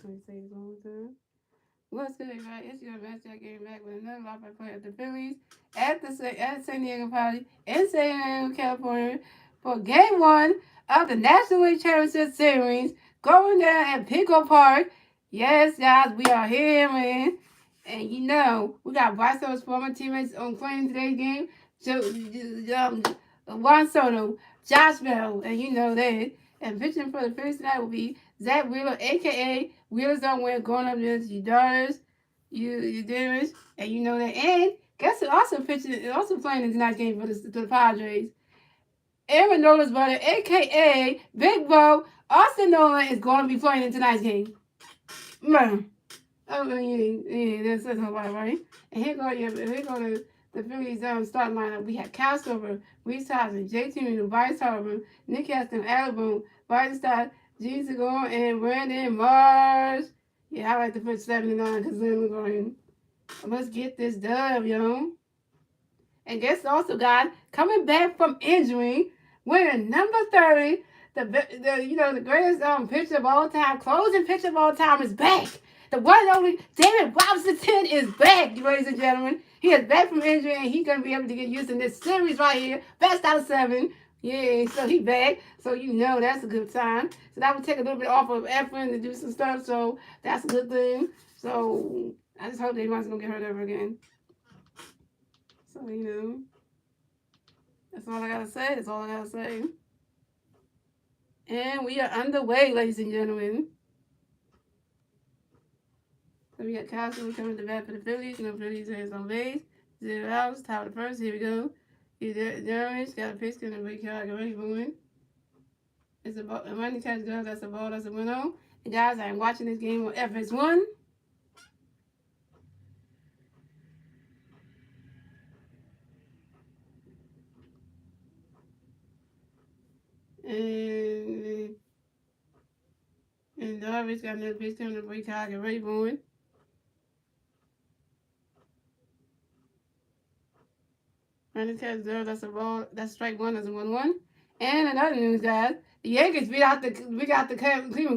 Let me say this one more time. What's good, everybody? It's your Masteryhi Gaming back with another live play of the Phillies at San Diego Party in San Diego, California for Game 1 of the National League Championship Series going down at Pickle Park. Yes, guys, we are here, man. And you know, we got Barcelona's former teammates on playing today's game. Juan Soto, Josh Bell, and you know that. And pitching for the Phillies tonight will be Zach Wheeler, aka Wheelers Don't Win, going up against your daughters, you dearest, and you know that. And guess who also pitching, also playing in tonight's game for the Padres? Aaron Nola's brother, aka Big Bo, Austin Nola, is going to be playing in tonight's game. Man. Oh, yeah, that's about right. And here go the Phillies starting lineup. We have Castlever, Reese Housen, JT Miller, Bryce Harper, Nick Aston, Alabama, Bryce Stott, Gene Segura, and Brandon Mars. Yeah, I like to put 79 because then we're going. Let's get this dub, yo. And guess also, guys, coming back from injury, wearing number 30, the greatest pitcher of all time, closing pitcher of all time is back. The one and only David Robinson is back, ladies and gentlemen. He is back from injury, and he's going to be able to get used in this series right here. Best out of 7. Yeah, so he back. So you know that's a good sign. So that would take a little bit off of effort to do some stuff. So that's a good thing. So I just hope David's going to get hurt ever again. So, you know, that's all I got to say. That's all I got to say. And we are underway, ladies and gentlemen. So we got Castro coming to bat for the Phillies. You know, Phillies has on base. 0 outs, top of the first. Here we go. Jeremy's got a pitch going to break out. Get ready for it. It's a ball. Money catch goes. That's a ball. That's a winnow. And guys, I'm watching this game on FS1. And Darvish got another pitch coming to break out. Get ready for it. Money catch goes. That's a ball. That's strike one. That's a 1-1. And another news, guys. The Yankees beat out the Cleveland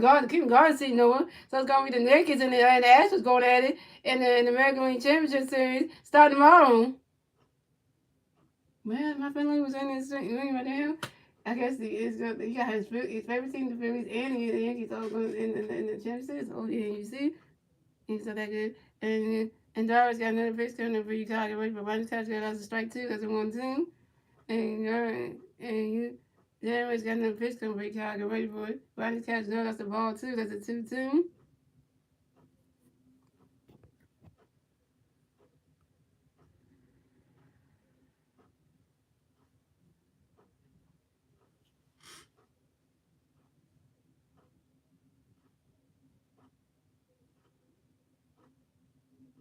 Guardians. Cleveland Guardians see no one. So it's going to be the Yankees and the Astros going at it in the American League Championship Series starting tomorrow. Man, my family was in this thing right now. I guess he got his favorite team, the Phillies, and the Yankees all going in the championship. Oh, yeah, you see? He's not that good. And Darvish got another pitch coming for you. Get ready for Ronnie Touchdown. That's a strike 2. That's a 1-2. And Jeremy's got another pitch coming for you. Get ready for it. Ronnie Touchdown. That's the ball 2. That's a 2-2.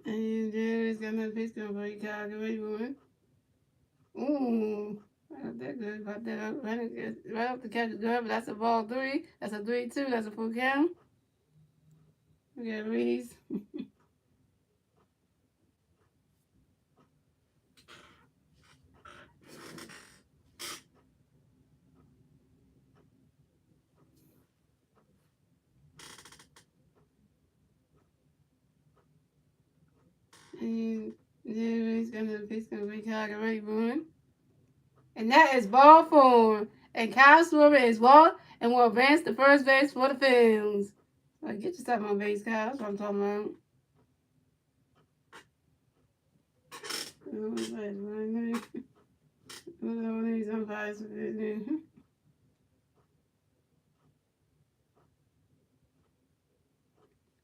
And Jeremy's got another pitch coming for you. Get ready for it. Ooh. Not that good. About that right up the catch is good, but that's a ball 3. That's a 3-2. That's a full count. We got Reese. And Jeremy's got another pitch coming for you. Get ready for it. And that is ball 4. And Kyle Schwarber is walked and will advance to first base for the Phillies. Like, get yourself on base, Kyle. That's what I'm talking about.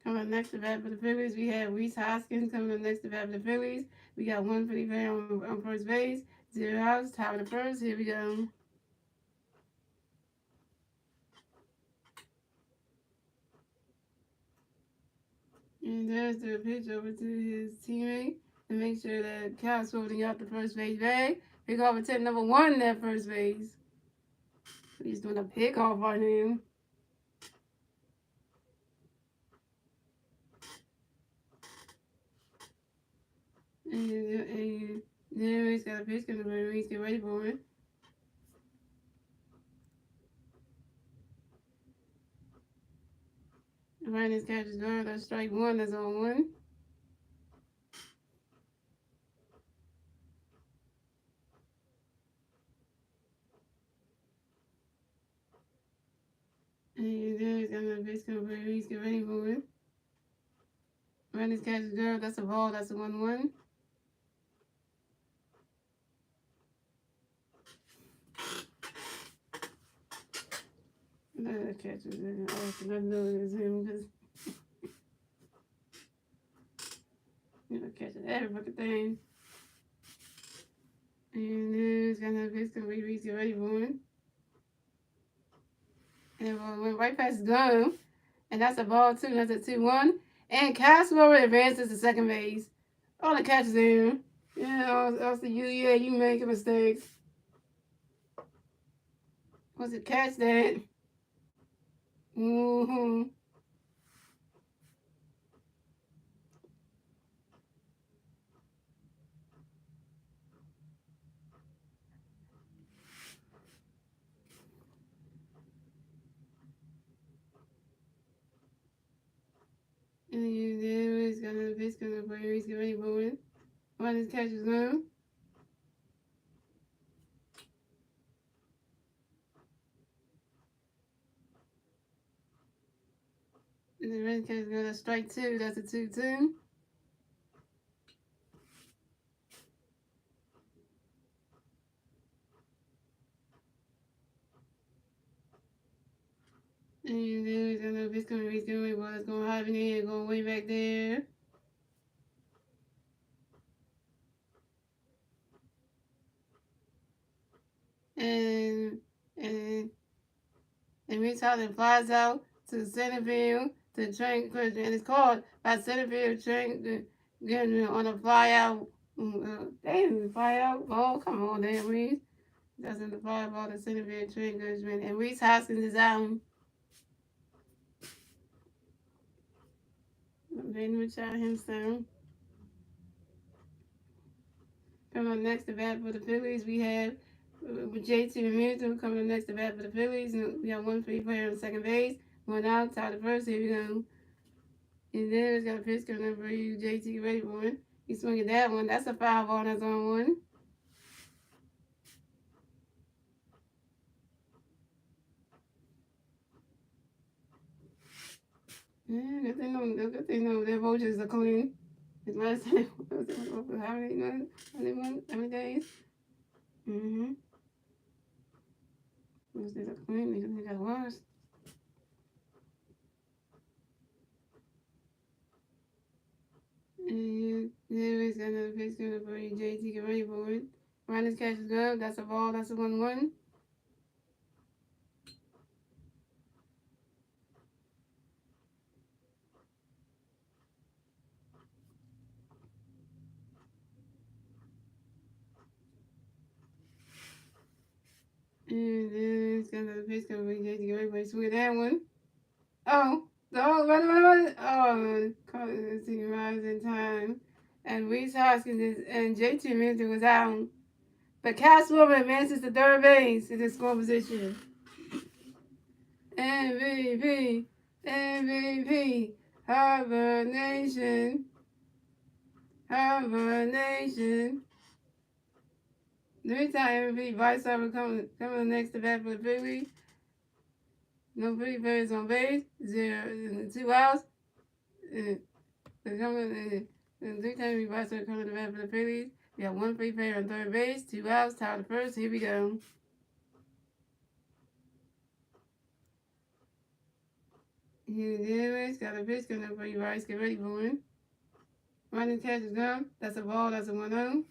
Coming up next to bat for the Phillies, we have Reese Hoskins coming up next to bat for the Phillies. We got 1 for the fan on first base. 0 outs, top of the first. Here we go. And there's the pitch over to his teammate to make sure that Kyle's holding out the first base bag. Pick off attempt number 1 in that first base. He's doing a pick off on him. And then he's got a pitch coming to Reese. Get ready for it. Ryan is catch is gone. That's strike one. That's on one. And there's another base come for release. Get ready for it. Runners catch is gone. That's a ball. That's a 1-1. Another catch is in. Oh, I know it's him because catching every fucking thing. And there's another base come for release. Get ready for it. And went right past Glove. And that's a ball, too. That's a 2-1. And Castleberry advances to second base. All the catches in. Yeah, also you making mistakes. Was it catch that? Mm-hmm. And you there is gonna base gonna play. He's getting ready for it. One of his catches now. And the red catch gonna strike two. That's a 2-2. And there is gonna base gonna raise going ball. It's gonna hop in there, going way back there. And and and Reese Holland flies out to center field to train, and it's called by center field train getting on a fly out. They didn't fly out. Oh, come on, damn Reese. That's in the fly ball to center field train judgment. And Reese Hoskins is out. Ben Richard himself. Coming up next to bat for the Phillies, we have JT Realmuto coming up next to bat for the Phillies. And we have one free player on second base. One out, tied the first. Here we go. And then it's got a pitch coming up for you, JT. Ready for it. He's swinging that one. That's a foul ball. That's on one. Yeah, good thing know their vultures are clean. His last time, how many months? How many days? Mm-hmm. Those days are clean. They got worse. And there is another pitch coming up for you, JT. Get ready for it. Ronnie's catch is good. That's a ball. That's a 1-1. And then it's another pitch coming for you, JT. Get ready for it. Swing that one. Oh, run. Oh, caught it rise in time. And Reese Hoskins and JT Minter was out. But Castleberry advances to third base in the score position. MVP, MVP, Harvard Nation, Harvard Nation. Three-time MVP, Vice Harvard coming next to bat for the Phillies. No free players on base, 2 outs. Three-time MVP, Vice Harvard coming to bat for the Phillies. We have one free player on third base, 2 outs, tied the first. Here we go. Here it is. Got a pitch coming up for you, Rice. Get ready for it. Running catch is gone. That's a ball. That's a 1-0.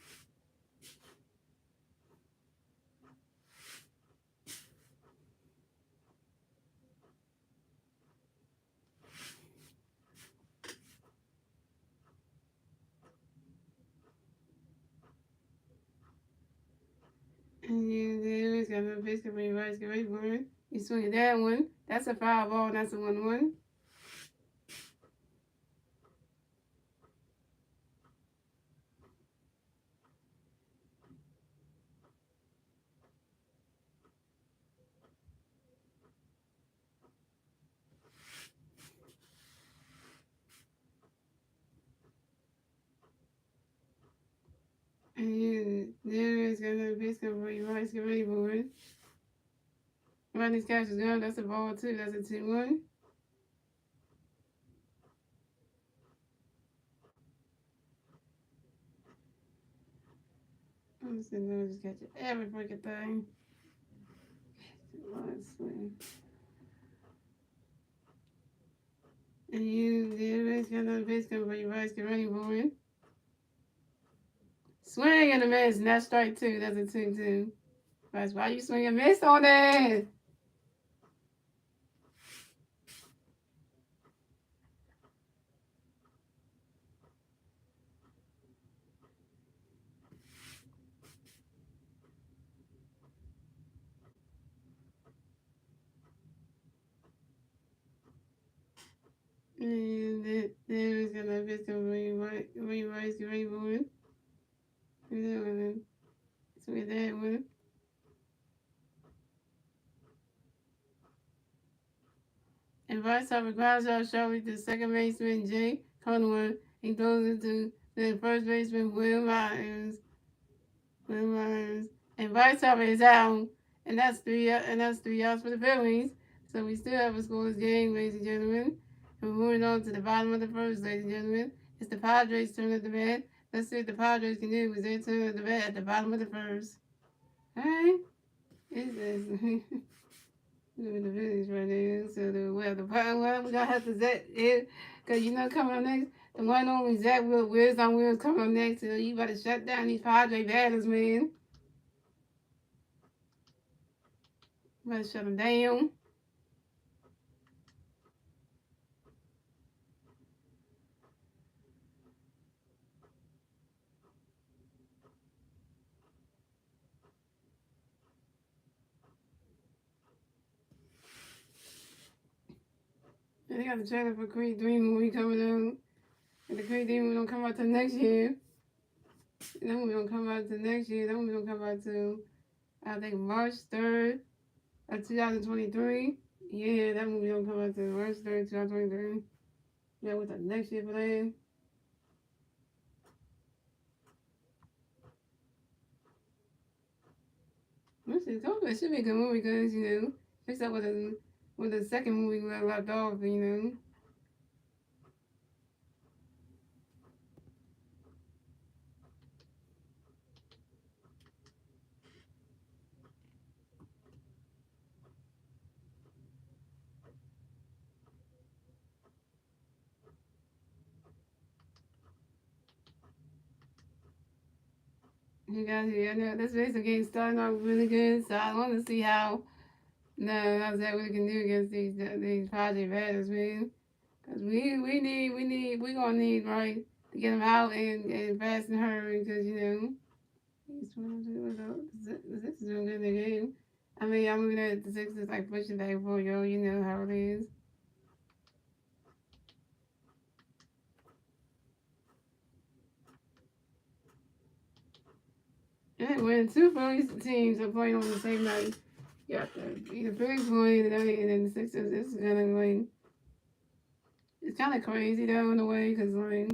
And there is got a pitch coming for you, Rice. Get ready for it. You swing that one. That's a foul ball. That's a 1-1. Everybody's getting ready for it. Run these catches down. That's a ball too. That's a 2-1. I'm just gonna just catch every freaking thing. Honestly. And you, the everybody's got another base coming for you. Guys get ready for it. Swing and a miss, and that's strike 2. That's a 2-2. That's why you swing and miss on that. And there is gonna be some rewrites get ready for it. So with that one. And Bryce Harper grounds out shortly to second baseman Jay Conway and goes into the first baseman Will Myers. And Bryce Harper is out, and that's 3 outs for the Phillies. So we still have a scoreless game, ladies and gentlemen. And we're moving on to the bottom of the first, ladies and gentlemen. It's the Padres' turn at the bat. Let's see what the Padres can do with their turn at the bat at the bottom of the first. Alright? It's this. Look at the Phillies right there. So the well, we gonna have to set it, cause coming up next, the one only Zach Wheels on Wheels coming up next. So you better shut down these Padre batters, man. You better shut them down. And they got the trailer for Creed 3 movie coming out. And the Creed 3 movie don't come out till next year. That movie don't come out till next year. That movie don't come out till, I think, March 3rd of 2023. Yeah, that movie don't come out till March 3rd, 2023. Yeah, what's the next year for that? It should be a good movie because, picks up with the second movie we left off. You guys, yeah, this baseball game starting off really good, so I want to see how Zach really can do against these Project batters, man. Cause we gonna need right to get him out and fast and hurry, cause he's 22. The Sixers doing good in the game. I mean, I'm looking at the Sixers like pushing back for yo. You know how it is. And when two Phillies teams are playing on the same night, you got the Phillies playing tonight, and then the Sixers. It's kind of like it's kind of crazy though in a way, cause like.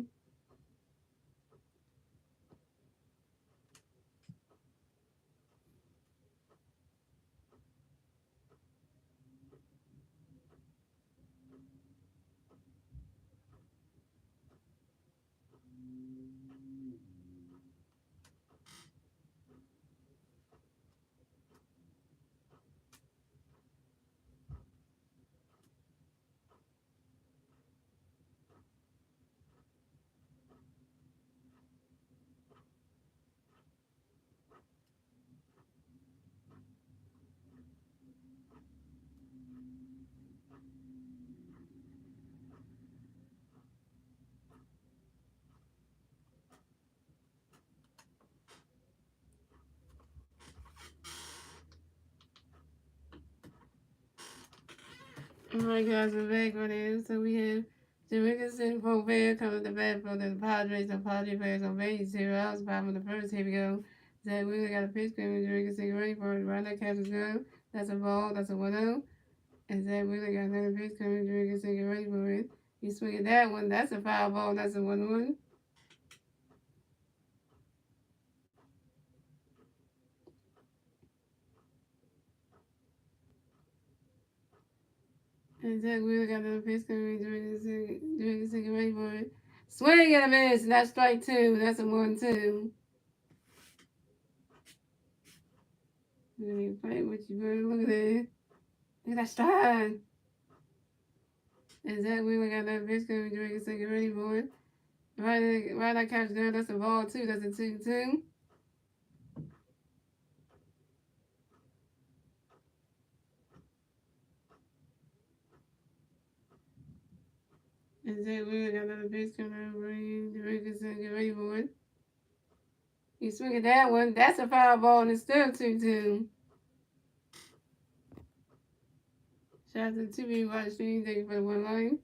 Alright guys, we're back on it. So we have Jerickson Povea coming to bat for the Padres and Padre players on base 0 outs, bottom of the first. Here we go. Zach Wheeler got a pitch coming. Jerickson ready for it. Right that catch is good. That's a ball. That's a 1-0. And Zach Wheeler got another pitch coming. Jerickson ready for it. He's swinging that one. That's a foul ball. That's a 1-1. And Zach Wheeler got another pitch coming during the second ready for it. Swing and a miss, and that's strike two. That's a 1-2. Really play with you, bro. Look at that. Look at that stride. And Zach Wheeler got another pitch coming during the second ready for it. Right that catch down. That's a ball two. That's a 2-2. And Zach Wheeler got another pitch coming over during the second ready for it. You swing at that one. That's a foul ball, and it's still 2-2. Shout out to 2B Watch Stream. Thank you for the one line.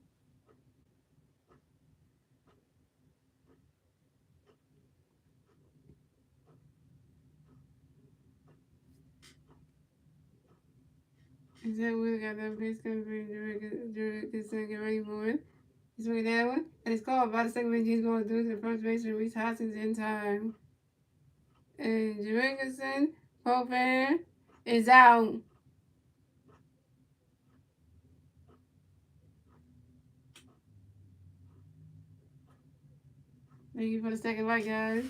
And Zach Wheeler got that pitch coming during the second ready for it. He's swinging that one. And it's called by the second base. He's going to do to the first baseman, Reese Hoskins, in time. And Jeringerson, Popan, is out. Thank you for the second light, guys.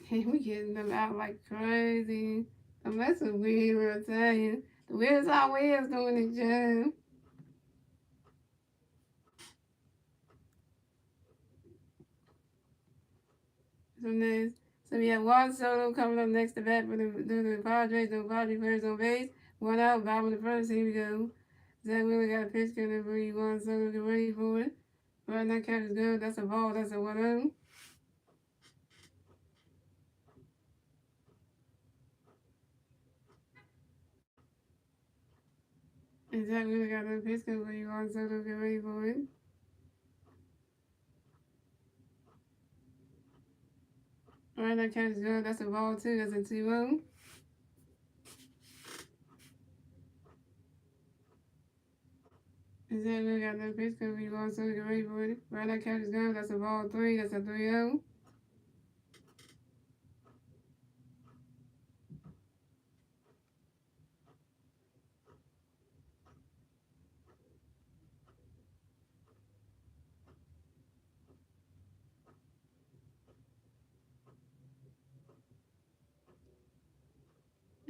Hey, we getting them out like crazy. That's a weird, I tell you. The weirdest always doing the job. So we have Juan Soto coming up next to bat for the Padres. The Padres players on base. One out, bottom of the first. Here we go. Zach Wheeler got a pitch coming for you. Juan Soto get ready for it. Right now, catch is good. That's a ball. That's a 1-0. And Zach Wheeler got a pitch coming for you. Juan Soto get ready for it. Right now, catch is good. That's a ball too. That's a 2-0. And Zach Wheeler got another pitch coming for you. Juan Soto get ready for it. Right now, catch is good. That's a ball 3. That's a 3-0.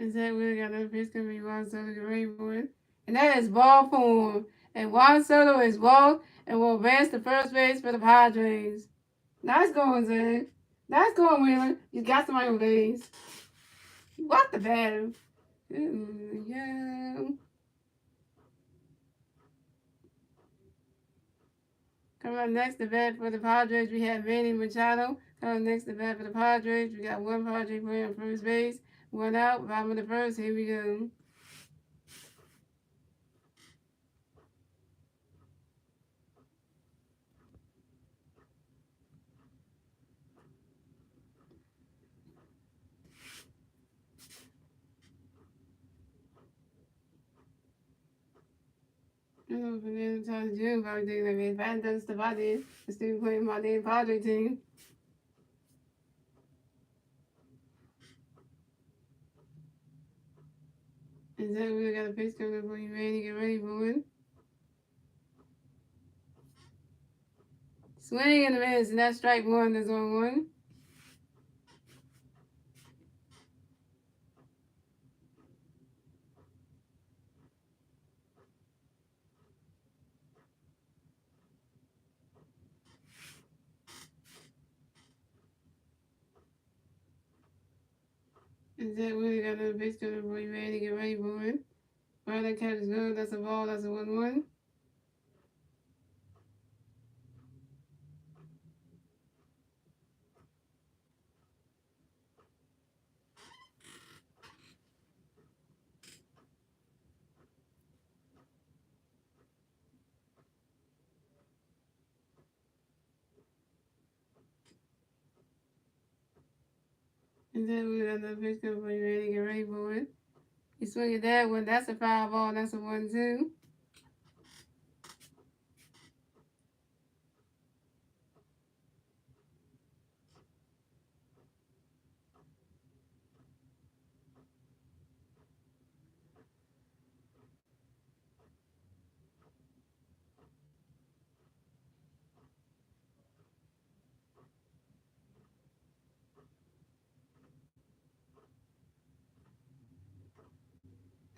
And Zach Wheeler got another pitch coming for you. Juan Soto get ready for it. And that is ball form. And Juan Soto is walked and will advance to first base for the Padres. Nice going, Zach. Nice going, Wheeler. You got somebody on base. What the batter? Yeah. Coming up next to bat for the Padres, we have Manny Machado. Coming up next to bat for the Padres, we got one Padre player on first base. One out, bottom of the first. Here we go. I don't know if I'm talking to June about doing that, man. If I hadn't done the stuff I did, I'd still be playing my damn Padre team. And Zach really got a pitch coming up for you, man. You get ready for it. Swing and a miss, and that's strike one. That's on one. And Zach really got another pitch coming for you, man. You get ready for it. Right, that catch is good. That's a ball. That's a 1-1. And then we got another pitch coming for you, man. You get ready for it. You swing at that one. That's a foul ball. That's a 1-2.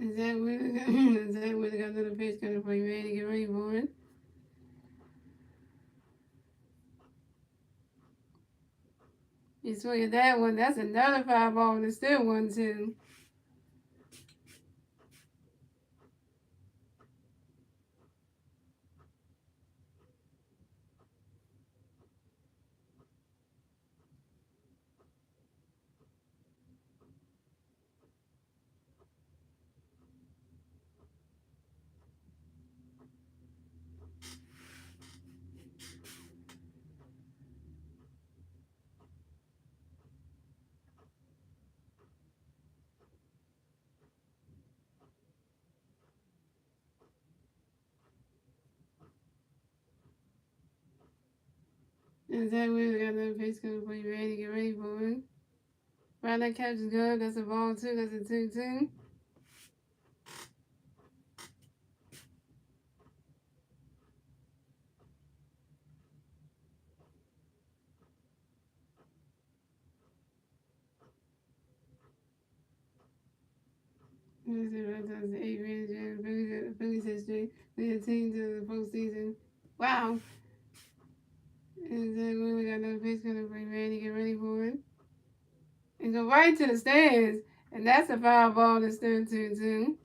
Is that really is that really got another pitch coming for you, ready to get ready for it? You swing at that one, that's another foul ball, and it's still 1-2. Is that really got another pitch coming for you, ready to get ready for it? Right, that catch is good. That's a ball two. That's a 2-2. This is right down to 8 minutes in Phillies history. Lead the team to the postseason. Wow. Is that really got another pitch coming for you, ready to get ready for it? And go right to the stands. And that's a foul ball that's still 2-2.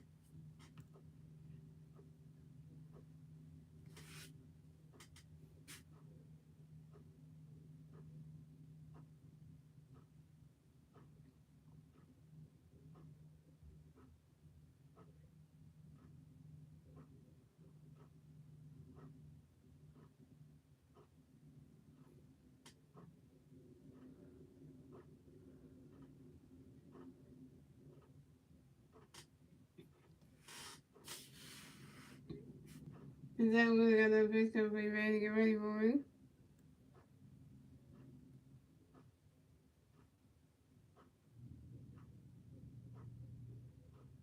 Is that really got another pitch coming for you, ready to get ready for it?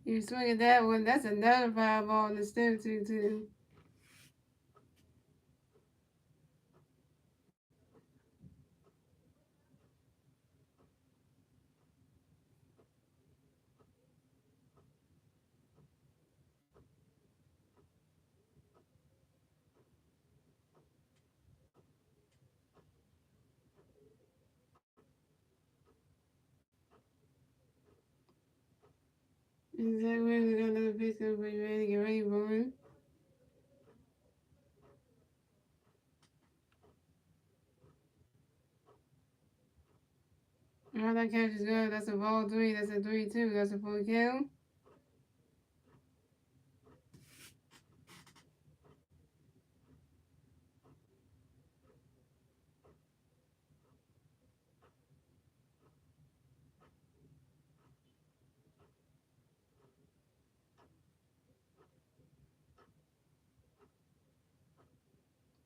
You swing at that one, that's another foul ball and it's still 2-2. Is that really got another pitch coming for you, ready to get ready for it? All that catch is good. That's a ball three. That's a 3-2. That's a full kill.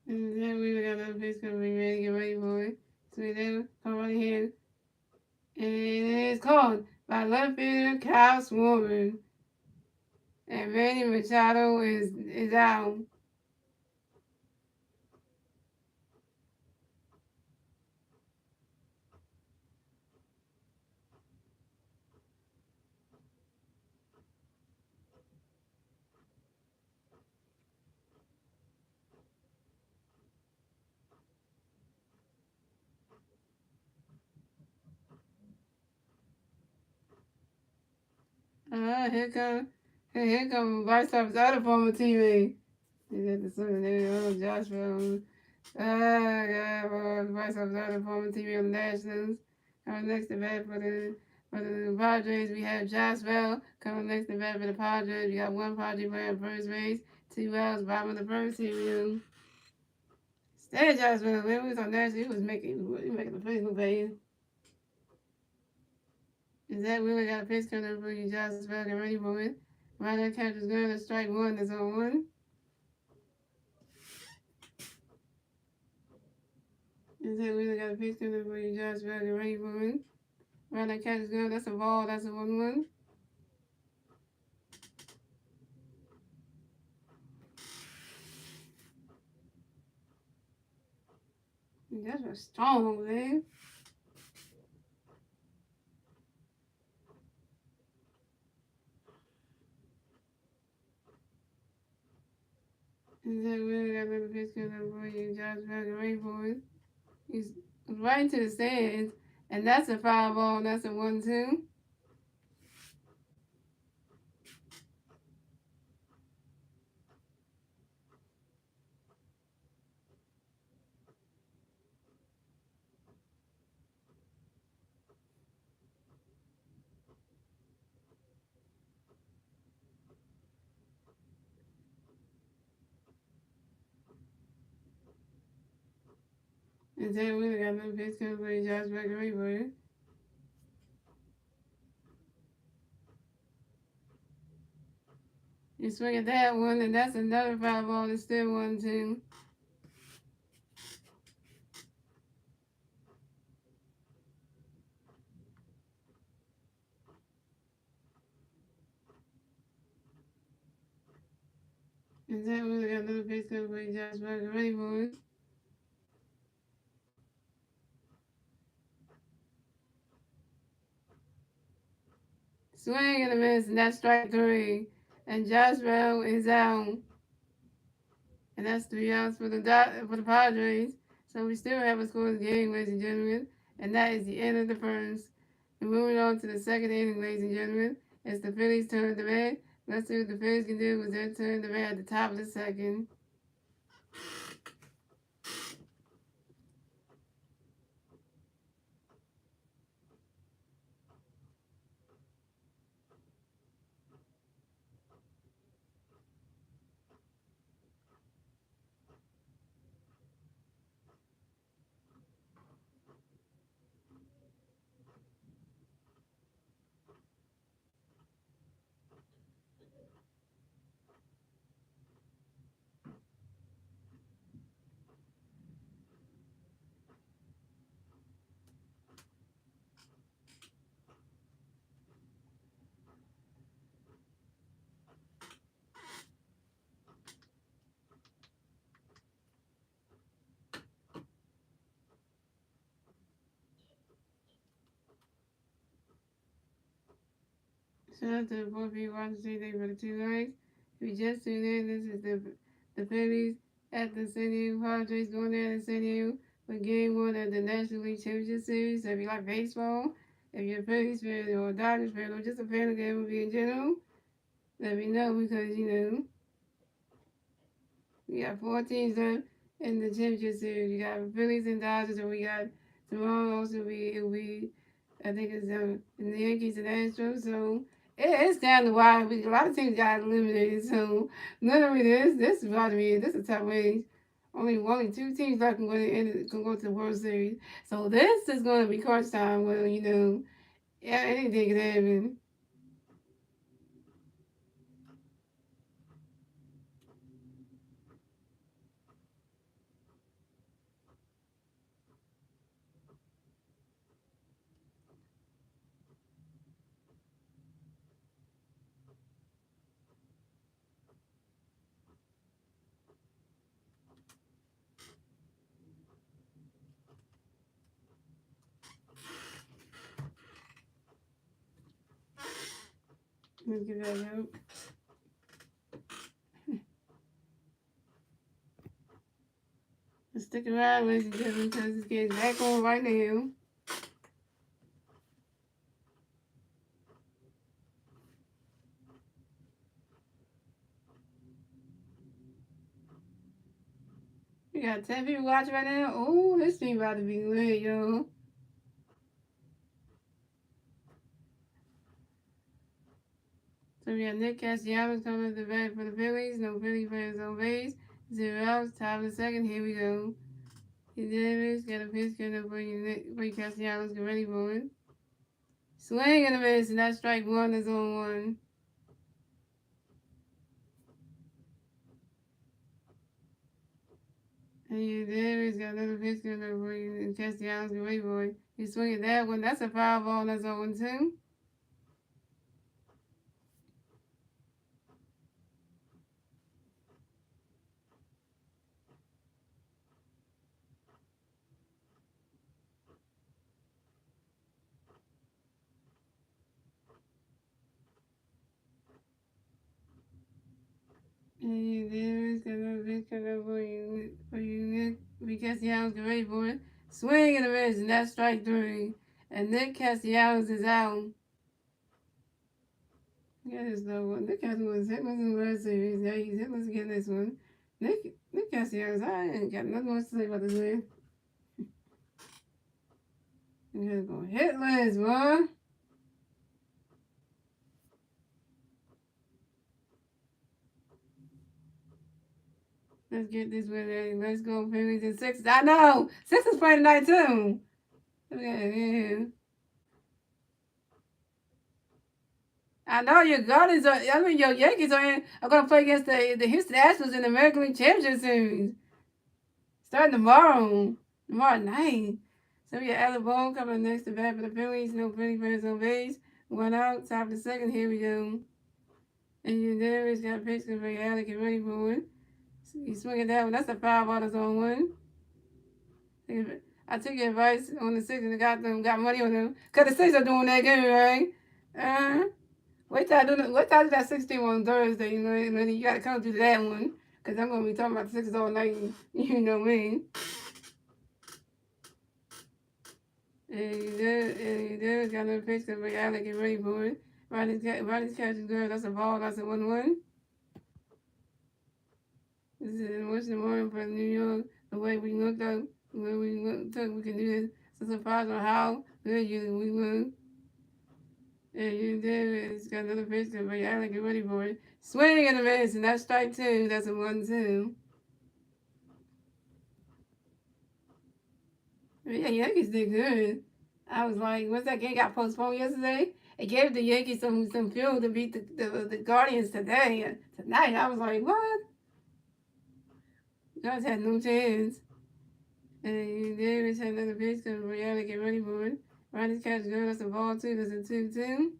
And then we got another pitch coming for you, ready to get ready for it. So then come right here. And it is called by left fielder Kyle Swarman. And Manny Machado is out. Here come Vice Top's other former teammate. He's at the center there, Josh Bell. Vice Top's other former teammate on the Nationals. Coming next to bat for the Padres, we have Josh Bell. Coming next to bat for the Padres, we got one Padre player at first base, 2 outs, bottom of the first here. Stay Josh Bell, when we was on Nationals, he was making the place look bad. Is that really got a pitch coming for you, Josh Bell? Get ready for it. Right, that catch is good. That's strike one. That's on one. Is that really got a pitch coming for you, Josh Bell? Get ready for it. Right, that catch is good. That's a ball. That's a 1-1. That's a strong, man. Is that really got another pitch coming up for you? Josh Bell, get ready for it. He's right into the stands, and that's a foul ball. That's a 1-2. And Zach Wheeler got another pitch coming for you. Josh Bell, get ready for it. You swing at that one, and that's another foul ball. It's still 1-2. And Zach Wheeler got another pitch coming for you. Josh Bell, get ready for it. Swing and a miss, and that's strike 3. And Josh Bell is out. And that's 3 outs for the Padres. So we still have a scoreless game, ladies and gentlemen. And that is the end of the first. And moving on to the second inning, ladies and gentlemen. It's the Phillies' turn to bat. Let's see what the Phillies can do with their turn to bat at the top of the second. Shout out to the 4 people watching. Say thank you for the 2 likes. If you just tuned in, this is the Phillies at the San Diego Padres going there to San Diego for Game 1 of the National League Championship Series. So if you like baseball, if you're a Phillies fan or a Dodgers fan or just a fan of the MLB in general, let me know because, we got 4 teams left in the championship series. You got Phillies and Dodgers, and we got tomorrow also we I think it's the Yankees and Astros. So it's down the wire. A lot of teams got eliminated. So literally this is about to be this is a tough race. Only 2 teams left can go to the World Series. So this is going to be crunch time. Well, yeah, anything can happen. Let's give that a go. Stick around, ladies and gentlemen, because it's getting back on right now. We got 10 people watching right now. Oh, this thing about to be lit, yo. So we got Nick Castellanos coming to the bat for the Phillies. No Philly fans on base. 0 outs, top of the second. Here we go. Davis got a pitch coming up for you Castellanos. Get ready for it. Swing and a miss, and that strike 1 is on 1. And Davis got another pitch coming up for you, and Castellanos. Get ready for it. You swing at that one. That's a foul ball. That's on 1-2. And there's gonna be kind of for you, Nick. Castellanos get ready for it. Swing and a miss, and that's strike three. And Nick Castellanos is out. Yeah, there's no one. Nick Castellanos was hitless in the World Series. Now he's hitless again this one. Nick Castellanos, I ain't got nothing more to say about this man. He's gonna go hitless, boy. Let's get this one ready. Let's go, Phillies and Sixers. I know! Sixers playing tonight, too. Yeah. I know your Guardians are, I mean, your Yankees are going to play against the Houston Astros in the American League Championship Series. Starting tomorrow. Tomorrow night. So we got Alec Bohm coming next to bat for the Phillies. No Philly players on base. One out. Top of the second. Here we go. And you there. He's got a pitch for Alec. Get ready for it. He's swinging that one. That's a foul ball that's on one. I took your advice on the Sixers and got money on them. Because the Sixers are doing that good, right? Wait till I do that 16 on Thursday, you know, and then you gotta come to that one. Cause I'm gonna be talking about the Sixers all night, you know me. And you did, got another pitch because Alec get ready for it. Ronnie's catch is good. That's a ball, that's a 1-1. This is an emotional morning for New York. The way we looked up, the way we looked up, we can do this. So surprised on how good we were. And you did. It's got another pitch because Alec get ready for it. Swing and a miss, and that's strike two. That's a 1-2. Yeah, Yankees did good. I was like, once that game got postponed yesterday, it gave the Yankees some fuel to beat the Guardians tonight. I was like, what? Guys had no chance. And Davis had another pitch because Rihanna get ready for it. Ronnie's catch good. That's a ball too. That's a 2-2.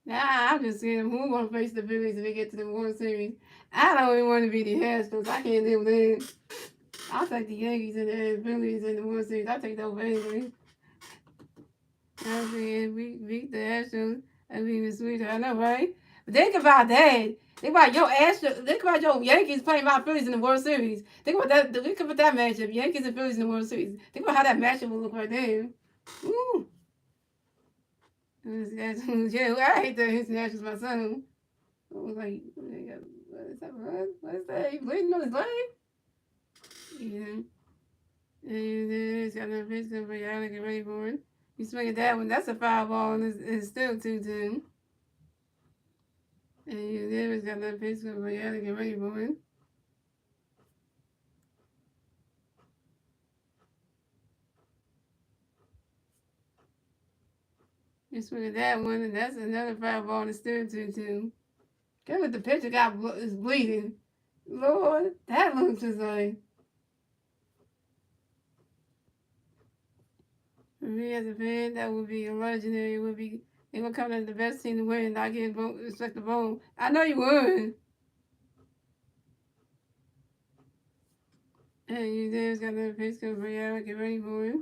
Nah, I'm just saying who gonna face the Phillies if they get to the World Series. I don't even want to be the Astros. I can't live with it. I'll take the Yankees and the Phillies in the World Series. I'll take that over anyway. I mean, we beat the Astros. I mean, it's sweeter. I know, right? But think about that. Think about your Astros. Think about your Yankees playing my Phillies in the World Series. Think about that. Think about that matchup. Yankees and Phillies in the World Series. Think about how that matchup will look right there. Ooh. Yeah, I hate that Houston Astros, my son. I was like, what is that? What is that? He bleeding on his leg? Yeah. And it's got another pitch for y'all to get ready for it. You swing at that one. That's a foul ball, and it's still 2-2. And you there is got another pitch for y'all to get ready for it. You swing at that one, and that's another foul ball, and it's still 2-2. Get what the pitcher is bleeding. Lord, that looks just like. For me as a fan, that would be legendary. It would be. They would come as the best team to win and not get respect the vote. I know you would. And you there's got another pitch for y'all. Get ready for it.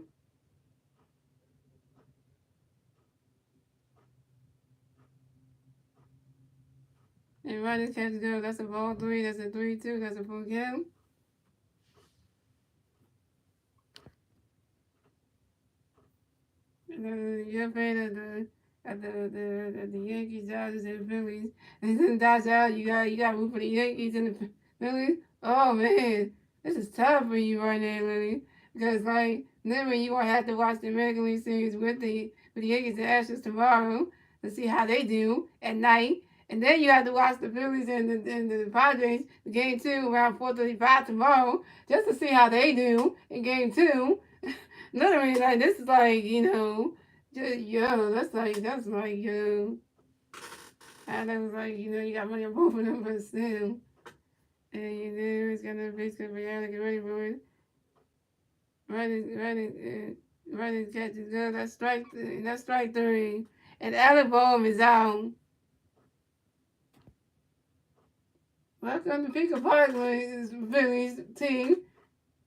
And Ronnie's catch is good. That's a ball three. That's a 3-2. That's a full count. You're a fan of the Yankees, Dodgers, and Phillies. And then Dodgers out. You got root for the Yankees and the Phillies. Oh man, this is tough for you right now, Lily. Because like then when you gonna have to watch the American League Series with the Yankees and Astros tomorrow to see how they do at night. And then you have to watch the Phillies and the Padres game two around 4:35 tomorrow just to see how they do in game two. Literally, like this is like that's like and that was like you got money on both of them, but still, and it's gonna basically reality get ready for it. Running catch is good. That's strike three, and Alec Bohm is out. Welcome to Pico Park, Phillies team.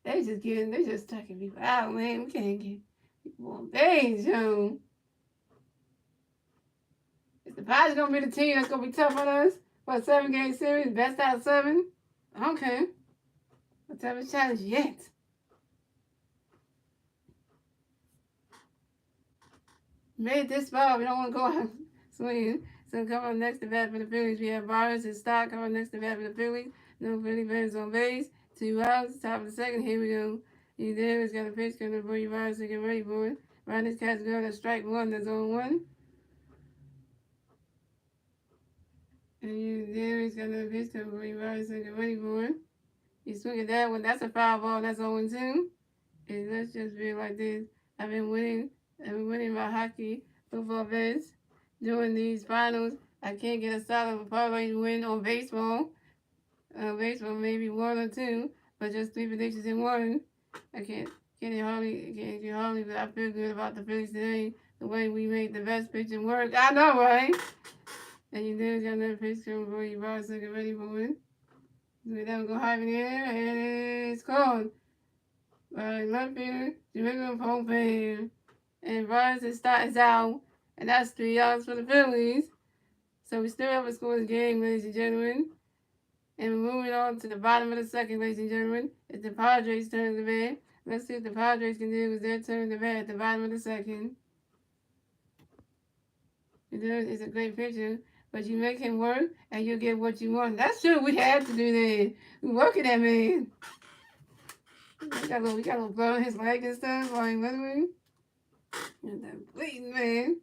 They just taking people out, man. We can't get people on base, yo. The Padres gonna be the team that's gonna be tough on us for a 7-game series, best out of 7. Okay. No toughest challenge yet. Made it this far. We don't want to go out swinging. So coming up next to bat for the Phillies, we have Barnes and Stock coming next to bat for the Phillies. No Philly fans on base. 2 outs, top of the second. Here we go. You there? It's got a pitch coming for you, Barnes, to get ready for it. Right, this cat's going to strike one. That's on one. And you there? It's got another pitch coming for you, Barnes, to get ready for it. You swing at that one. That's a foul ball. That's 0-2. And let's just be like this. I've been winning. I've been winning my hockey football bets during these finals. I can't get a solid parlay win on baseball. Baseball maybe 1 or 2, but just 3 predictions in one. I can't hardly, but I feel good about the Phillies today. The way we made the best pitching work. I know, right? And you did got another pitch coming for you, Bob, so get ready for it. So that go high in the air, and it's called. Left fielder, Jamaican home fan. And Barnes is out. And that's 3 outs for the Phillies. So we still have a scoreless game, ladies and gentlemen. And we're moving on to the bottom of the second, ladies and gentlemen. It's the Padres' turn to bat. Let's see what the Padres can do with their turn to bat at the bottom of the second. It's a great pitcher, but you make him work and you get what you want. That's true. We had to do that. We're working that man. We got a little blood on his leg and stuff. Like, literally. And that bleeding, man.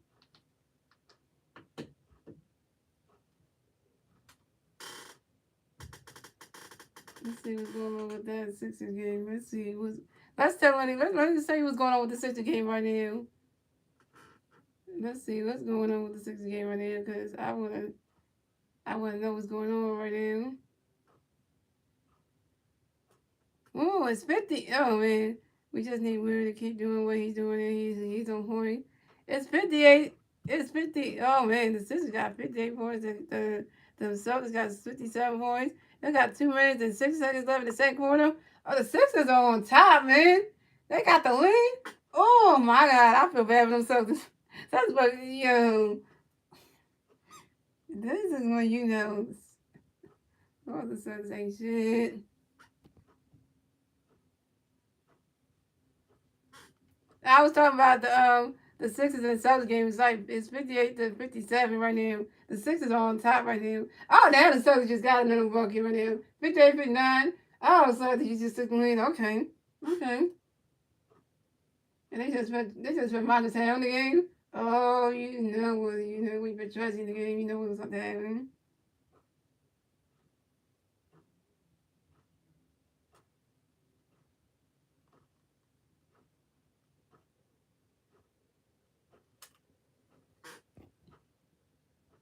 Let's see what's going on with that Sixers game. Let's see let's say what's going on with the Sixers game right now. Let's see what's going on with the Sixers game right now, because I wanna know what's going on right now. Oh, it's 50. Oh man. We just need Weir to keep doing what he's doing, and he's on point. It's 58. It's 50. Oh man, the Sixers got 58 points, and the Celtics got 57 points. They got 2 minutes and 6 seconds left in the second quarter. Oh, the Sixers are on top, man. They got the lead. Oh my God, I feel bad for them Celtics. That's what this is when all the Celtics ain't shit. I was talking about the Sixers and the Celtics game. It's 58 to 57 right now. The Sixers are on top right now. Oh, now the Celtics just got another bucket right now. 58, 59. Oh, Celtics you just took the lead. Okay. And they just put -10 on the game. Oh, we've been trusting the game. You know what's going to happen.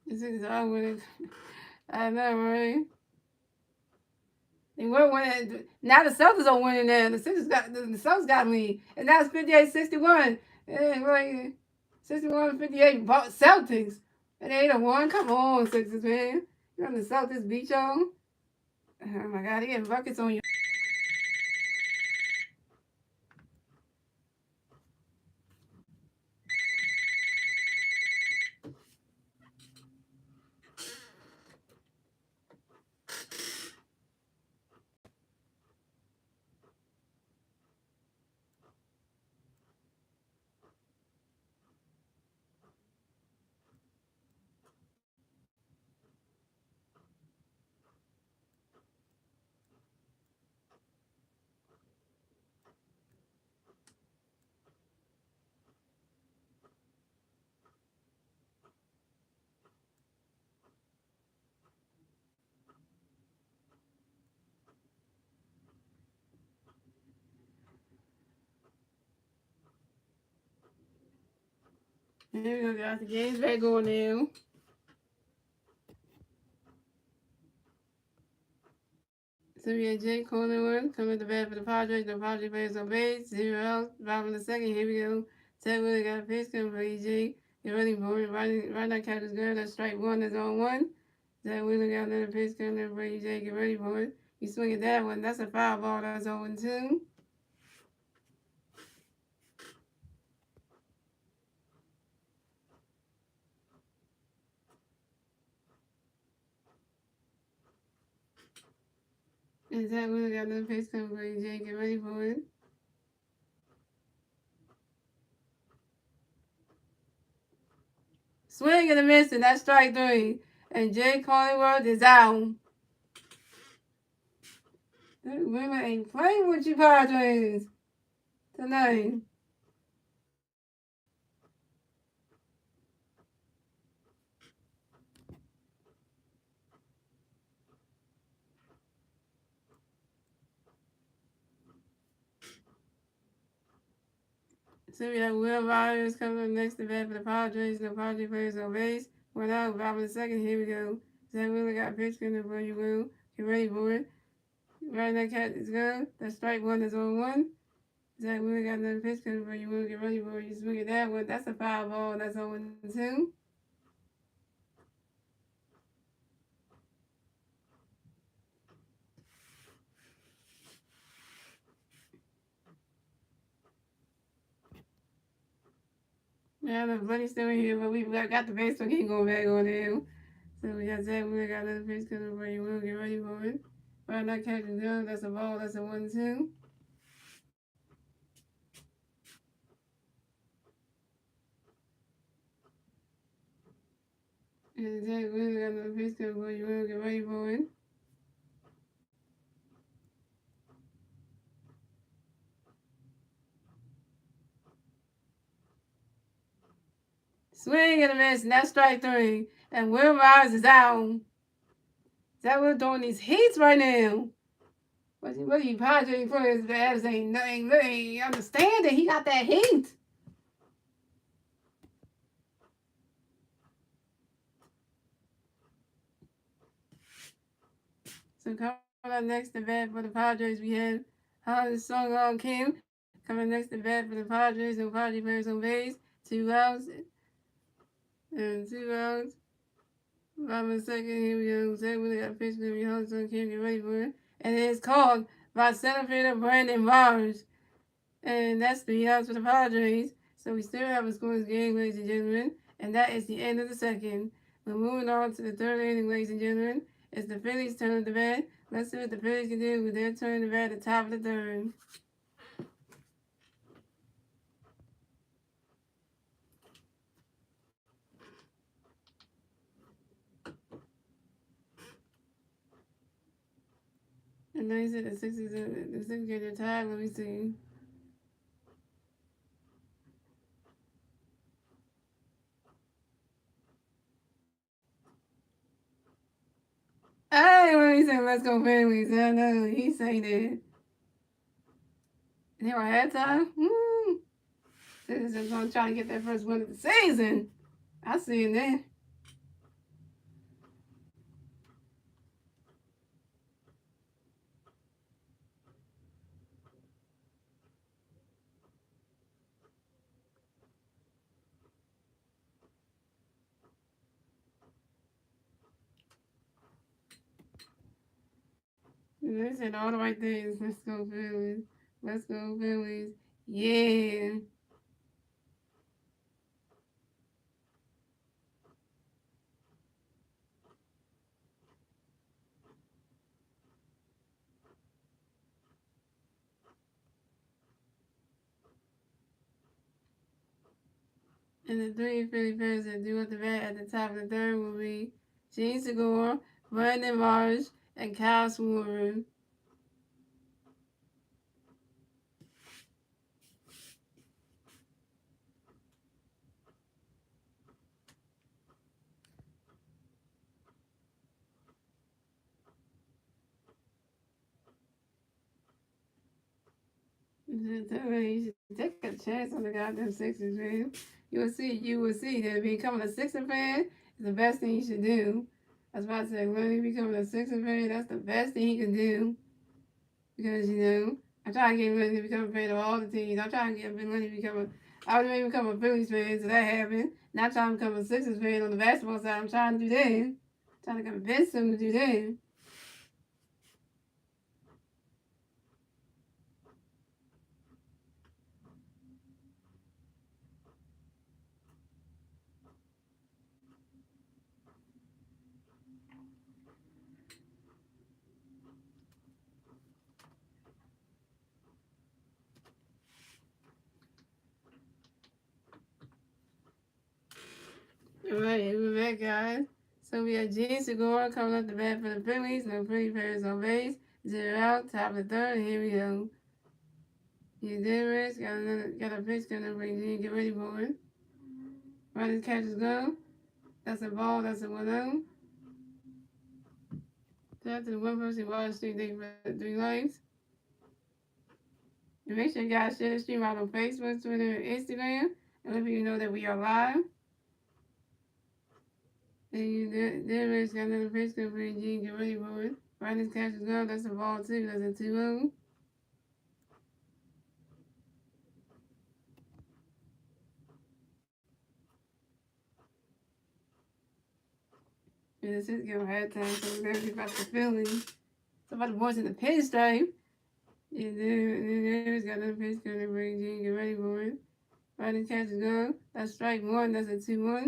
The Sixers are winning. I know, right? They weren't winning. Now the Celtics are winning now. The Celtics got lead. And now it's 58-61. Yeah, right. 61-58. Celtics. And they ain't won. Come on, Sixers, man. You know the Celtics beat y'all? Oh my God, they getting buckets on you. Here we go, guys. The game's back going now. So we had Jake Cornwood coming to bat for the Padres. The Padres players on base. 0 outs. Bottom of the second. Here we go. Ted Willie got a pitch coming for EJ. Get ready for it. Right now, catch is good. That's strike one. That's on one. Ted Willie got another pitch coming for EJ. Get ready for it. You swing at that one. That's a foul ball. That's 0-2. And Zach Wheeler got another pitch coming for you, Jay. Get ready for it. Swing and a miss, and that's strike three. And Jay Collingwood is out. Women ain't playing with you Padres tonight. So we have Will Rogers coming up next to bat for the Padres. No Padres players on base. One out, bottom of the second. Here we go. Zach Wheeler got a pitch coming for you, Will. Get ready for it. Right, that cat is good. That strike one is on one. Zach Wheeler got another pitch coming for you, Will. Get ready for it. You swing at that one. That's a foul ball. That's on 2. Yeah, the buddy's still here, but we got the baseball game going back on there. So we got Zach Wheeler got another pitch coming for you, Will. Get ready for it. Right, that catch is good. That's a ball. That's a 1-2. And Zach Wheeler got another pitch coming for you, Will. Get ready for it. Swing and a miss, and that's strike three. And Will Myers is out. That we're doing these heats right now. What are you Padres players that ain't nothing? They understand that he got that heat. So coming up next to bat for the Padres, we have Hans Sung Kim coming next to bat for the Padres. No Padres players on base. 2 outs and 2 outs. Bottom of the second, here we go. Zach Wheeler got a pitch to Hans Sung Kim. Get ready for it. And it's called by center fielder Brandon Mars. And that's 3 outs for the Padres. So we still have a scoreless game, ladies and gentlemen. And that is the end of the second. We're moving on to the third inning, ladies and gentlemen. It's the Phillies' turn to bat. Let's see what the Phillies can do with their turn to bat at the top of the third. And then he said the Sixers get their tied. Let me see. Hey, when he said let's go Phillies, I know he say that. And they were halftime. Citizens gonna try to get their first win of the season. I see it there. They said all the right things. Let's go Phillies. Let's go Phillies. Yeah. And the three Philly players that do at the bat at the top of the third will be Gene Segura, Brandon Marsh, and Kyle Schwarber. You should take a chance on the goddamn Sixers, man. You will see that becoming a Sixer fan is the best thing you should do. I was about to say, when he becoming a Sixer fan, that's the best thing he can do. Because, I'm trying to get Lenny to become a fan of all the teams. I'm trying to get Lenny to become I would maybe become a Phillies fan, so that happened. Now I'm trying to become a Sixers fan on the basketball side. I'm trying to do that. I'm trying to convince him to do that. Alright, we're back, guys. So we have Gene Segura coming up the bat for the Phillies. No Philly players on base. 0 out, top of the third. Here we go. You did risk. Got a pitch gonna bring Gene. Get ready for it. Running catch is go. That's a ball. That's a 1-0. Shout to the one person Wall Street. Thank you for the 3 likes. And make sure you guys share the stream out on Facebook, Twitter, and Instagram. And let people know that we are live. And you did risk. Got another pitch gonna bring Gene. Get ready for it. Running catch is go. That's a ball too. That's a 2-0. Yeah, this is gonna have time, so we're gonna be about the Phillies. So about the boys in the pinstripe. Yeah, there's got another pitch gonna bring Gene. Get ready for it. Running catch is go. That's strike one. That's a 2-1.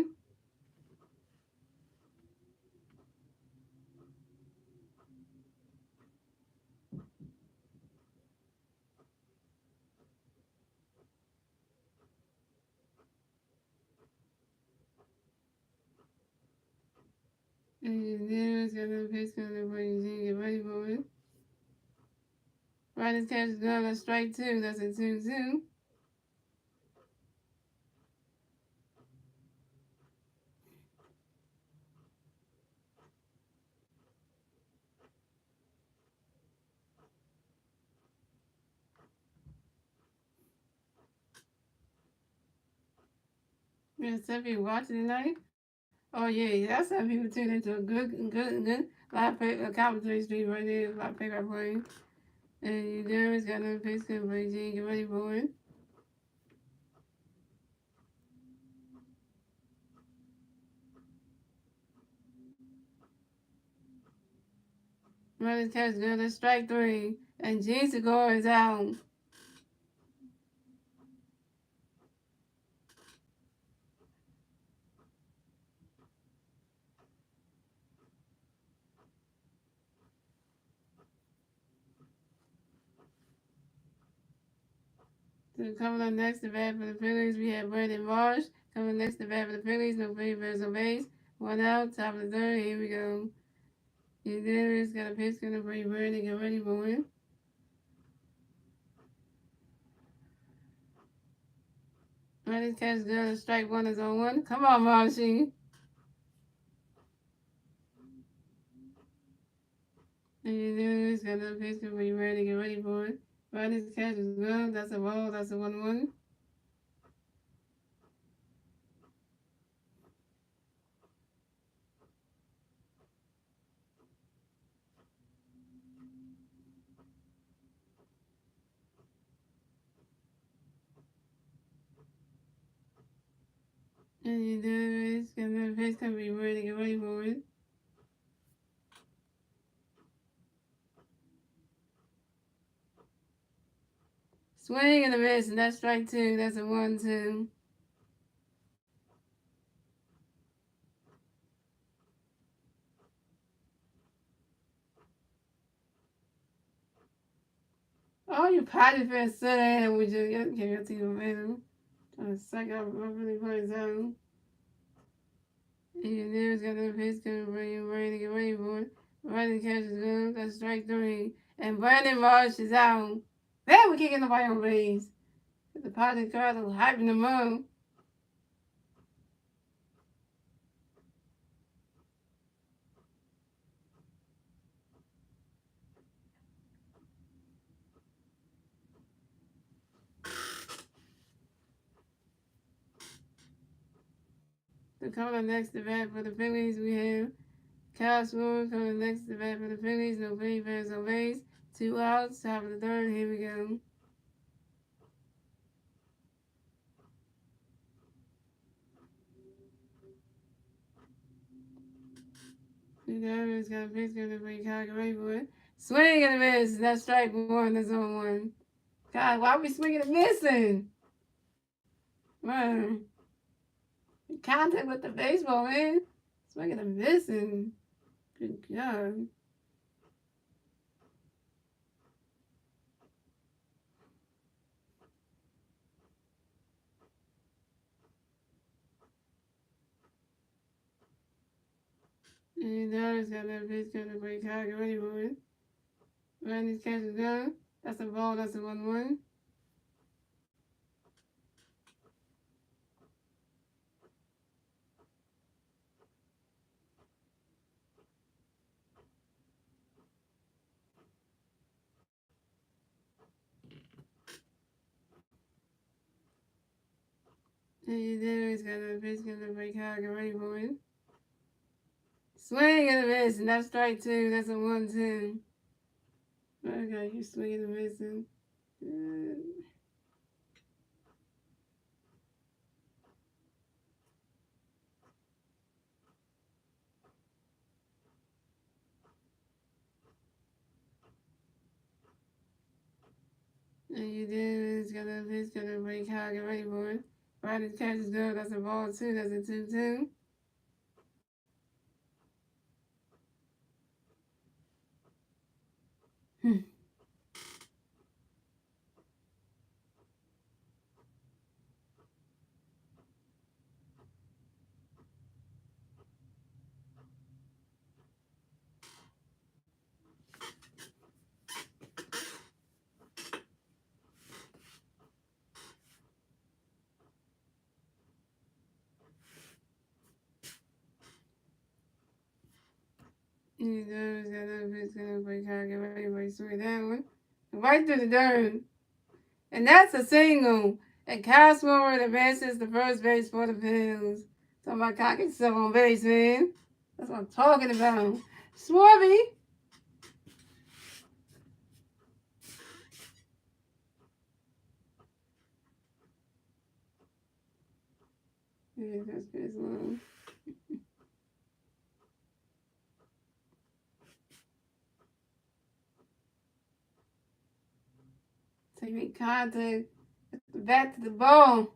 And there's got another pitch gonna bring Gene. Get ready for it. Running catch is go. That's strike two. That's a 2-2. Yeah, some people watching tonight. Oh yeah, that's how people tune into a good live commentary stream right there. Live play by play. And there's got another pitch gonna bring Gene. Get ready for it. Running catch is good. That's strike three. And Gene Segura is out. So coming up next to bat for the Phillies, we have Brandon Marsh. Coming next to bat for the Phillies, no Philly players on base. 1 out, top of the third. Here we go. There's got a pitch gonna bring Brandon. Get ready for it. Running catch is good. Strike one is on one. Come on, Marshy. There's got another pitch gonna bring Brandon. Get ready for it. Running catch is good. That's a ball. That's a 1-1. And there's got another pitch gonna bring Brandon. Get ready for it. Swing and a miss, and that's strike two. That's a 1-2. Oh, you potty fans sit down with your can't get to your man. Trying to suck up my really play zone. And there's got no pitch gonna bring you ready to get ready for it. Running catch is good. That's strike three. And Brandon Marsh is out. Man, we can't get nobody on base. The potty card is hyping them up. So coming up next to bat for the Phillies, we have Kyle Swoon coming next to bat for the Phillies. No Philly fans on base. 2 outs, top of the third. Here we go. He's got a pitch gonna bring Kyle ready for it. Swing and a miss. That's strike one. That's on one. God, why are we swinging and missing? Man. Contact with the baseball, man. Swinging and missing. Good God. And now it's got that pitch going to break high. Get ready for it. Randy's catch is done. That's a ball. That's a 1-1. And there it's got that pitch going to break high. Get ready for it. Swing and a miss. And that's strike 2. That's a 1-2. Okay, you swinging and missing. And you did. It's got that pitch going to break high. Get ready for it. Randy's catch is good. That's a ball 2. That's a 2-2. You know, it's got that pitch going to break high. Get ready for it. Swing that one. Right through the dirt. And that's a single. And Kyle Schwarber advances to first base for the Phillies. Talking about cocking himself on base, man. That's what I'm talking about. Swarby. Yeah, that's good. Long. Taking contact. Back to the ball.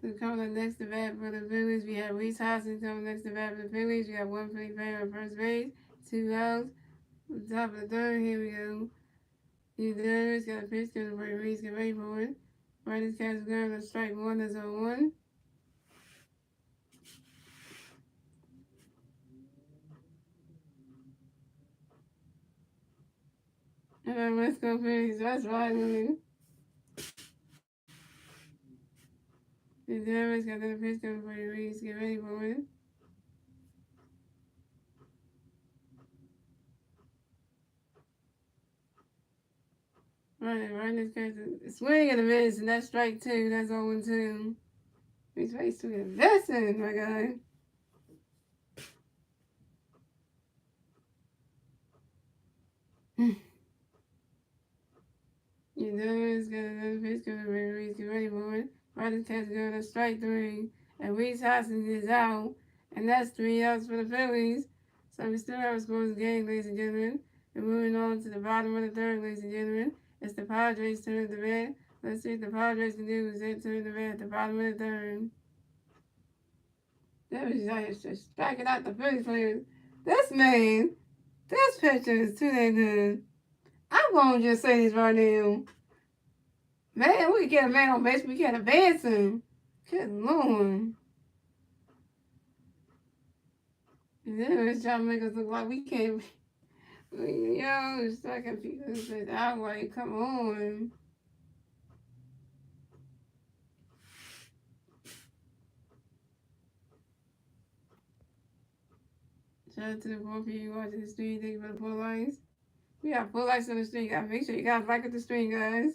So coming up next to bat for the Phillies, we have Reese Hoskins coming next to bat for the Phillies. We have one free player on first base, 2 outs. On top of the third, here we go. He's there. He's got a pitch to the Reese. Get ready for it. Right, this catch is going to strike 1. That's on 1. Let's go Phillies. That's right, man. The Devils got the pitch coming for you, Reese. Get ready for it. Right, this catch. Swing and a miss, and that's strike 2. That's 0-2. Reese face to investing, my guy. You know it's got another pitch coming for you, Reese. Get ready for it. Right, this catch going to strike 3. And Reese Hoskins is out. And that's 3 outs for the Phillies. So we still have a scoreless game, ladies and gentlemen. And moving on to the bottom of the third, ladies and gentlemen. It's the Padres' turn to bat. Let's see what the Padres can do with their turn to bat at the bottom of the third. That was just striking out the Phillies players. This man, this pitcher is too damn good. I'm going to just say this right now. Man, we can get a man on base. We can't advance him. Good Lord. And then it's trying to make us look like we can't. Yo, it's like a few. I'm like, come on. Shout out to the 4 people watching the stream. Thank you for the 4 likes. We got 4 likes on the stream. Gotta make sure you guys like the stream, guys.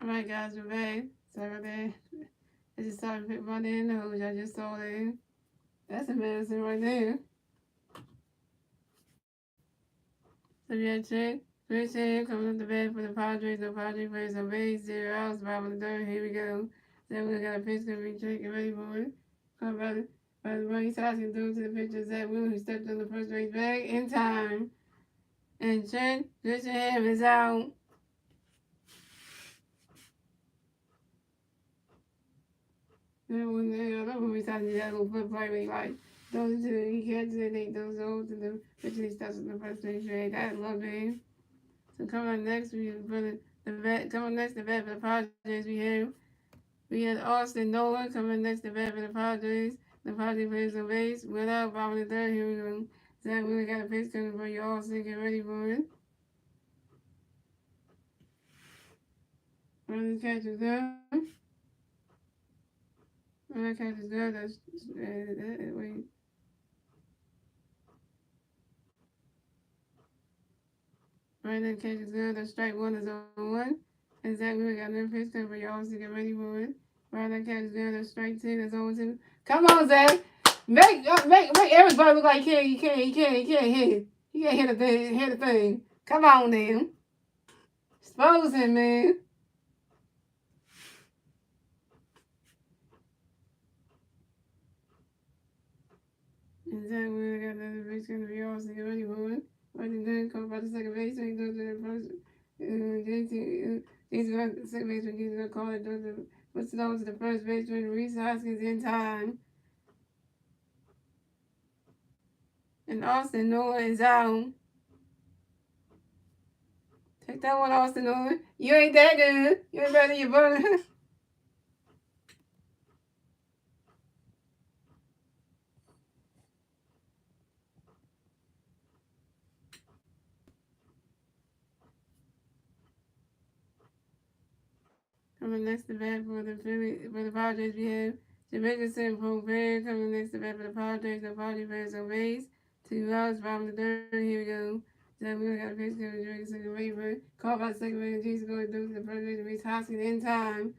Alright guys, we're back. Sorry about that. I just started to pick my damn nose. I just saw that. That's embarrassing right there. So we had check. First hand coming up the bat for the Padres. The Padres players on base. 0 outs. Bottom of the third. Here we go. Then we got a pitch gonna be checking ready for it. Come by the way, Saskin threw to the pitcher Zach Wheeler, who stepped on the first base bag in time. And check. Grisham is out. Then when the other movie started, that little flip play where he like those two, he catches it, they those old to the pitcher, he steps on the first base bag. That lovely. So coming up next, we for the vet. Coming next, the vet for the Padres. We had Austin Nolan coming next, the vet for the Padres. The Padres players on base. Without bottom of the third, here we go. Zach really got a pitch coming for you, Austin. Get ready for it. Running catch is good. Running catch is good. That's wait. Running catch is good. That's strike one is on one. And Zach really got another pitch coming for you, Austin. Get ready for it. Running catch is good. That's strike two. That's on two. Come on, Zach. Make everybody look like he can't hit. He can't hit a thing. Come on then. Expose him, man. Exactly. I got another base gonna be awesome. Get ready for it. Running good. Come by the second base. So he goes to the first. He's going to the second base. He's gonna call it. Puts it over to the first base. Reese Hoskins in time. And Austin Noah is out. Take that one, Austin Noah. You ain't that good. You ain't better than your brother. Coming next to bat for the Phillies, for the Padres, we have Jamaican Pope coming next to bat for the Padres. The Padres players on base. 2 outs, bottom of the third. Here we go. Then we got a pitch coming Jamaican waiver. Called by the second base. Jesus going through to the first base. Reese Hoskins in time.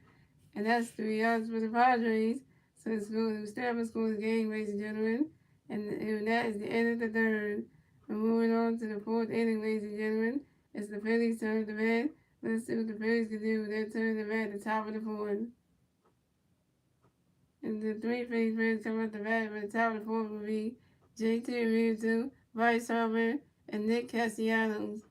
And that's 3 outs for the Padres. So the school, Stanford scores the game, ladies and gentlemen. And that is the end of the third. We're moving on to the fourth inning, ladies and gentlemen. It's the Phillies' turn to bat. Let's see what the Phillies can do with their turn to bat at the top of the fourth. And the three Phillies players come up the bat at the top of the fourth will be JT Realmuto, Bryce Harper, and Nick Castellanos.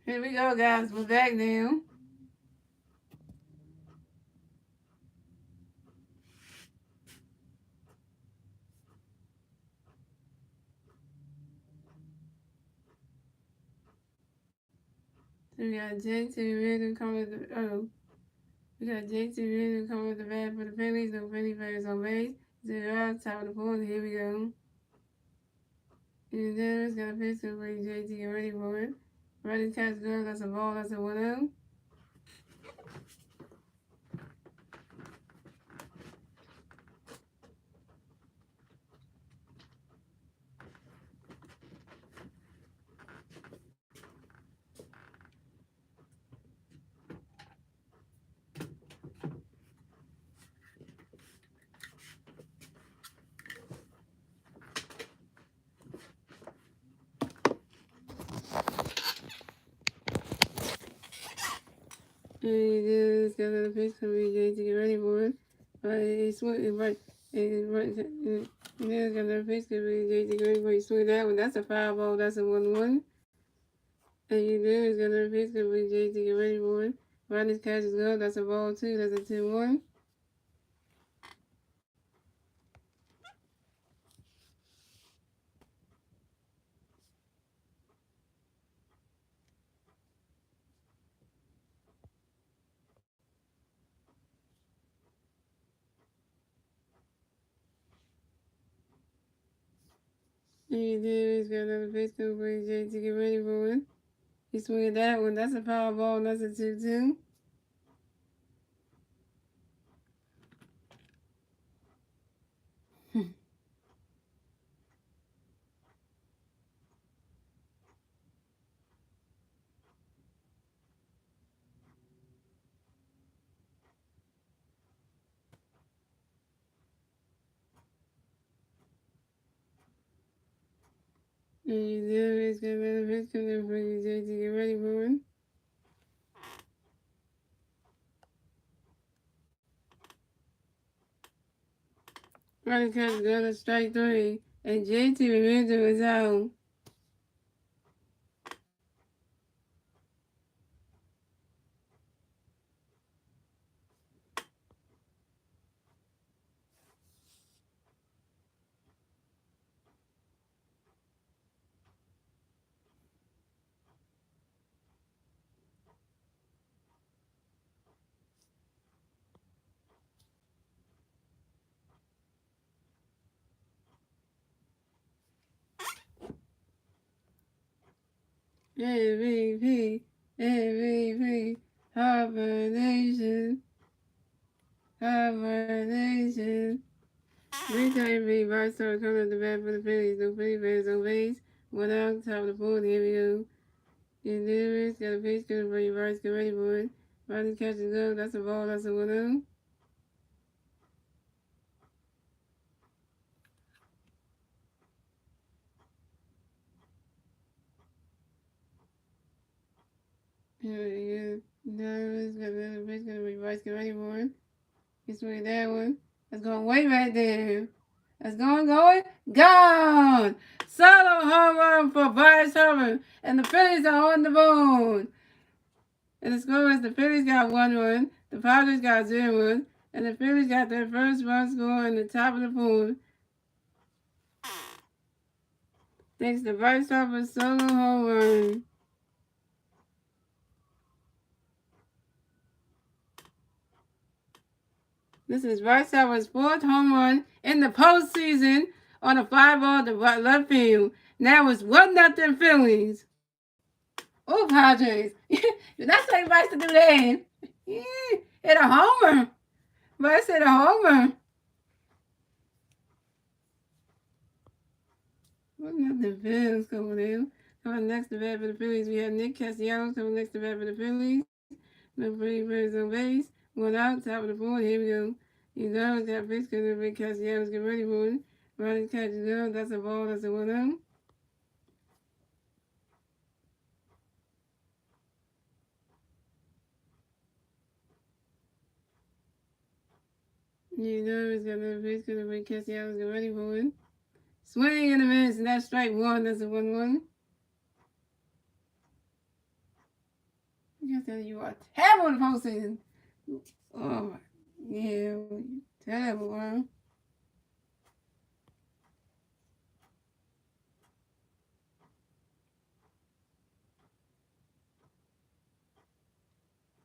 Here we go, guys. We're back now. So we got Jake to random come with the we got Jake to random come with the bat for the Phillies. No Philly players on base. Zero top of the fourth. Here we go. And then it's got a pitch to wait Jake to get ready for it. Running catch good. That's a ball. That's a 1-0. And then it's got another pitch to wait Jake to get ready for it. But it's right. And then it's got another pitch to wait Jake to get ready for it. You swing that one. That's a foul ball. That's a 1-1. And you do is gonna repeat the BJ to get ready for it. Ronnie's catch is good. That's a ball too. That's a 2-1. And you do is got another pitch to BJ to get ready for it. He swinging that one. That's a power ball. That's a 2-2. And you do is got another pitch to BJ to get ready for it. Ronnie catch is good. That's strike 3. And JT Ramirez is out. MVP. MVP. Harvard Nation. Harvard Nation. Three-time beat Barstow coming up the bat for the Phillies. No Philly fans on base. One out, top of the fourth. Here we go. In the got a pitch coming for you. Bryce, get ready for it. Ronnie catches up. That's a ball. That's a 1-0. Yeah. Davis got another pitch coming for you. Bryce, get ready for it. He's swinging that one. That's going way back there. That's going. Gone! Solo home run for Bryce Harper. And the Phillies are on the board. And the score is the Phillies got 1 run, the Padres got 0 run, and the Phillies got their first run score in the top of the fourth. Thanks to Bryce Harper's solo home run. This is Bryce Harper's fourth home run in the postseason on a fly ball to left field. Now it's 1-0 Phillies. Oh, Padres. That's like Bryce to do that. Yeah, hit a homer. Bryce hit a homer. 1-0 Phillies coming in. Coming next to bat for the Phillies, we have Nick Castellanos coming next to bat for the Phillies. No Philly players on base. One out, top of the fourth. Here we go. You know, got pitch because Rick Castellanos get ready for it. Ronnie catches up. That's a ball. That's a 1-0. You know, it's got another pitch because Rick Castellanos get ready for it. Swing and a miss, and that's strike 1. That's a 1-1. You tell you are terrible at posting. Oh, yeah, terrible, huh?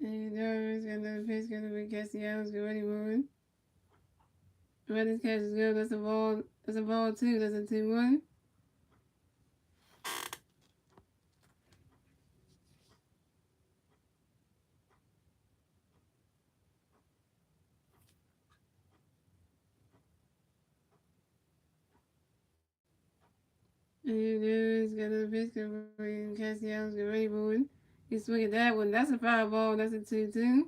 And nervous, got another pitch, got another catch the Adams, get ready, moving. Ready catch is good. That's a ball. That's a ball too. That's a 2-1. And there's got another pitch, got ready, catch the Adams, get ready, moving. You swing at that one. That's a foul ball. That's a 2-2.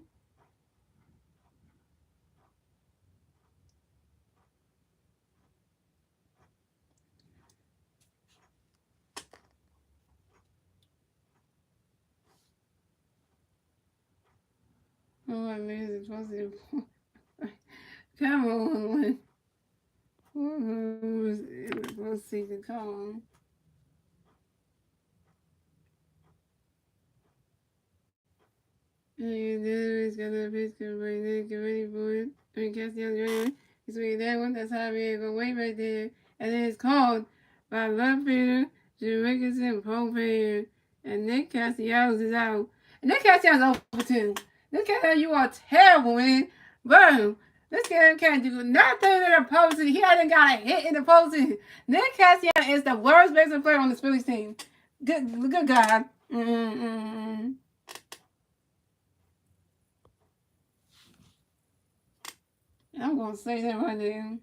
Oh, I made it positive. Come on, who's let's see the call. And there's got another pitch, get ready, moving. I mean, catch the Adams, get ready. You swing at that one. That's how we go way right there. And then it's called by left fielder, Jim Rickerson, Propane, and Nick Castellanos is out. And Nick Castellanos over too. Nick Castellanos, you are terrible, man. Boom. This guy can't do nothing in the posting. He hasn't got a hit in the posting. Nick Castellanos is the worst baseball player on the Phillies team. Good God. I'm going to say that right there.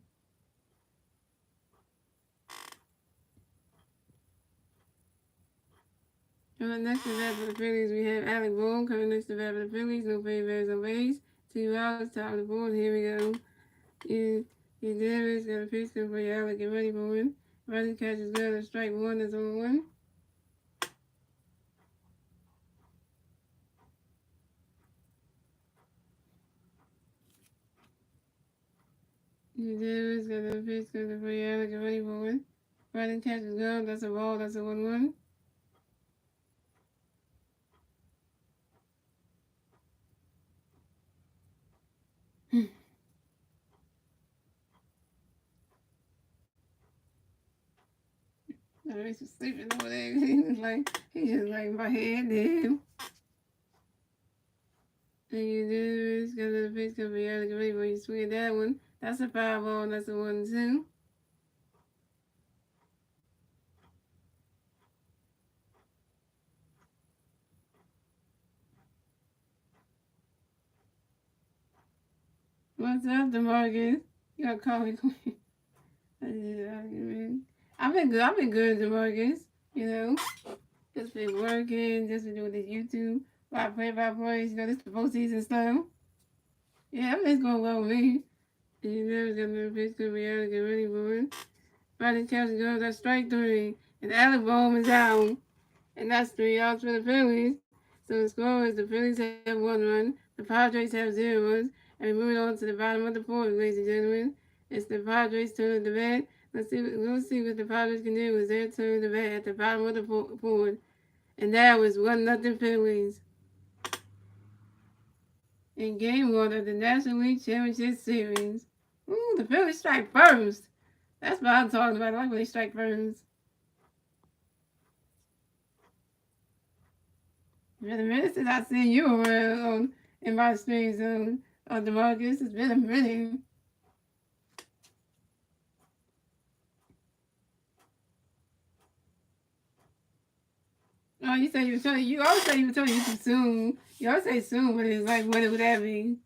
Coming next to that for the Phillies, we have Alec Boone. Coming next to that for the Phillies, no favors, no base. 2 outs, top of the board. Here we go. You Davis got a pitch for you, Alec. Get ready for one. Running catch is good. A strike one is on one. You Davis got a pitch for you, Alec. Get ready for one. Running catch is good. That's a ball. That's a 1-1. I was just sleeping over there. He just like my head down. And you Davis got a pitch for you, Alec. Get ready for you. Swing that one. That's a foul ball. That's a 1-2. What's up, DeMarcus? You gotta call me queen. I've been good. I've been good, DeMarcus. You know, just been working, just been doing this YouTube by play. You know, this the postseason stuff. Yeah, everything's going well with me. You never got no pitch to be able to get ready for it. Friday catch goes, that's strike 3. And Alec Bohm is out. And that's 3 outs for the Phillies. So the score is the Phillies have 1 run, the Padres have 0 runs, and we're moving on to the bottom of the fourth, ladies and gentlemen. It's the Padres' turn to bat. Let's see what the Padres can do. It's their turn to bat at the bottom of the fourth. And that was 1-0 Phillies. In game 1 of the National League Championship Series. Ooh, the Phillies strike first. That's what I'm talking about. I like when they strike first. It's been a minute since I've seen you around in my stream zone, DeMarcus. It's been a minute. Oh, you say you were telling you always say you were telling you too soon. You always say soon, but it's like when would that be?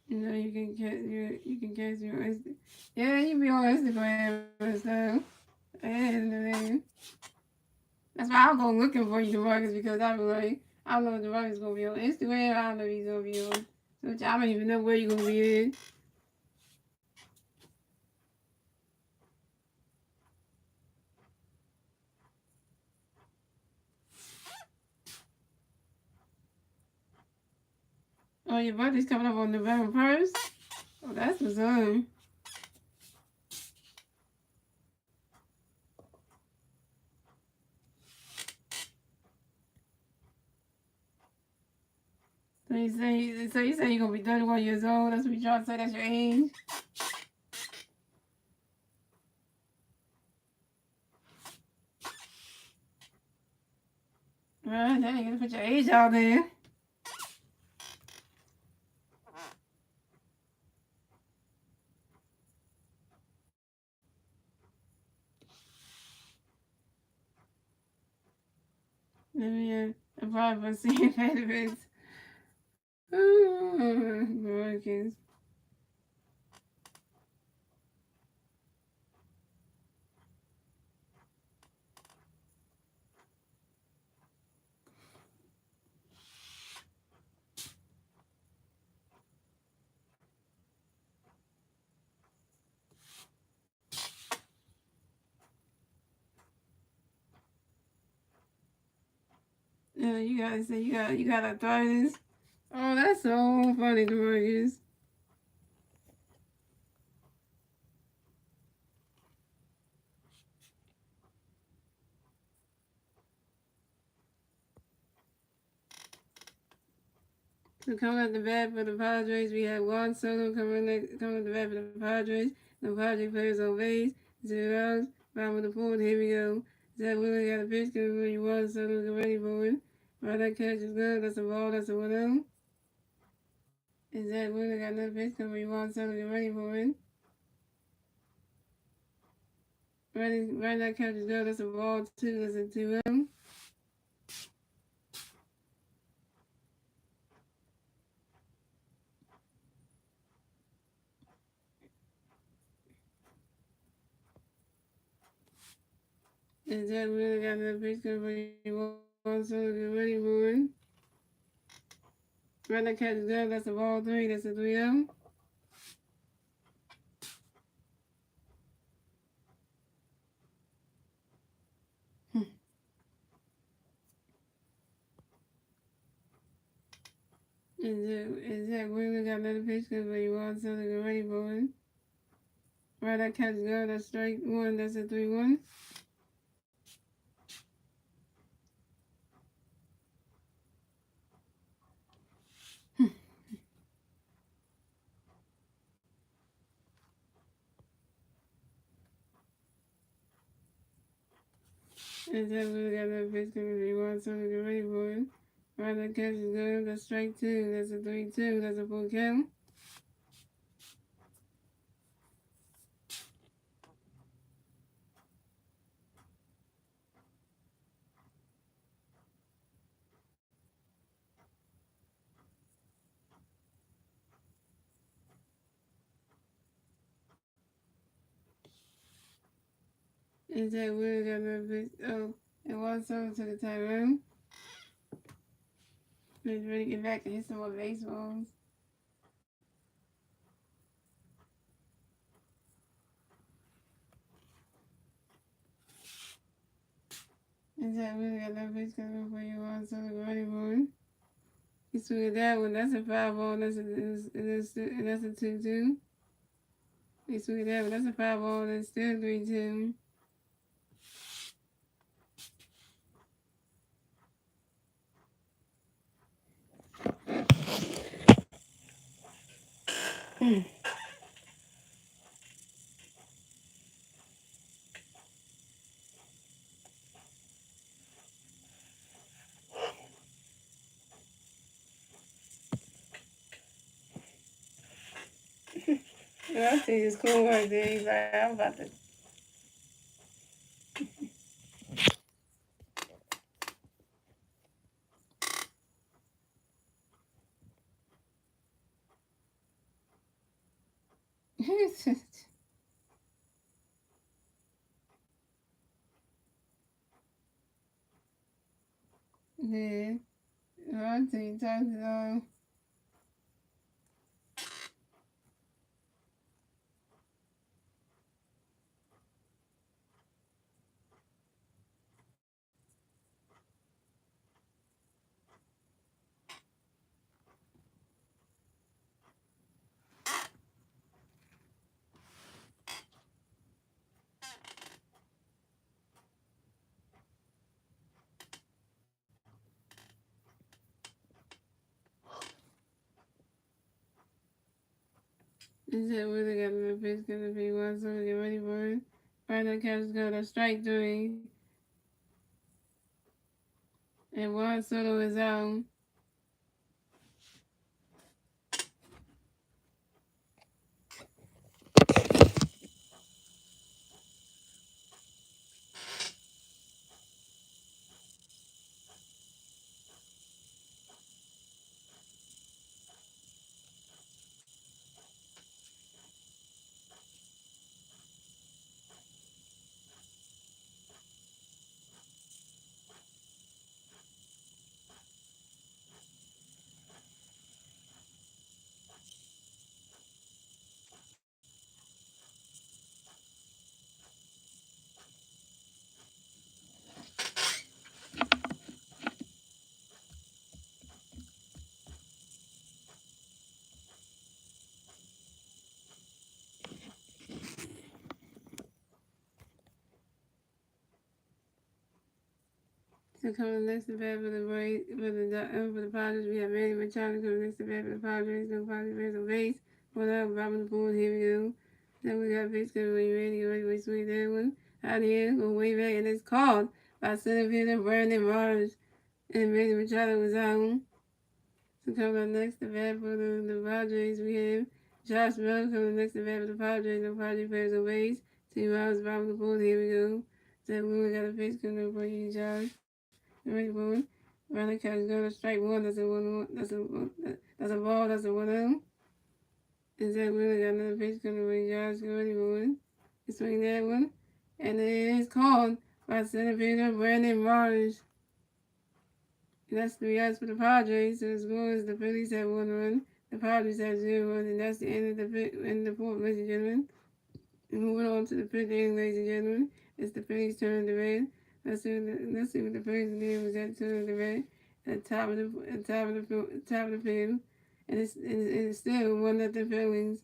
You know, you can catch your yeah, you be on Instagram and stuff. And that's why I'm going looking for you, DeMarcus, because I be like, I don't know if DeMarcus gonna be on Instagram. I don't know if he's gonna be on. So I don't even know where you're gonna be in. Oh, your birthday's coming up on November 1st? Oh, that's what's on. So you say you're gonna be 31 years old? That's what you trying to say? That's your age? Right, now you gotta put your age out there. Let me apply for senior benefits. Americans. You gotta say you got arthritis. Oh, that's so funny, Demarcus. So coming at the bat for the Padres, we have Juan Soto coming at the bat for the Padres. The Padres players on base. 0 outs. Bottom of the fourth. Here we go. Zach Wheeler got a pitch. Coming when you Juan Soto get ready for it. Right, that catch is good. That's a ball. That's a 1-0. And Zach Wheeler got another pitch. Coming when you Juan Soto get ready for it. Right, that catch is good. That's a ball 2. That's a 2-0. And Zach Wheeler got another pitch. Coming when you Juan Soto get ready for it. Right, that catch is good. That's a ball 3. That's a 3-0. Is that Wheeler got another pitch because when you want something get ready for it. Right, that catch is good. That's strike 1. That's a 3-1. Is that Wheeler got another pitch because when you want something get ready for it. Right, that catch is good. That's strike 2. That's a 3-2. That's a full count. Is that Wheeler got another pitch? Oh, and one something to the tight end. He's ready to get back and hit some more baseballs. Is that Wheeler got another pitch coming for you want something get ready for it. He swung at that one. That's a 5-ball. That's a 2-2. He swung at that one. That's a 5-ball. That's still 3-2. I think it's cool right there. He's like, I'm about to. Yeah. I think that's Is that where they got the pitch gonna be? One sort of get ready for it. Right now, catcher's got a strike three. And Juan Soto is out. So coming next to bat for the Padres, we have Manny Machado coming next to bat for the Padres. No Padres on base. One out, bottom of the board. Here we go. Then we got pitch coming when you're ready. Get ready, wait, swing that one. Out here, go way back, and it's called by center fielder Brandon Mars. And Manny Machado was out. So coming up next to bat for the Padres, we have Josh Bell coming next to bat for the Padres. No Padres players on base. 2 outs, bottom of the board. Here we go. So we got a pitch coming up for you, Josh. Ready, boy. Running catch go to strike one. That's a one. That's a ball. That's a 1-0. And Zach Wheeler got another pitch coming away. Josh, go ready, boy. You swing that one, and it is called by center fielder Brandon Marsh. And that's 3 outs for the Padres. So the score is the Phillies have 1 run, the Padres have 0 runs, and that's the end of the fourth, ladies and gentlemen. And moving on to the fifth inning, ladies and gentlemen, it's the Phillies turn to red. Let's see what the Phillies did was that turn to red at the top of the field, and it's still 1-0 Phillies.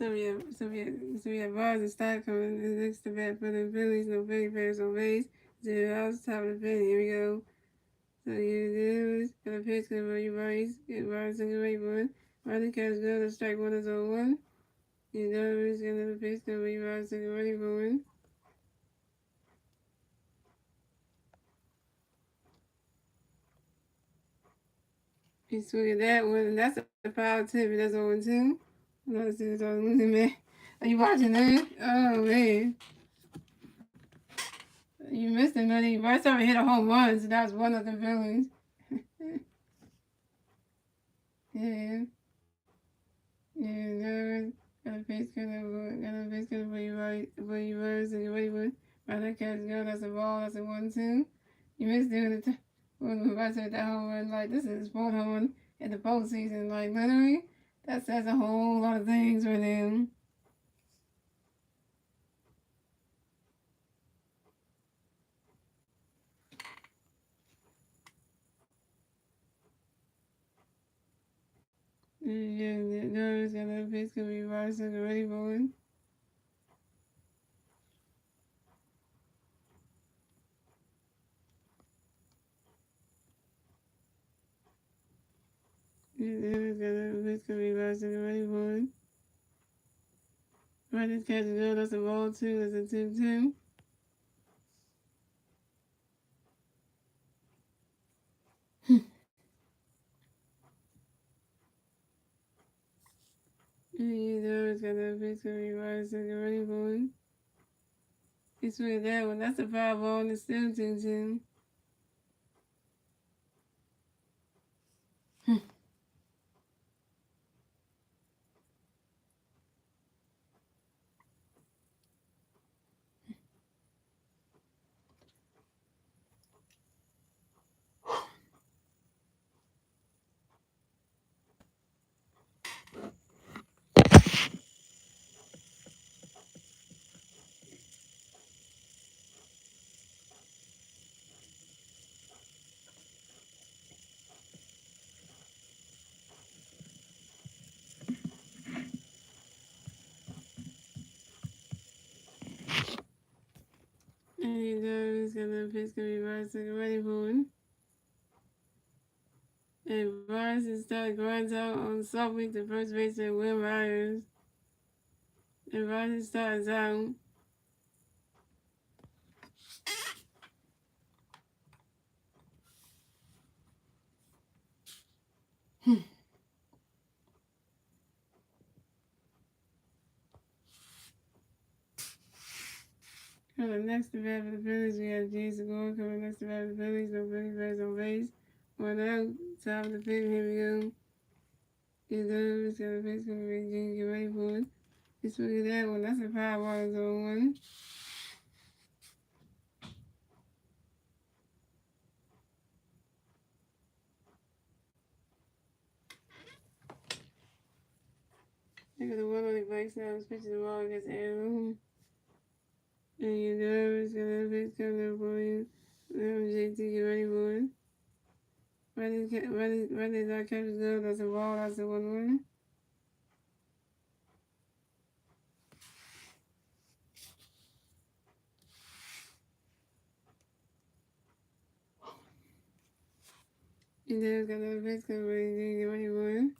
we have bars and stock coming in next to bat for the Phillies. No Philly players on base. 0 outs, top of the fifth. Here we go. So you do is got a pitch, good for you, boys. Get bars and away one. Running catch good. Let's strike one is on one. You know it's gonna pitch, good for you, bars and away one. He swung at that one, and that's a foul tip, and that's 0-2. Let's see what's on losing, man. Are you watching that? Oh, man. You missed it, buddy. Bryce already hit a home run, so that was one of the Phillies. Yeah. Yeah, no. Got a face gonna for you right, for you birds, and you ready with. Right, that catch go, that's a ball, that's a 1-2. You missed doing it. When Bryce hit that home run, like, this is his fourth home run in the postseason. Like, literally, that says a whole lot of things for them. Yeah, no, it's got a face gonna be Bryce, and ready for it. It's got a face gonna be Bryce, and ready for it. Right, this catch is good, that's a ball, too, that's a 2-2. You know, it's got that face gonna be Bryce, and ready for it. It's with that one, that's a foul ball, and it's still 2-2. And you know, it's got that face gonna be Bryce, and ready for it. And Bryce is starting grinds out on soft week to first baseman Will Myers. And Bryce starts out. Coming next to bat for the Phillies, we have Jason Gore. Coming next to bat for the Phillies, no Philly players on base. 1 out, top of the fifth, here we go. You know, it's got a face gonna be Jane, get ready for it. Just look at that one, that's a 5 on one. Look at the one on the bike now, pitching the ball against Aaron. And you know, it's got a face coming up for you. Now, JT, get ready for it. Ready, that catch is good. That's a ball. That's a 1-1. And then it's got another face coming ready. Get ready for it.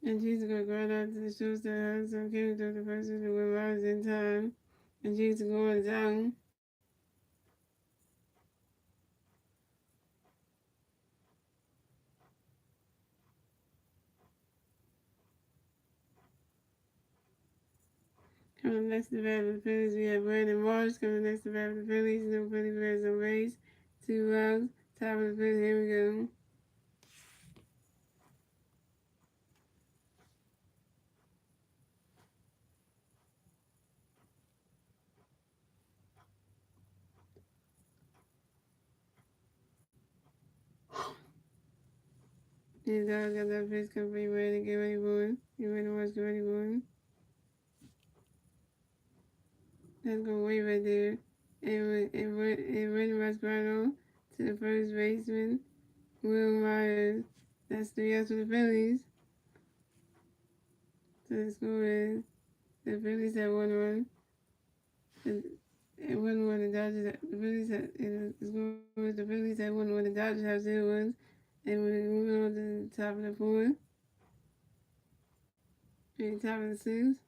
And she's going to grind out to the shortstop. Hudson came to the person who went runs in time. And she's going down. Coming next to the bat for the Phillies, we have Brandon Marsh. Coming next to the bat for the Phillies, no Philly players on base. 2 outs. Top of the fifth, here we go. These guys got that face coming for you, ready to get ready for it. You ready to watch, get ready for it. Let's go way right there. It went Mascherano to the first baseman. Will Myers. That's 3 outs for the Phillies. So the score is the Phillies had 1 run. It 1-1. The Dodgers. The Phillies had. The score is the Phillies had 1-1. The Dodgers have 0 runs. And we're moving on to the top of the fourth. And the top of the sixth.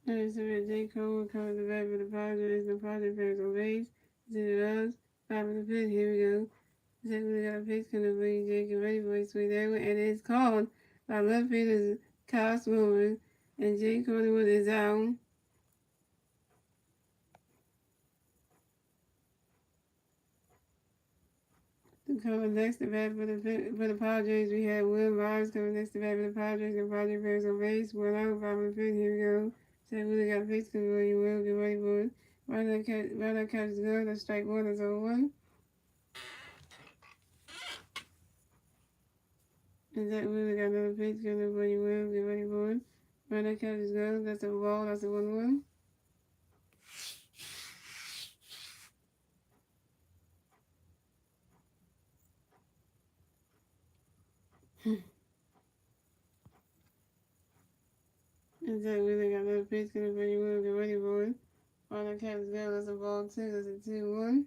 So J. Cole covered the back for the Padres. The Padres fans on base. To the Rubs. 5 in the 5th. Here we go. Zach really got a pitch coming for you, Jake. Get ready for it, sweet that one. And it's called by left fielder Kyle Swimmer. And Jake Collingwood is out. Coming next to bat for the Padres, we have Will Myers coming next to bat for the Padres. The Padres players on base. 1 out, 5 in the 5th. Here we go. Zach really got a pitch coming for you, Will. Get ready for it. Right now, catch is good. That's strike one. That's 0-1. And Zach really got another pitch coming for you, Will. Get ready for it. Right now, catch is good. That's a ball. That's a 1-1. And Zach really got another pitch coming for you, Will. Get ready for it. Right now, catch is good. That's a ball, too. That's a 2-1.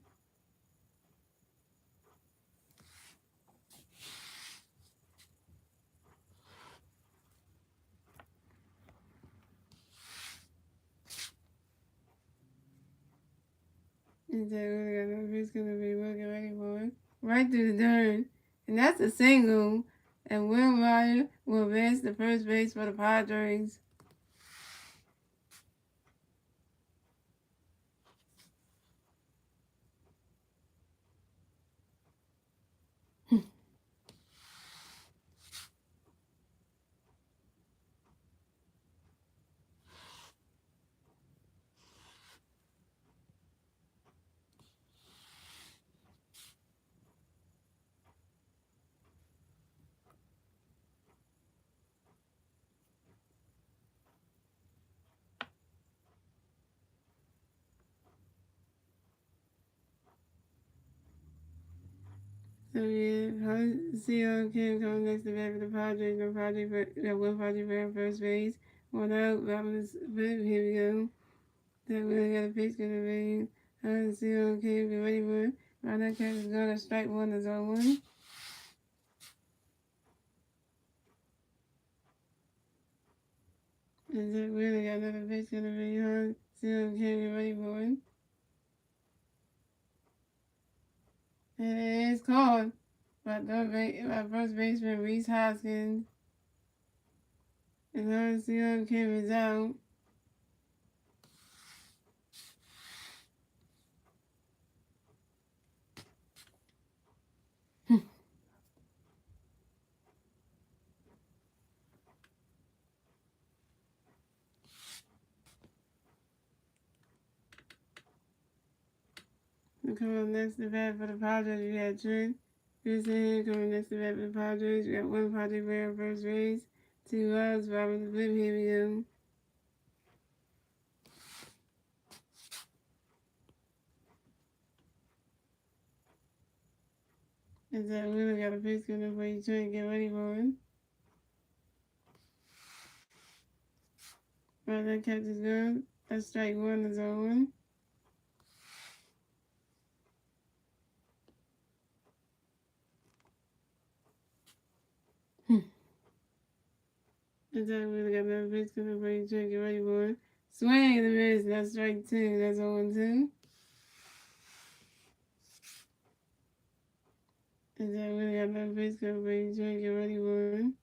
And Zach really got another pitch coming for you, Will. Get ready for it. Right through the dirt. And that's a single. And Will Meyer will advance to first base for the Padres. So yeah, CO Kim coming next to bat for the Padres. No Padres, but got one Padres player on first base. One out. Robin's here we go. That really got a pitch gonna be. CO Kim get ready for it. Right now, catch is gonna strike one. Is 0-1. And that really got another pitch gonna be on. CO Kim get ready for it. And it is called by first baseman Reese Hoskins. And CO Kim is out. Coming up next to bat for the Padres, we got Trent Pearson coming next to bat for the Padres. We got one Padre player on first base, 2 outs, Robin the flip. Here we go. And that Wheeler got a pitch coming for you, Trent. Get ready for him. Right, that catch is good. That's strike one, is 0-1. And that Wheeler got another pitch coming for you, Trent. Get ready for him. Swing and a miss. That's strike 2. That's 0-2. And that Wheeler got another pitch coming for you, Trent. Get ready for him.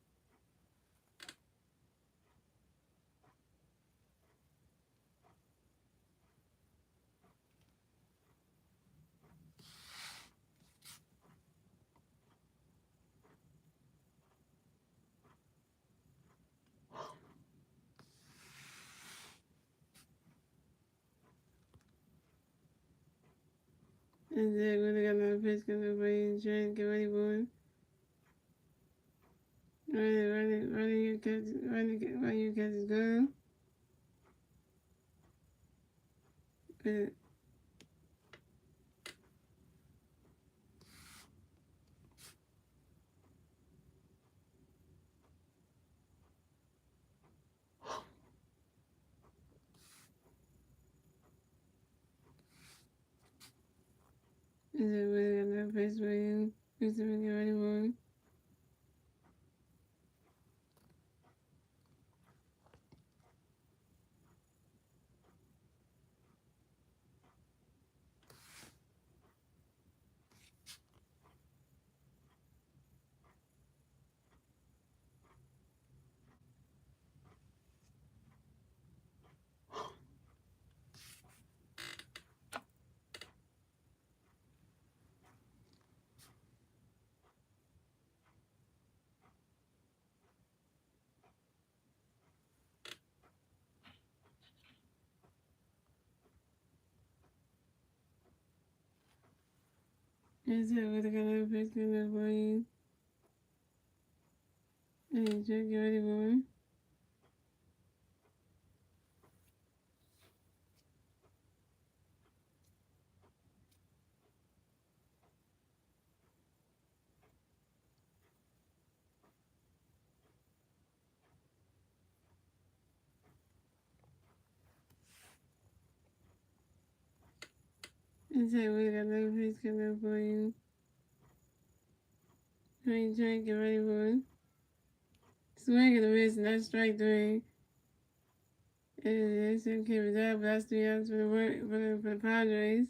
And then when they got another pitch coming for you, Trent, get ready for him. Running, you catch, running, you catch his gun. And then when they got another pitch for you, Houston, get ready for him. And then when they got another pitch coming for you, and Trent, get ready for him. And then when they got another pitch coming for you, and Trent, get ready for him. Swing and a miss, and that's strike 3. And it's okay with that, but that's 3 outs for the Padres.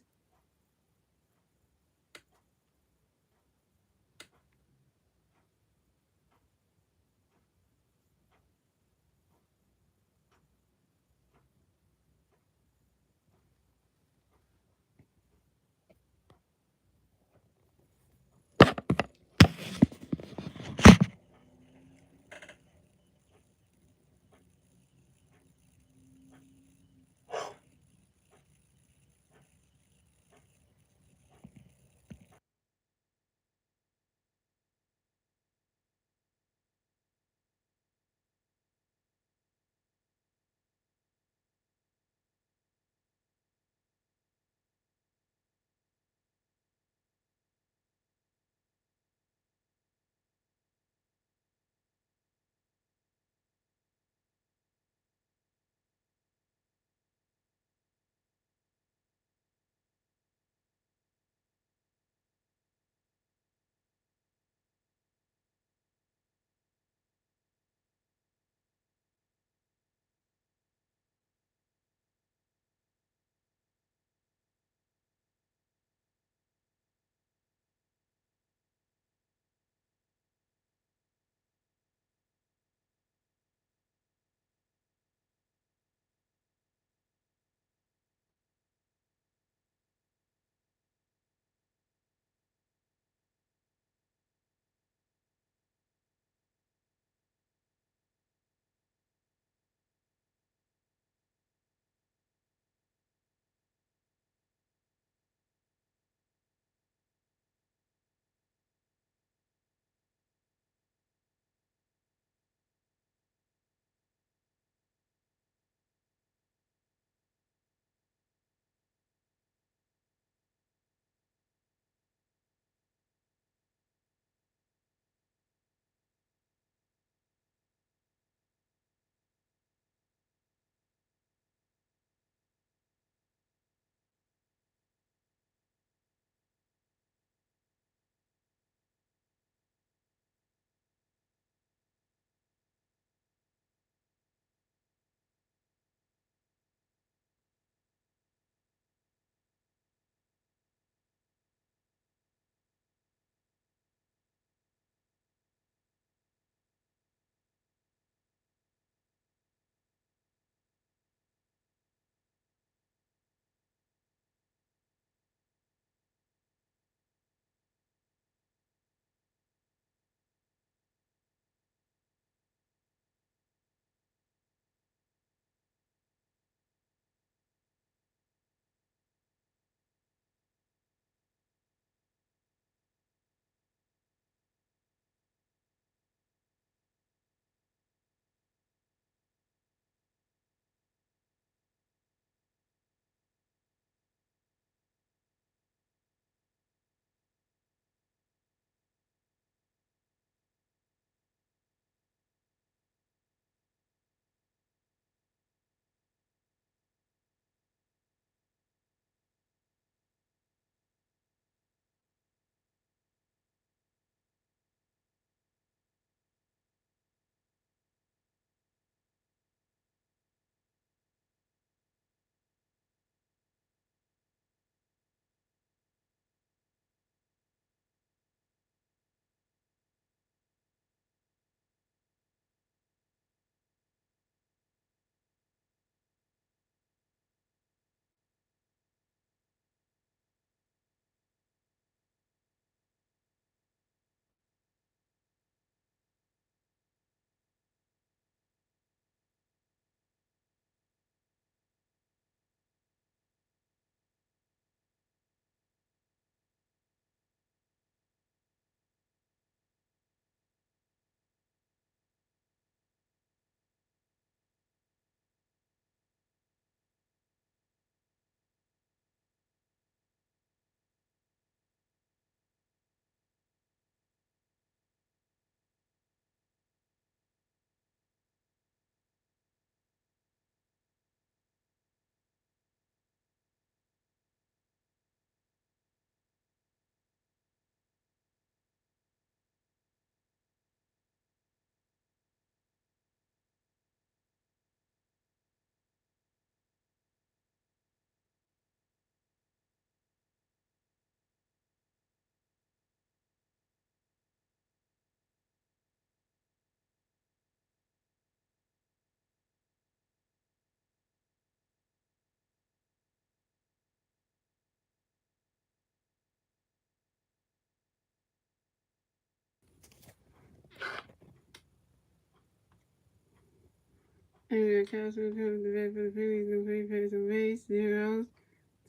And the Castro comes the back for the Phillies, no free pass on base, 0 outs,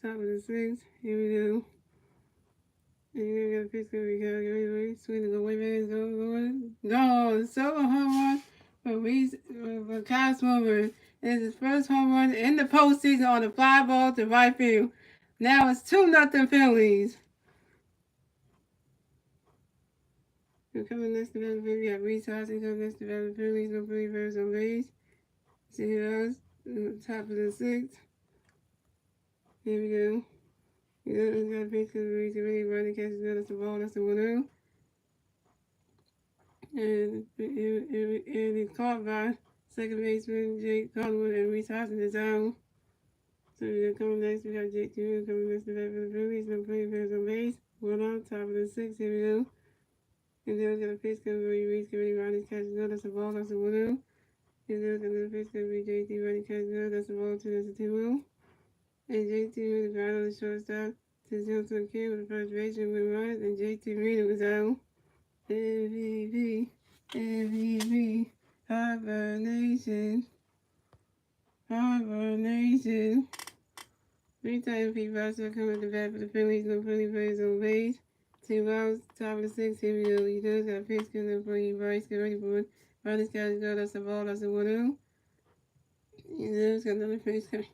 top of the 6th. Here we go. And you got a pitch gonna be calculated. Swing to go way back, go. Solo home run for Kyle Smolver. It's his first home run in the postseason on the fly ball to right field. Now it's 2-0 Phillies. And coming next to the Phillies, we got Reese Hoskins coming next to the Phillies, no free pass on base. 0 outs, top of the 6th. Here we go. You know, he's got a pitch because Reese already running, catches it, that's the ball, that's the 1-0. And it's caught by second baseman Jake Collingwood and Reese Hoskins is out. So we're coming next. We got Jake Jr. coming next to that for the Phillies. No play fans on base. 1 out, top of the 6th. Here we go. And then we got a pitch coming where Reese can really run his catch. No, that's a ball. That's a 1-0. And then we got another pitch coming where JT running catch. No, that's a ball. 2. That's a 2-0. And JT with the ground on the shortstop to Zone to the kid with the first baseman with runs. And JT Reno was out. MVP, MVP, Hibernation, Hibernation. 3-time MVP roster coming to bat for the Phillies, no Philly players on base. 2 outs, top of the 6th, here we go. You know, got a pitch coming up for you, Bryce, get ready for it. Bryce got to go, that's a ball, that's a 1-0. You know, it's got another pitch coming.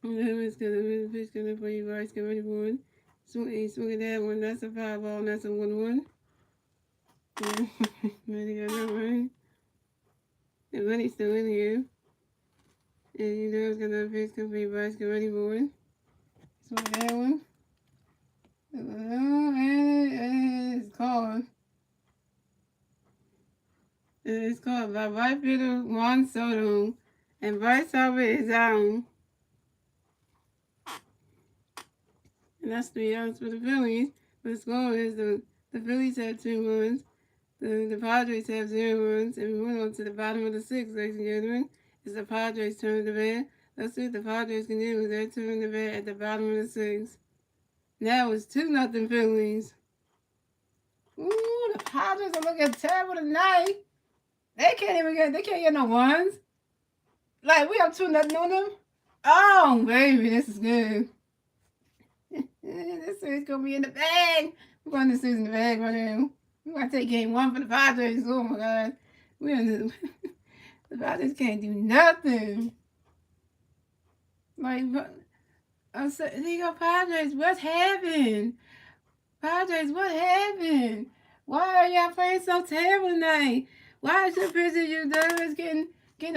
You know, it's got another pitch coming up for you, Bryce, get ready for it. Swing at that one, that's a foul ball, and that's a 1-1. Ready got no right. And Lenny's still in here. And you know it's gonna face complete Bryce, get ready for it. So that one. And it's called. It's called by right fielder Juan Soto. And Bryce Harper is out. And that's 3 outs for the Phillies. The score is the Phillies have 2 runs. The Padres have 0 runs, and we went on to the bottom of the 6th, ladies and gentlemen. It's the Padres' turn to bat. Let's see if the Padres can do with their turn to bat at the bottom of the 6th. Now it's 2-0 Phillies. Ooh, the Padres are looking terrible tonight. They can't get no runs. Like, we have 2-0 on them. Oh, baby, this is good. This series gonna be in the bag. We're going to series in the bag right now. We're going to take game 1 for the Padres. Oh, my God. The Padres can't do nothing. Like, I'm saying, there you go, Padres. What's happened? Padres, what happened? Why are y'all playing so terrible tonight? Why is your pitcher you Davis getting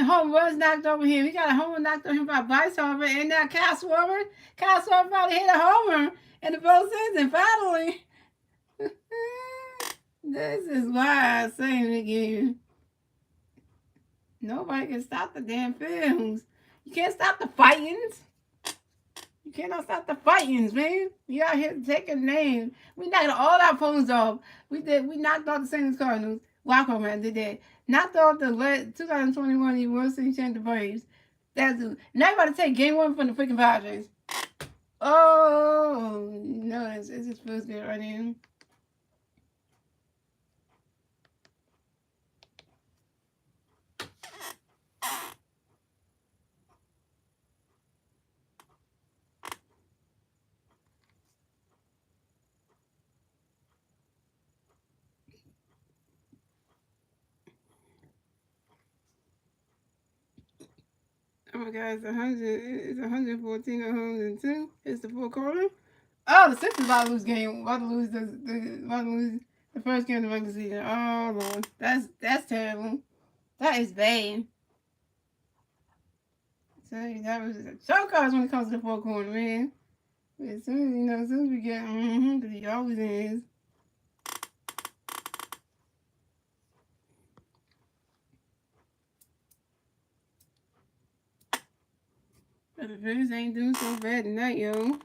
home runs knocked over him? He got a home run knocked over him by Bryce Harper, and now Kyle Schwarber. Kyle Schwarber probably hit a homer in the postseason, finally. This is why I say it again. Nobody can stop the damn films. You can't stop the fightings. You cannot stop the fightings, man. You out here taking names. We knocked all our phones off. We knocked off the St. Louis Cardinals. Walker man did that. Knocked off the 2021 World Series champion Braves. That's it. Now you about to take game 1 from the freaking Padres. Oh no, it just feels good right now. Oh my God, it's 114 at home and 2. It's the 4th quarter. Oh, the Sixers about to lose game. About to lose the first game of the regular season. Oh Lord, that's terrible. That is bad. So that was show cards when it comes to the 4th quarter, man. As soon as we get, because he always is. But the Phillies ain't doing so bad tonight, yo.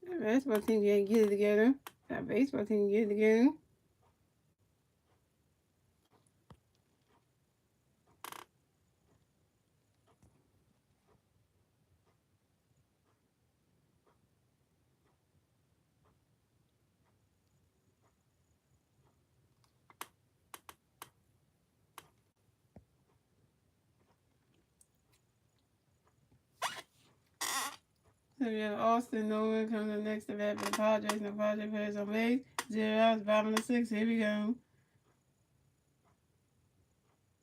That basketball team can't get it together. That baseball team can get it together. So we have Austin Nolan coming up next to bat for the Padres. And the Padres players on base. 0 outs, bottom of the 6th. Here we go.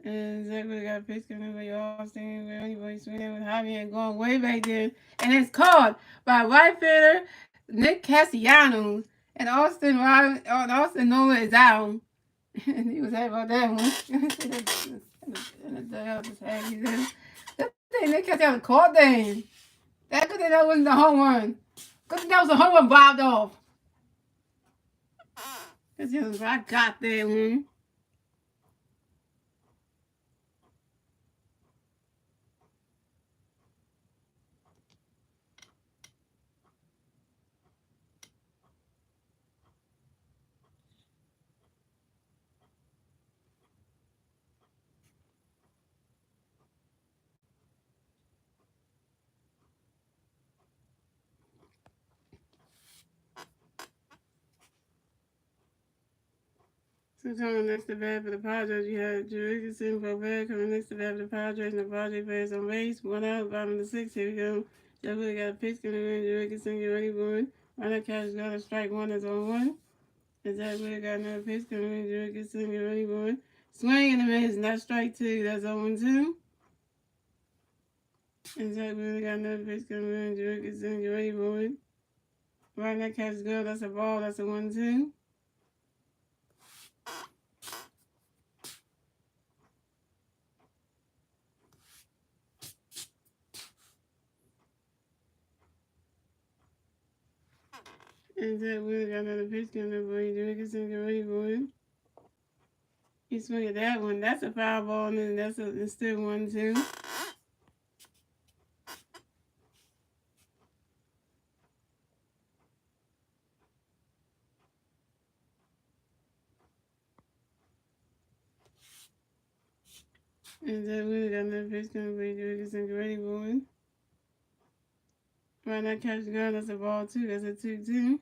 And Zachary got a pitch coming for Austin. Where anybody swinging with Javier going way back there. And it's called by right fielder Nick Castellanos. And Austin Nolan is out. And he was happy about that one. That thing, Nick Castellanos caught that. That good thing that wasn't the home run. Good thing that was a home run bobbed off. Because I got that one. So coming next to bat for the Padres, you have Jerickson Robert coming next to bat for the Padres, and the Padres players on base. 1 out, bottom of the 6th. Here we go. Definitely got a pitch coming in. Jerickson, get ready for it. Runner catch got a strike 1 is on 1. Exactly got another pitch coming in. Jerickson, get ready for it. Swing and a miss, and that's strike 2. That's 0 2. Exactly got another pitch coming in. Jerickson, get ready for it. Runner catch good. That's a ball. That's a 1 2. And that we got another pitch coming up for you. Jerickson, get ready for it. You swing at that one. That's a foul ball, and then it's still 1 2. And that we got another pitch coming for you. Jerickson, get ready for it. Right now, catch the gun. That's a ball 2. That's a 2 2.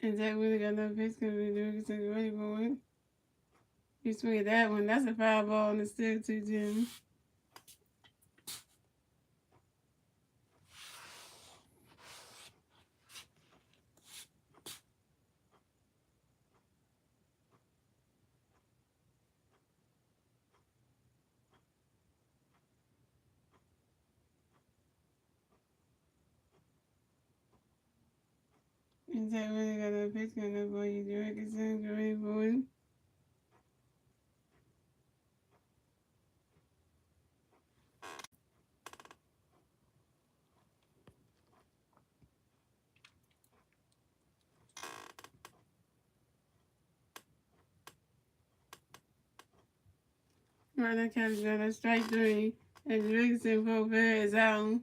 And that really got another pitch coming for you. Jerickson, get ready for it. You swing at that one. That's a foul ball, and it's still 2 2. And that really got another pitch coming up for you. Jerickson, get ready for it. Right now, catch the gun. That's strike 3. And Jerickson for is out.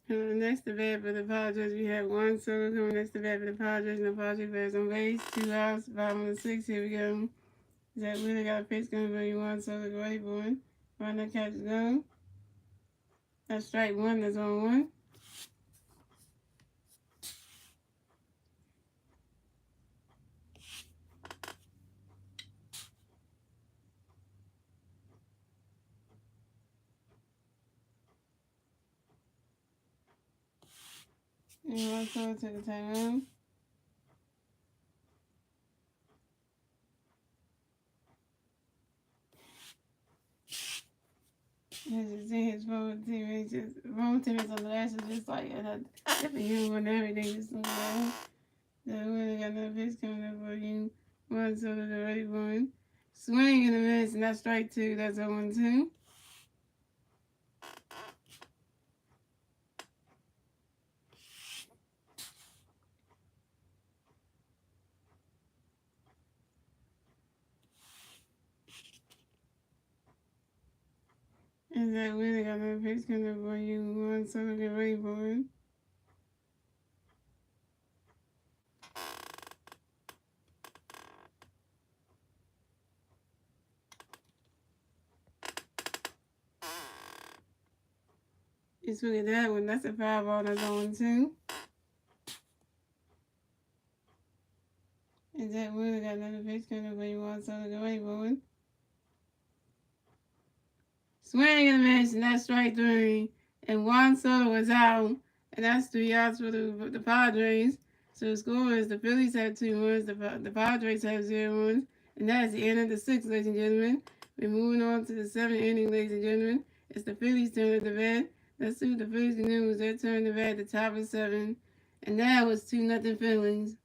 Next to bat for the Padres, we have Juan Soto coming next to bat for the Padres, and the Padres players on base. 2 outs, bottom of the 6th. Here we go. Zach Wheeler got a pitch coming for you, Juan Soto, get ready for it. Runner catch go. That's strike 1. That's on 1. And Juan Soto took a timeout. His phone teammates on the last is just like a different human and everything. Just like that. Zach Wheeler got another pitch coming up for you. Juan Soto, get ready for it. Swing and a miss, and that's strike 2. That's 0 2. And Zach Wheeler got another pitch coming up for you. Juan Soto, get ready for it. Just look at that one. That's a fireball. That's on too. And that one got another pitch coming where you want so to go away, boy. Swing and a miss, and that's strike three. And Juan Soto was out, and that's 3 outs for the Padres. So the score is the Phillies have 2 runs, the Padres have 0 runs, and that is the end of the sixth, ladies and gentlemen. We're moving on to the seventh inning, ladies and gentlemen. It's the Phillies' turn at the bat. Let's see what the Phillies can do. It's their turn to bat at the top of the seventh, and that was 2-0 Phillies.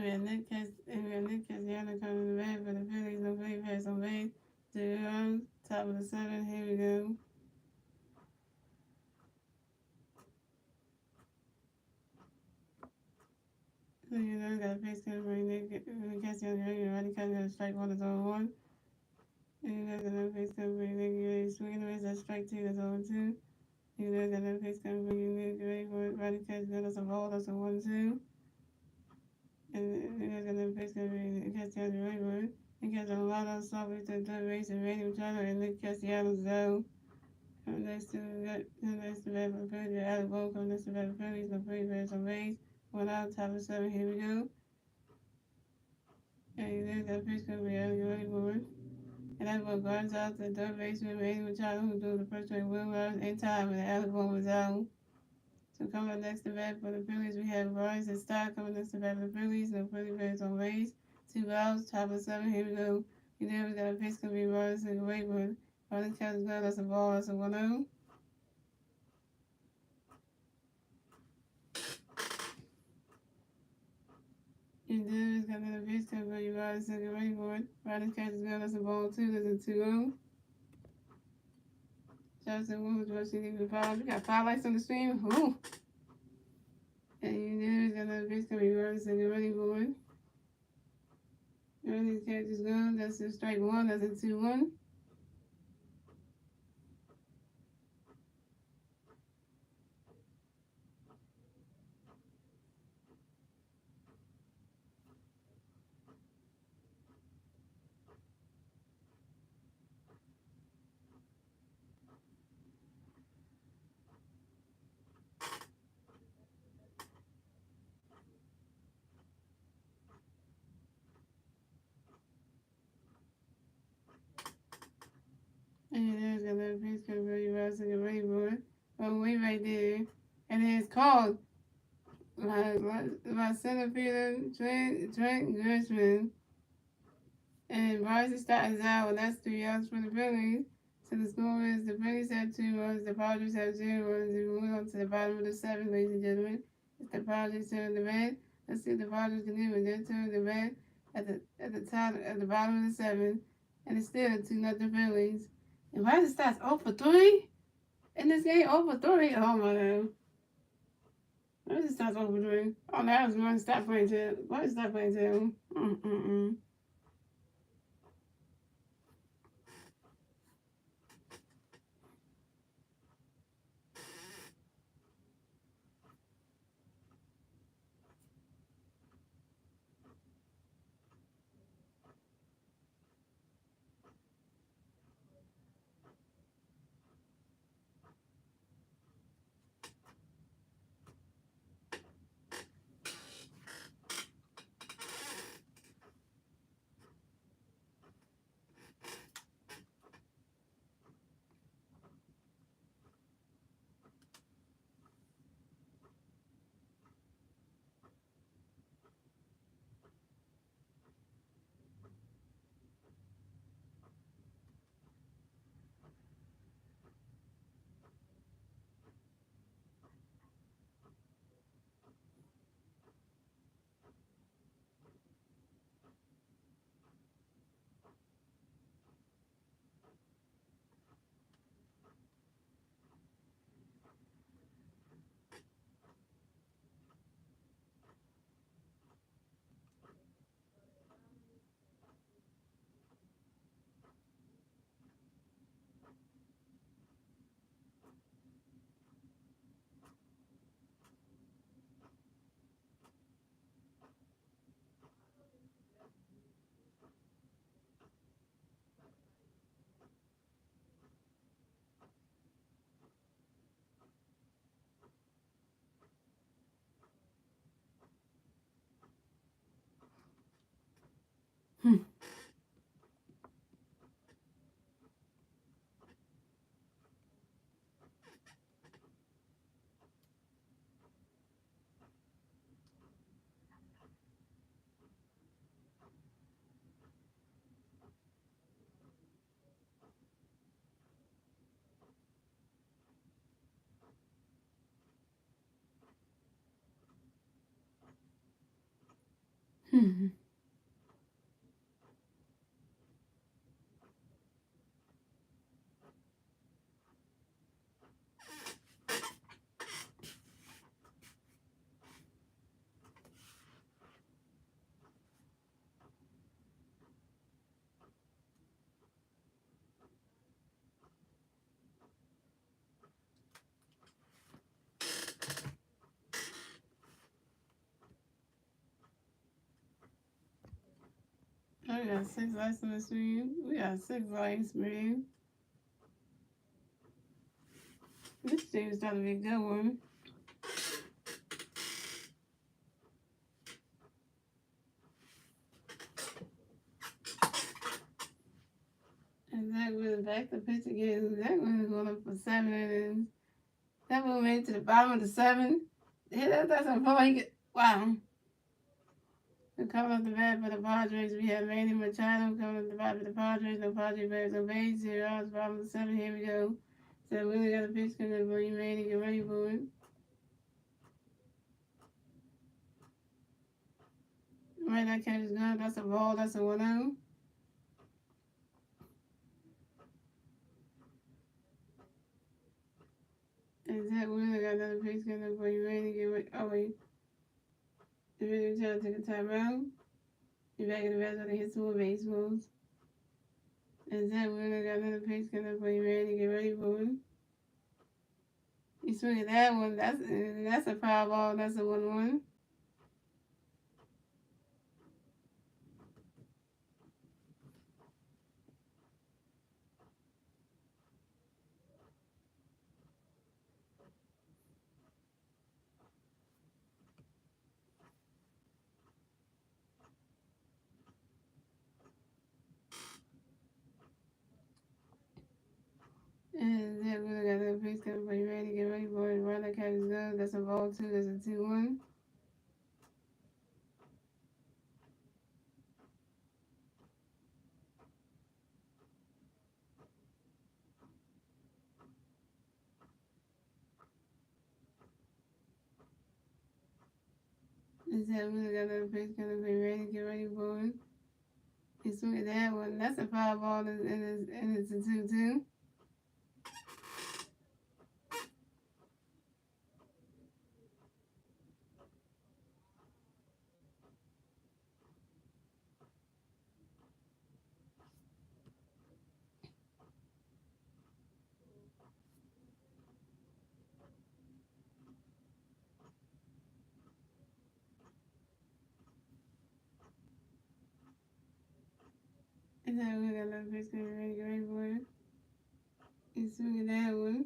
Nick Castellanos coming to bat for the Phillies. No play pass on base. 2 runs. Top of the 7th. Here we go. Got a face cover for Nick Castellanos. Roddy Cutler got a strike 1 is 0-1. Got another face cover for Nick. Swinging away. That's strike 2. That's 0-2. Got another face cover for Nick. Roddy Cutler. That's a ball. That's a 1-2. And there's another place that Nick Castellanos right. Nick Castellanos allowed us softly to the third base and Randy Machado and Nick Castellanos zone. Coming next to bat for the Phillies, Alec Bohm coming next to bat for the Phillies, no free base on base. 1 out, top of 7, here we go. And there's that pitch going to be Alec Bohm. And that's what guards out to the third baseman Randy Machado, who threw the first one Will Rogers in time, and Alec Bohm was out. So coming up next to bat for the Phillies, we have Bryce and Stott coming next to bat for the Phillies. No Philly base on base. 2 outs, top of 7. Here we go. You never got a pitch going to be Bryce and Wakewood. Running catch is good. That's a ball. That's a 1-0. You never got another pitch going to be Bryce and Wakewood. Running catch is good. That's a ball 2. That's a 2-0. Justin Woods rushing the 5. We got 5 lights on the stream. Ooh. And you never got another pitch going to be Bryce and Wakewood. Running catch is good. That's a strike 1. That's a 2-1. And there's a little piece of really rising and rainbow. Oh, way right there. And then it's called my center fielder, Trent Gershman. And Bryson Stott is out, and that's 3 outs for the Phillies. So the score is the Phillies have 2 runs, the Padres have 0 runs. We move on to the bottom of the 7th, ladies and gentlemen. It's the Padres turn the bat. Let's see if the Padres can do it. They're turning the bat at the bottom of the 7th. And it's still 2-0 Phillies. And Bryson Stott's 0 for 3 in this game. 0 for 3. Oh my God. Bryson Stott's 0 for 3. Oh, now I was going to stop playing too. Why did stop playing too? I got 6 likes on the stream. We got 6 likes, man. This stream is starting to be a good one. And Zach was back to pitch again. Zach was going up for 7 innings. That one made it to the bottom of the 7. That's a ball. Wow. And coming off the bat for the Padres, we have Manny Machado coming off the bat for the Padres. No Padre players on base. 0 outs, bottom of the 7. Here we go. So we really got a pitch coming for you, Manny. Get ready for it. Right, that catch is good. That's a ball. That's a 1-0. And Zach Wheeler got another pitch coming for you, Manny. Get ready. Oh, wait. The Manny Machado took a timeout. You're back in the rest of the hit 2 more baseballs. And Zach Wheeler got another pitch coming for you, Manny. Get ready for it. You swing at that one. That's a foul ball. That's a 1-1. And Zach Wheeler got another pitch coming for you, Manny. Get ready for it. Run that catch is good. That's a ball 2. That's a 2-1. And Zach Wheeler got another pitch coming for you, Manny. Get ready for it. You swing at that one. That's a foul ball, and it's a 2-2. And Zach Wheeler got another pitch coming for you, Get ready for it. You swing at that one.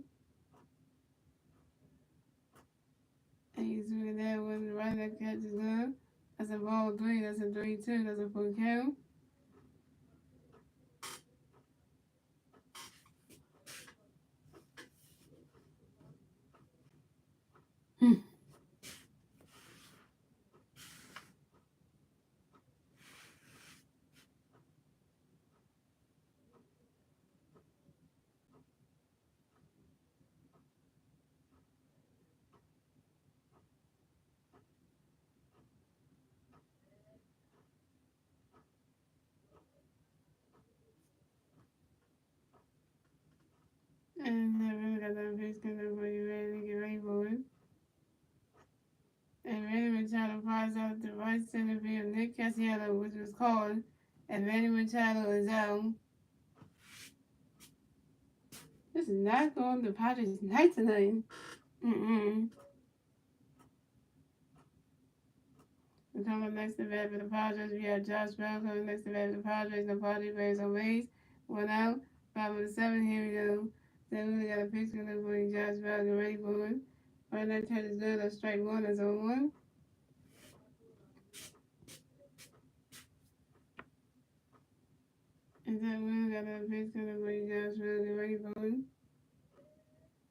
And you swing at that one. Right, that catch is good. That's a ball 3. That's a 3-2. That's a full count. And Zach Wheeler got another pitch coming for you, Manny. Get ready for it. And Manny Machado flies out to right center field. Nick Casiano, which was called, and Manny Machado is out. This is not going to Padres night tonight. We're coming up next to bat for the Padres. We have Josh Bell coming next to bat for the Padres. No Padres players on base. 1 out. 5 of the 7. Here we go. Then we got a pitch coming for you, Josh Bell. Get ready for it. Right, that catch is good. That's strike 1. That's 0-1. And then we got another pitch coming for you, Josh Bell. Get ready for it.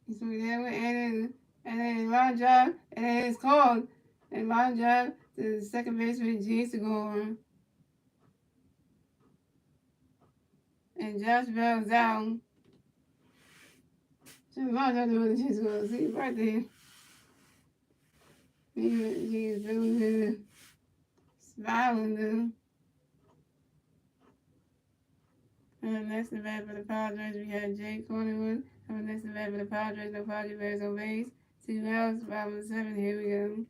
You swing that way, and then line drive, and then it's called. And line drive to the second baseman, G's to go on. And Josh Bell's out. Just line drive to the G's to go. See, right there. G's Bell's in Violent. Next in the bat for the Padres, we have Jake Cornwood. Next in the bat for the Padres, no Padres players on base. 2 outs, 5-7. Here we go.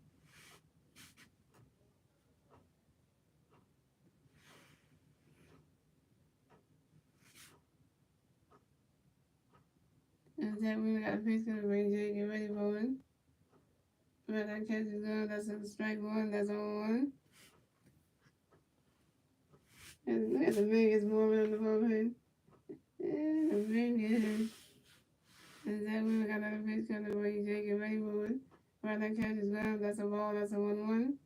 And that we got a pitch gonna bring Jake. Get ready for it. But that catch is good. That's a strike one. That's on one. And look at the biggest warming on the bullpen. And the biggest. And that we got another pitch coming bring Jake. Get ready for it. But that catch is good. That's a ball. That's a 1-1.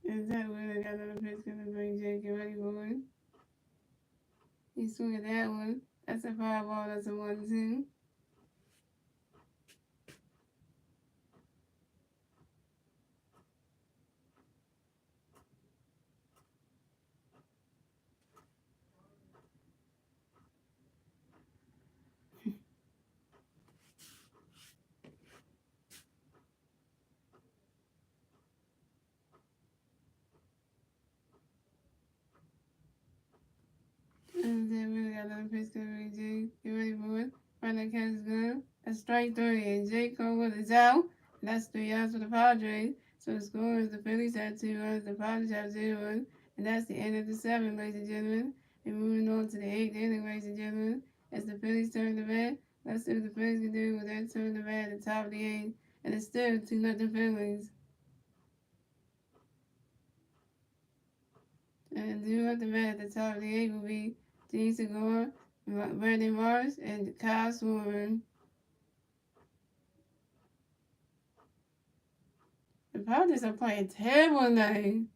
And that we got another pitch coming bring Jake. Get ready for it. He swung at that one. That's a 5 ball. That's a 1-2. And then we got another pitch coming bring Jake. Get ready for it. Right, that catch is good. That's strike 3. And Jake Cornwood is out. And that's 3 outs for the Padres. So the score is the Phillies have 2 runs, the Padres have 0 runs. And that's the end of the 7th, ladies and gentlemen. And moving on to the 8th inning, ladies and gentlemen. As the Phillies turn the bat, let's see what the Phillies can do with that turn the bat at the top of the 8th. And it's still 2-0 Phillies. And due at the bat at the top of the 8th will be Dean Segura, Brandon Morris, and Kyle Swarman. The Padres are playing terrible tonight.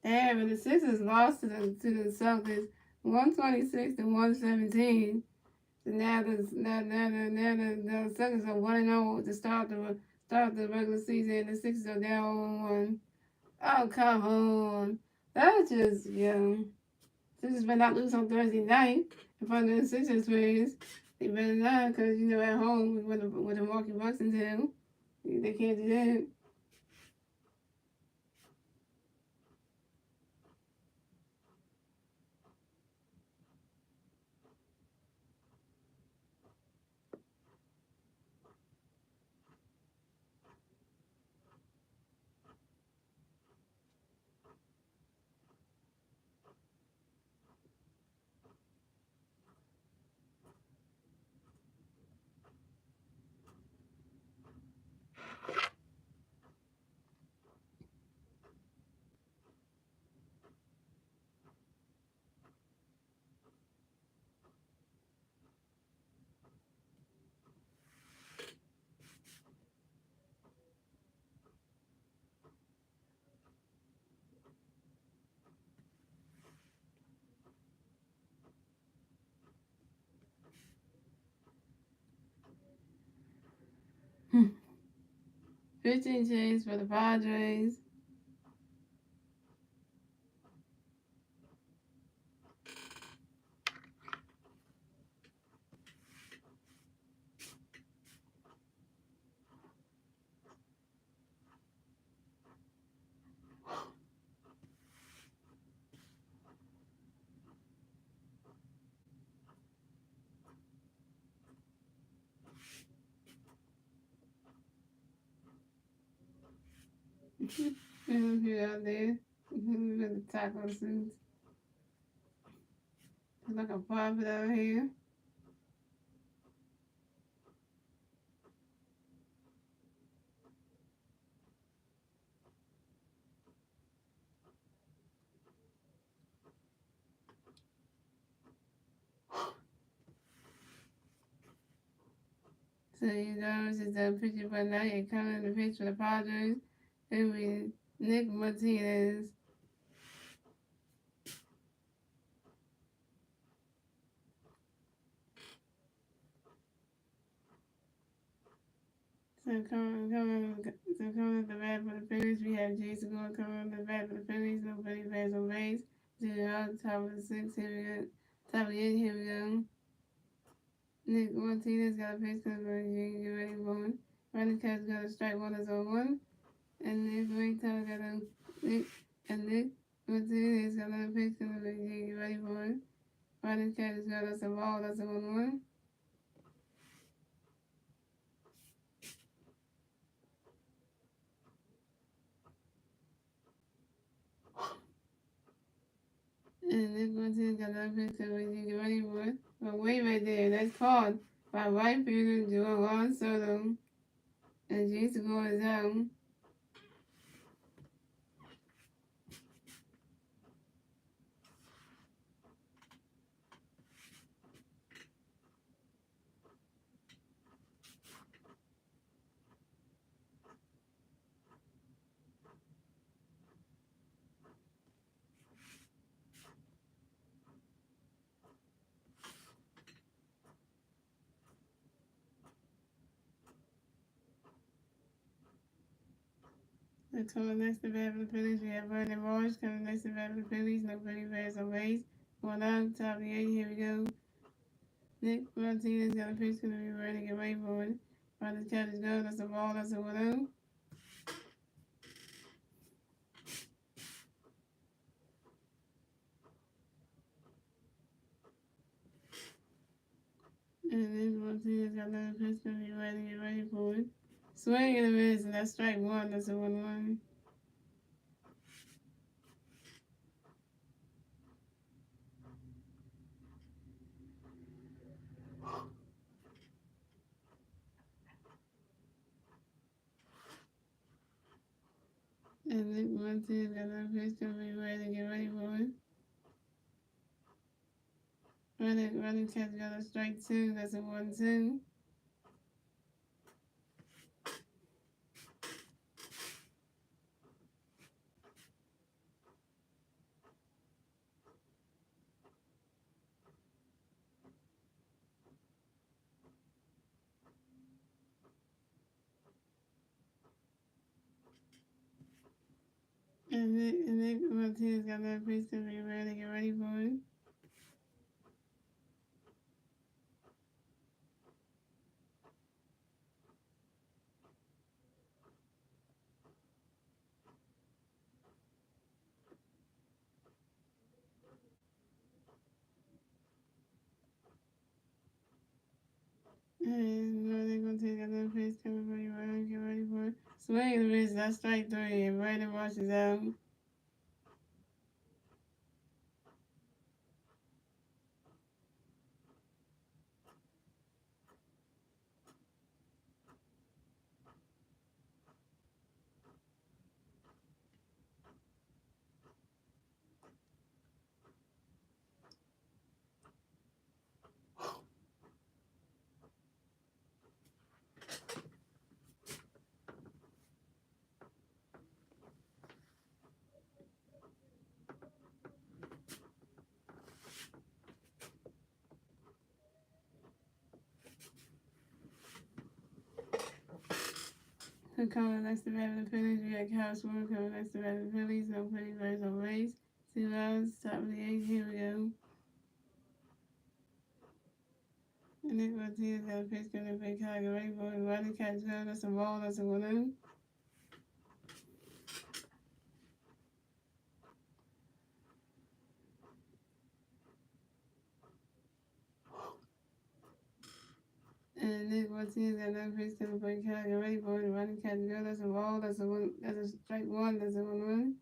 Damn, and the Sixers lost to the Celtics 126-117. So now the Celtics are 1-0 to start the regular season, and the Sixers are down 1-1. Oh, come on. That's just, Sixers better not lose on Thursday night in front of the Sixers fans. They better not, because, at home with the Milwaukee Bucks and them, they can't do that. Hmm. 15 chains for the Padres. Out there. With the taco suits. It's like a prophet out here. So this is the picture for tonight. And coming in the pitch for the Padres. It will be Nick Martinez. So coming to the bat for the Phillies, we have Jason Gore coming to the bat for the Phillies. Nobody bats on base. Top of the sixth. Here we go. Top of the eighth. Here we go. Nick Martinez got a pitch because get ready for one. Running catch got a strike one as on one. And Nick Martinez got a Nick Martinez got a pitch because get ready for one. Running catch got us a ball that's on one. And Nick Martinez got a pitch because get ready for it. But wait right there, that's called by right fielder Juan Soto. And Jason Gore is out. Coming next to bat for the Phillies, we have Vernon Royce coming next to bat for the Phillies. Nobody bats on base. One out, top of the eighth. Here we go. Nick Martinez got a pitch going to be ready to get ready for it. By the catch is go. That's a ball. That's a 1-0. And Nick Martinez got another pitch going to be ready to get ready for it. Swing and a miss, and that's strike one. That's a 1-1. And Nick Martinez got another pitch going to be ready to get ready for it. Running catch got a strike two. That's a 1-2. And Nick Martinez got that pitch to be ready to get ready for it. And they're going to take another pitch coming for you, ready to get ready for it. Swing and miss, that's strike three, and Brandon Rush is out. So coming next to bat for the Phillies, we got Kyle Schwarber coming next to bat for the Phillies. No Phillies birds on base. 2 outs, top of the eighth, here we go. And Nick Martinez got a pitch coming for Kyle, get ready for it. Running catch go, that's a ball, that's a 1-0. And Nick Martinez got another pitch coming for Kyle, get ready for it. Running catch go, that's a ball, that's a strike one, that's a 1-1.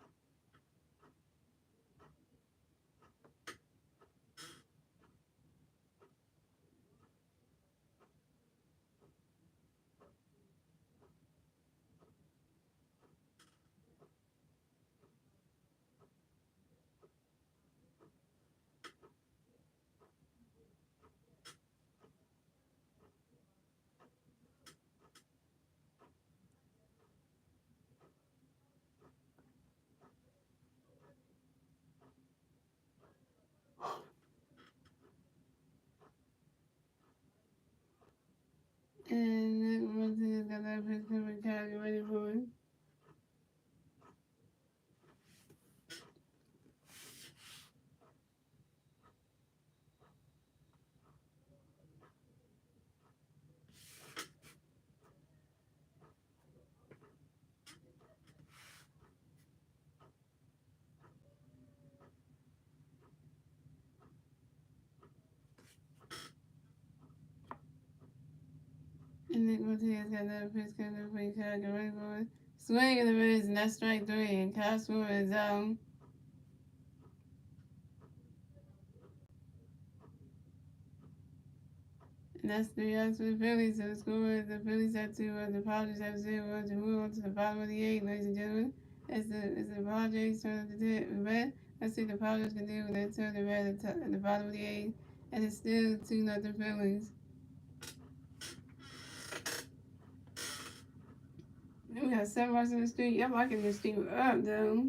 And Nick Martinez got got that pitch coming, kind of ready for it. And Nick Martinez got that pitch coming for you, kind of ready for it. Swing in the mids, and that's strike three, and Kyle Swimmer is out. And that's 3 outs for the Phillies. So the score is the Phillies have 2, the Padres have 0. To move on to the bottom of the 8th, ladies and gentlemen. It's the Padres turn to the bat. Let's see what the Padres can do when they turn the bat at the bottom of the 8th. And it's still 2-0 Phillies. We got 7 bars in the street. I'm liking this team up, though.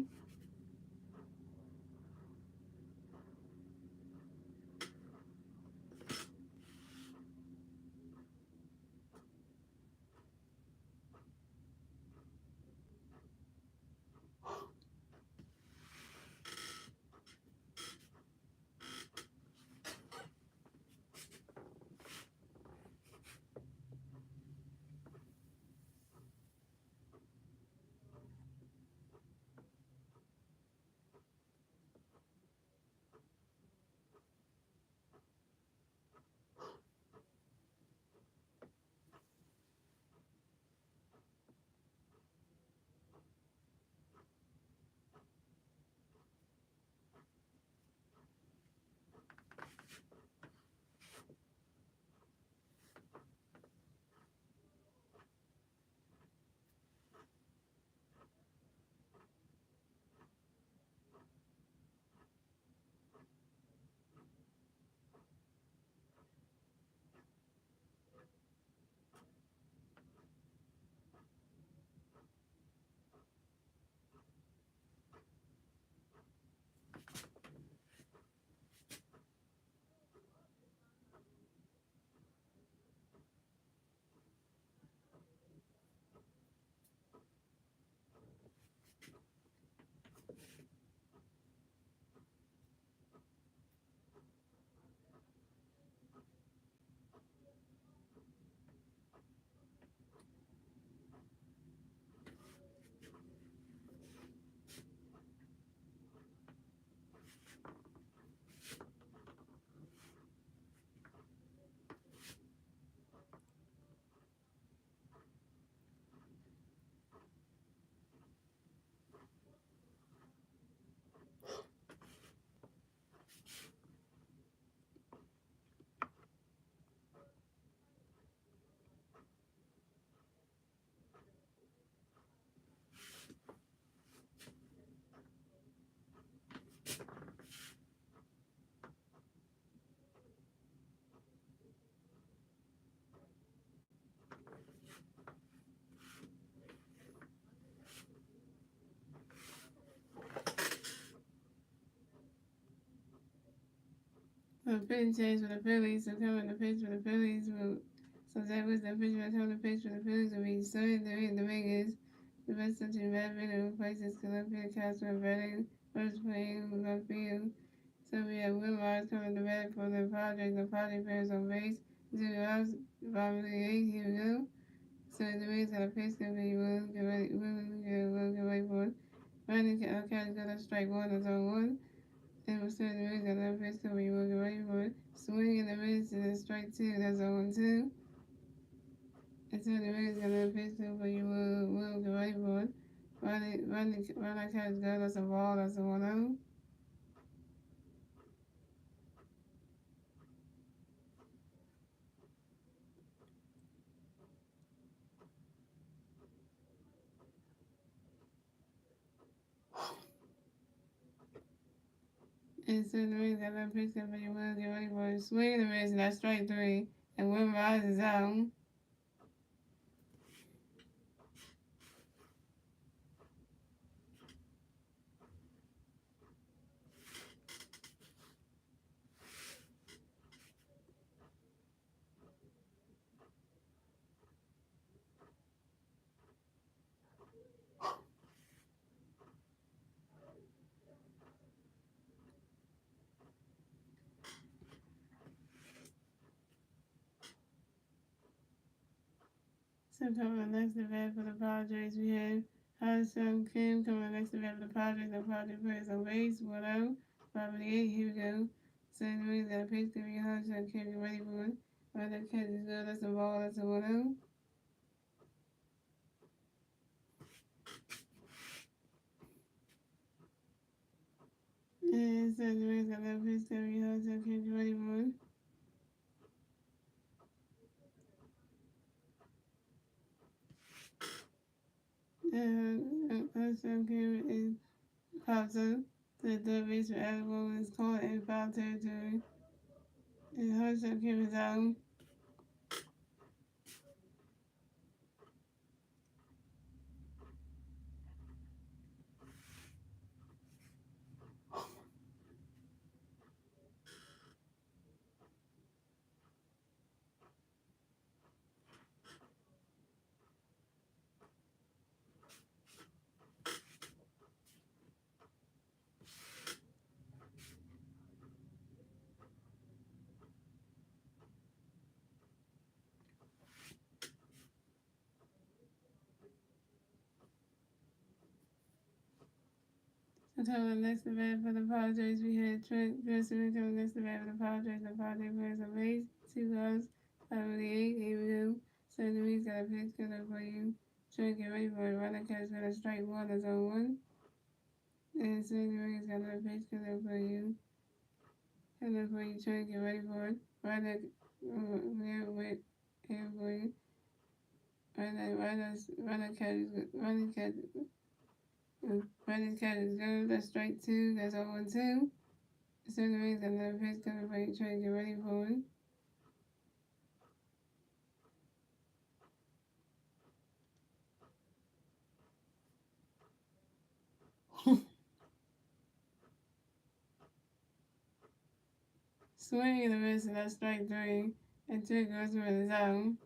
So pitching change for the Phillies. So coming to pitch for the Phillies so that was the pitch coming to pitch for the Phillies will be Sonny Dominguez. The best such a bad video replaces Columbia Castro batting first playing left field. So we have Will Myers coming to bat for the Padres. The Padres players on base. 0 outs, bottom of the 8th. Here we go. So the Rays got a pitch that we will get ready for it. Running County got a strike one, that's on one. And we're starting the Rays got a pitch that we will get ready for it. Swing in the Rays and a strike two, that's on two. And so the Rays got a pitch that we will get ready for it. Running County got that's a ball, that's a 1-0. And so the Rays got a pitch that we will get ready for it. Swing in the Rays and that's strike three. And Will Myers is out. So coming next to bat for the Padres, we have Hudson Kim coming next to bat for the Padres. The Padres players on base, 1-0, 5-8. Here we go. St. Louis got a pitch to be Hudson Kim. Get ready for it. Right, that catch is good. That's a ball. That's a 1-0. And St. Louis got a pitch to be Hudson Kim. Get ready for it. And Hudson Kim is pops up. The third baseman Adam Ball is caught in foul territory. And Hudson Kim is out. So coming next to bat for the Padres, we had Trent Grisham coming next to bat for the Padres. The Padres players on base, 2 outs, 5-8. Here we go. St. Louis got a pitch coming for you. Trent, get ready for it. Runner catch got a strike one, that's on one. And St. Louis got a pitch coming for you. Coming for you, Trent, get ready for it. Runner, with here for you. Runner catch is good. That's strike two, that's on 1-2. St. Louis got another pitch coming for you. Trent, get ready for it. Swing and a miss, and that's strike three. And two goes for the zone.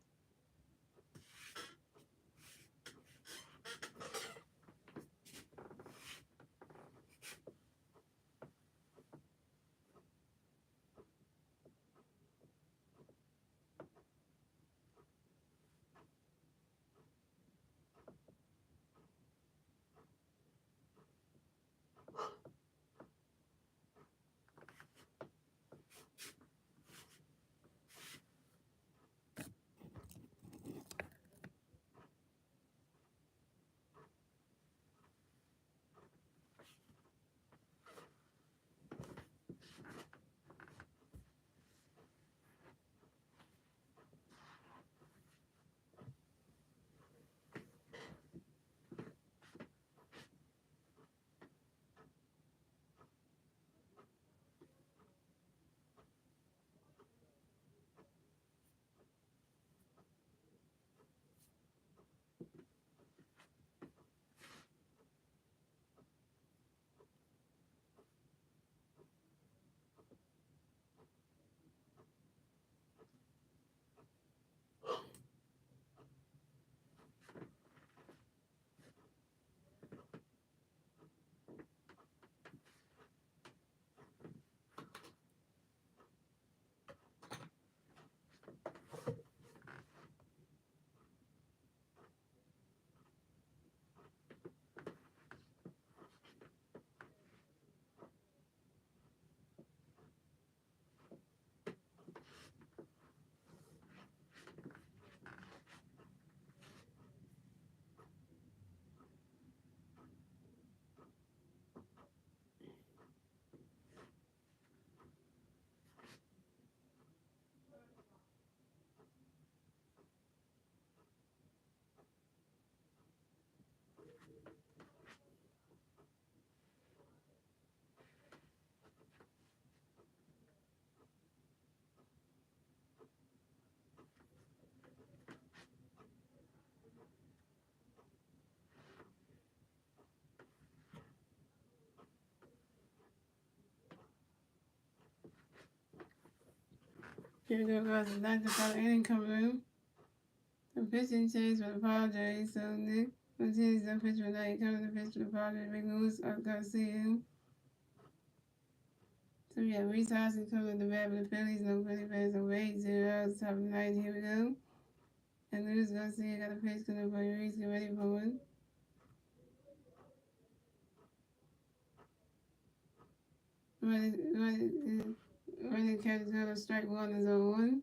Here we go, guys. The ninth and final inning coming in. The pitching change for the Padres. So Nick Martinez the pitch for night. Coming to pitch for the Padres. Big Louis Garcia. So we have Reese Hoskins coming to bat for the Phillies. No Philly fans on 8-0 outs. Top of the ninth. Here we go. And there's Garcia got a face gonna play race, get ready for one. Running catches out of strike one is on one.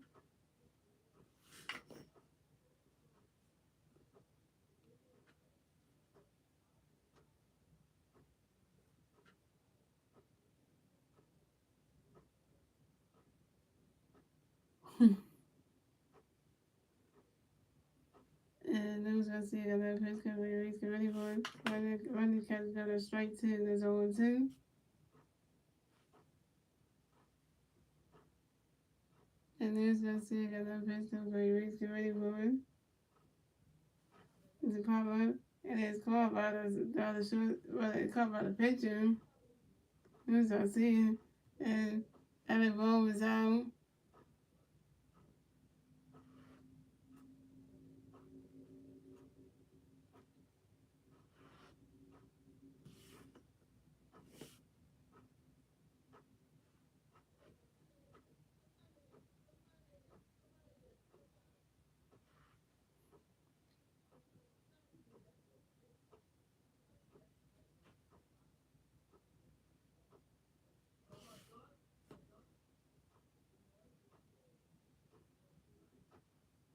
And those Garcia got that face gonna play race, get ready for one. Running catches out of strike two is on two. And there's Garcia got that face gonna play race, get ready for one. It's a pop up. And it's caught by the other short, well, it's caught by the pitcher. There's Garcia. And Alec Ball was out.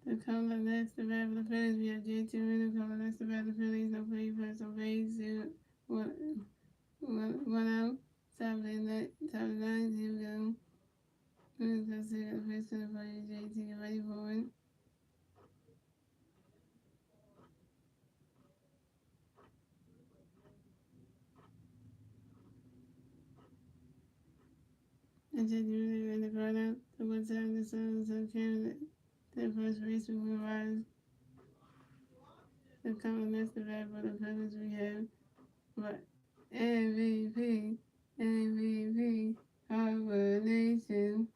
The color next to bat for the Phillies, we have JT Reno coming next to bat for the Phillies. No play first on base. One out. Top of the nine. Here we go. Who's going to see the first to the play? JT, get ready for it. And JT Reno in the corner. The one time the sun came to the first base. We will rise. The color next to bat for the Phillies, we have what? MVP, Harbor Nation.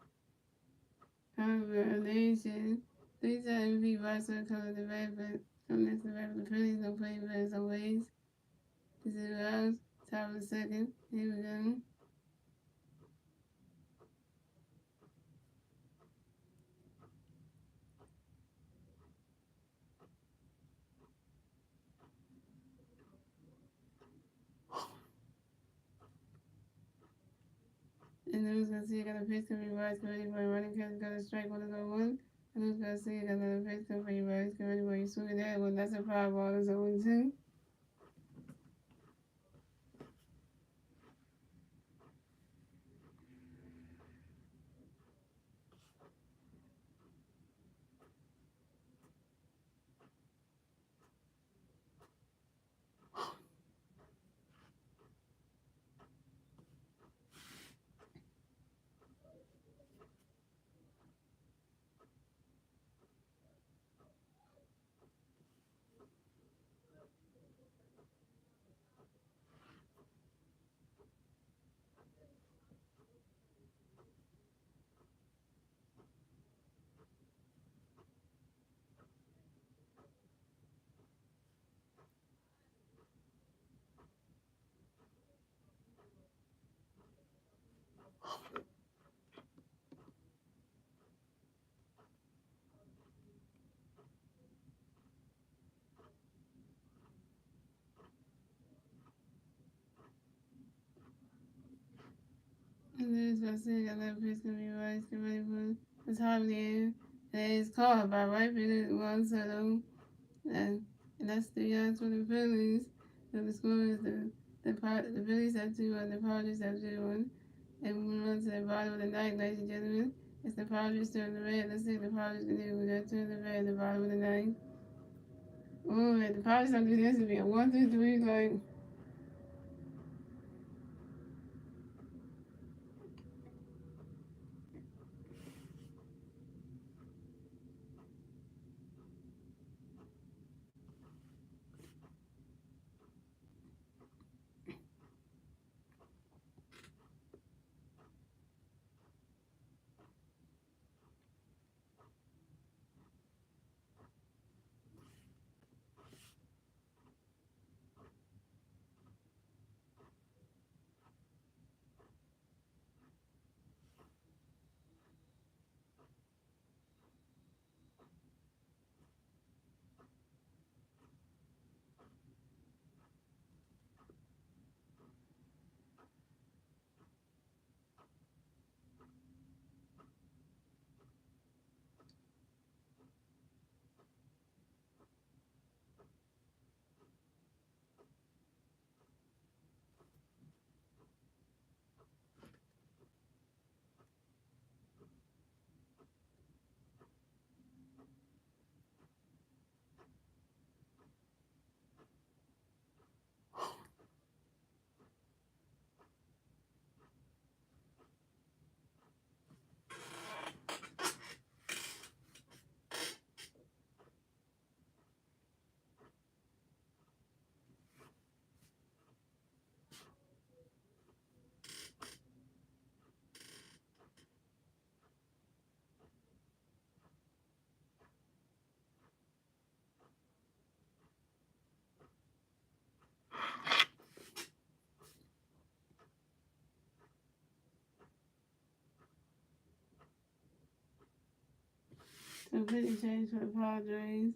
Nation. These are MVP Boston color the red, but come next to red the Phillies don't play as always. This is Rose, top of the second. Here we go. And then who's gonna see got a pitch to reverse, get ready for a running catch, got a strike, one to go one. And who's gonna see got another pitch to reverse, get ready for you swing that one. That's a foul ball, it's 0-2. And then who's gonna see got another pitch to reverse, get ready for it's hard in the air. And it's caught by right fielder, one settle. And that's the yards for the Phillies. So the score is the Phillies have 2 and the Padres have 0. And we move on to the bottom of the ninth, ladies and gentlemen. It's the Padres turn the red. Let's see if the Padres can do. We got turn the red at the bottom of the ninth. Oh, if the Padres don't do this, it'll be a 1, 2, 3, like. So pitching change for the Padres.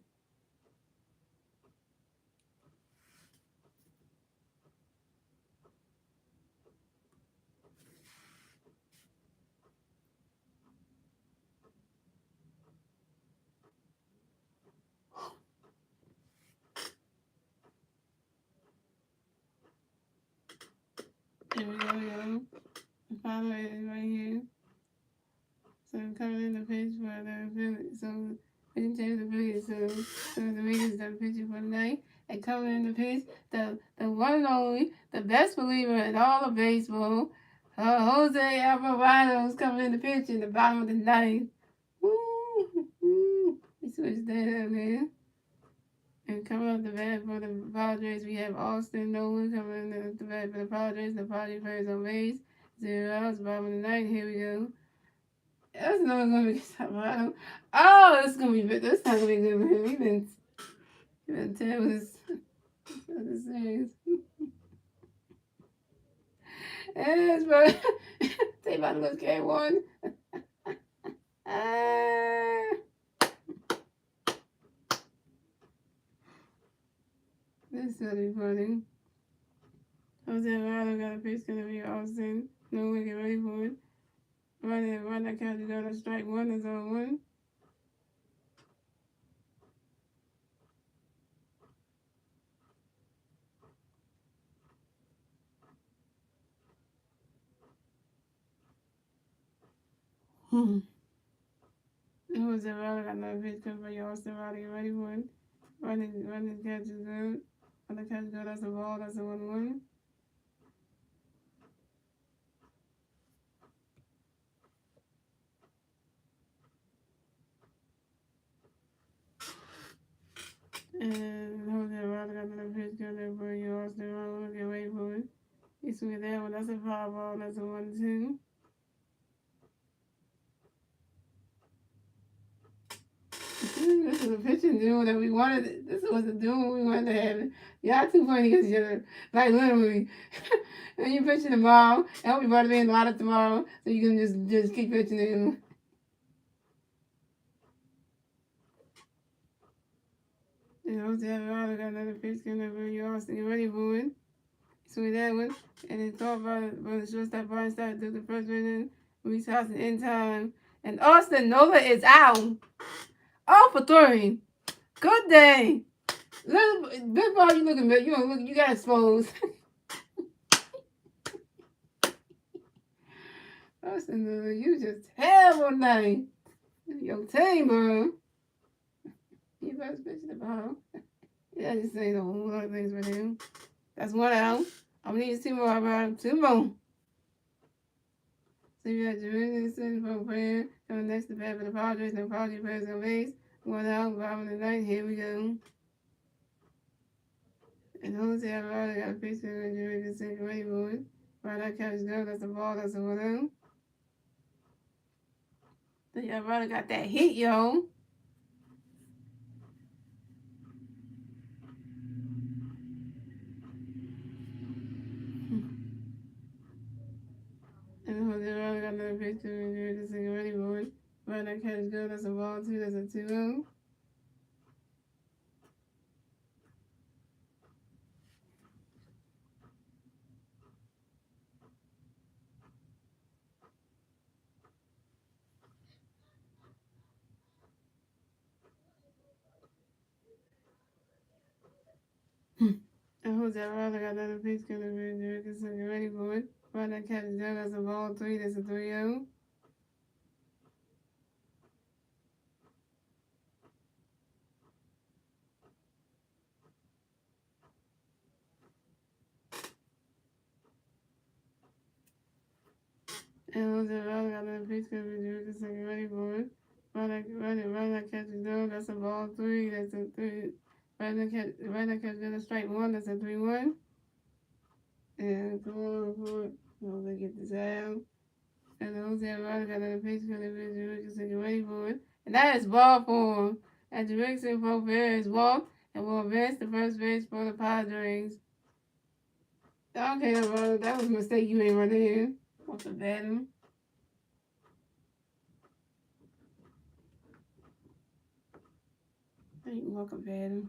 Here we go. The Padres is right here. So coming in the pitch for the Phillies. So pitching change for the Phillies. So the Wiggins done pitching for the night. And coming in the pitch, the one and only, the best believer in all of baseball, Jose Alvarado is coming in the pitch in the bottom of the ninth. Woo! We switched that up, man. And coming up the bat for the Padres, we have Austin Nolan coming in the bat for the Padres. The Padres players on base. 0 outs, bottom of the ninth. Here we go. That's not gonna be Alvarado. Oh, it's gonna be. That's not gonna be good for him. We've been terrible this series. Yes, but they about to lose game one. This is really funny. Jose Alvarado got a pitch gonna be Austin. No one get ready for it. Run that count to go to strike one. That's on one. Jose Alvarado got another pitch coming for you. Austin Alvarado get ready for it. Running catch is good. Run the catch go. That's a ball. That's a 1-1. And Jose Alvarado got another pitch coming for you. Austin Alvarado get ready for it. You swing that one. That's a foul ball. That's a 1-2. This is a pitching duel that we wanted. This was the duel we wanted to have. Y'all too funny against each other. Like literally. And you pitching tomorrow. I hope you brought me in a lot of tomorrow. So you can just keep pitching him. And Jose Alvarado got another pitch coming for you. Austin, you ready for it? Swing that one. And then thought about it. But the shortstop Brian started to the first inning. Reese Houston in time. And Austin Nola is out. Oh, for 3. Good day. Good ball, you looking good. You don't look. You got exposed. Austin Nola, you just terrible night. Your team, bro. You first pitch the ball. Yeah, I just saying a whole lot of things for him. That's 1 out. I'm gonna need 2 more. About 2 more. So you got Jermaine sitting for a player coming next to bat for the Padres. No Padres players on base. 1 out, bottom of the ninth. Here we go. And Jose Alvarado got a pitch to Jermaine second ready for it. Right, that catch go. That's a ball. That's a 1 out. So Alvarado got that hit, yo. And Jose Alvarado got another pitch to Jermaine second ready for it. Right, that catch go. That's a ball, too. That's a 2 out. And Jose Alvarado got another pitch coming for Jermaine second ready for it. Right, that catch go. That's a ball, 3. That's a 3 out. And Jose Alvarado got another pitch coming for Jermaine second ready for it. Right, that catch is go. That's a ball, 3. That's a 3. Right, that catch go. That's strike 1. That's a 3-1. And come on for it. So they get this out. And Jose Alvarado got another pitch coming for Jermaine second ready for it. And that is ball form. And Jermaine both players walked and will advance to first base for the Padres. Okay, Alvarado, that was a mistake you made right there. Off the bat. Ain't more competitive.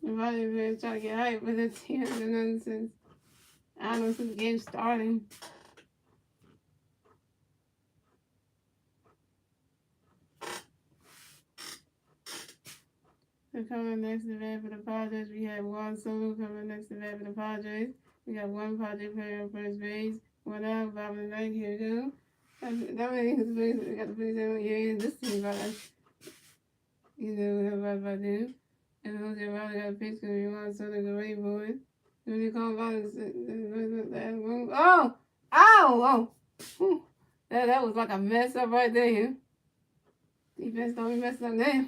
Everybody been trying to get hype with the team since I don't know since the game starting. So coming next to bat for the Padres, we have Juan Soto coming next to bat for the Padres. We got one Padre player on first base. One out, bottom of the ninth. Here we go. That way, we got the Phillies in here. This team about us. You know what about them. And Jose Riley got a pitch because we want Soto go ready for it. When you call about it, oh! Ow! Oh! That was like a mess up right there. Defense don't be messing up there.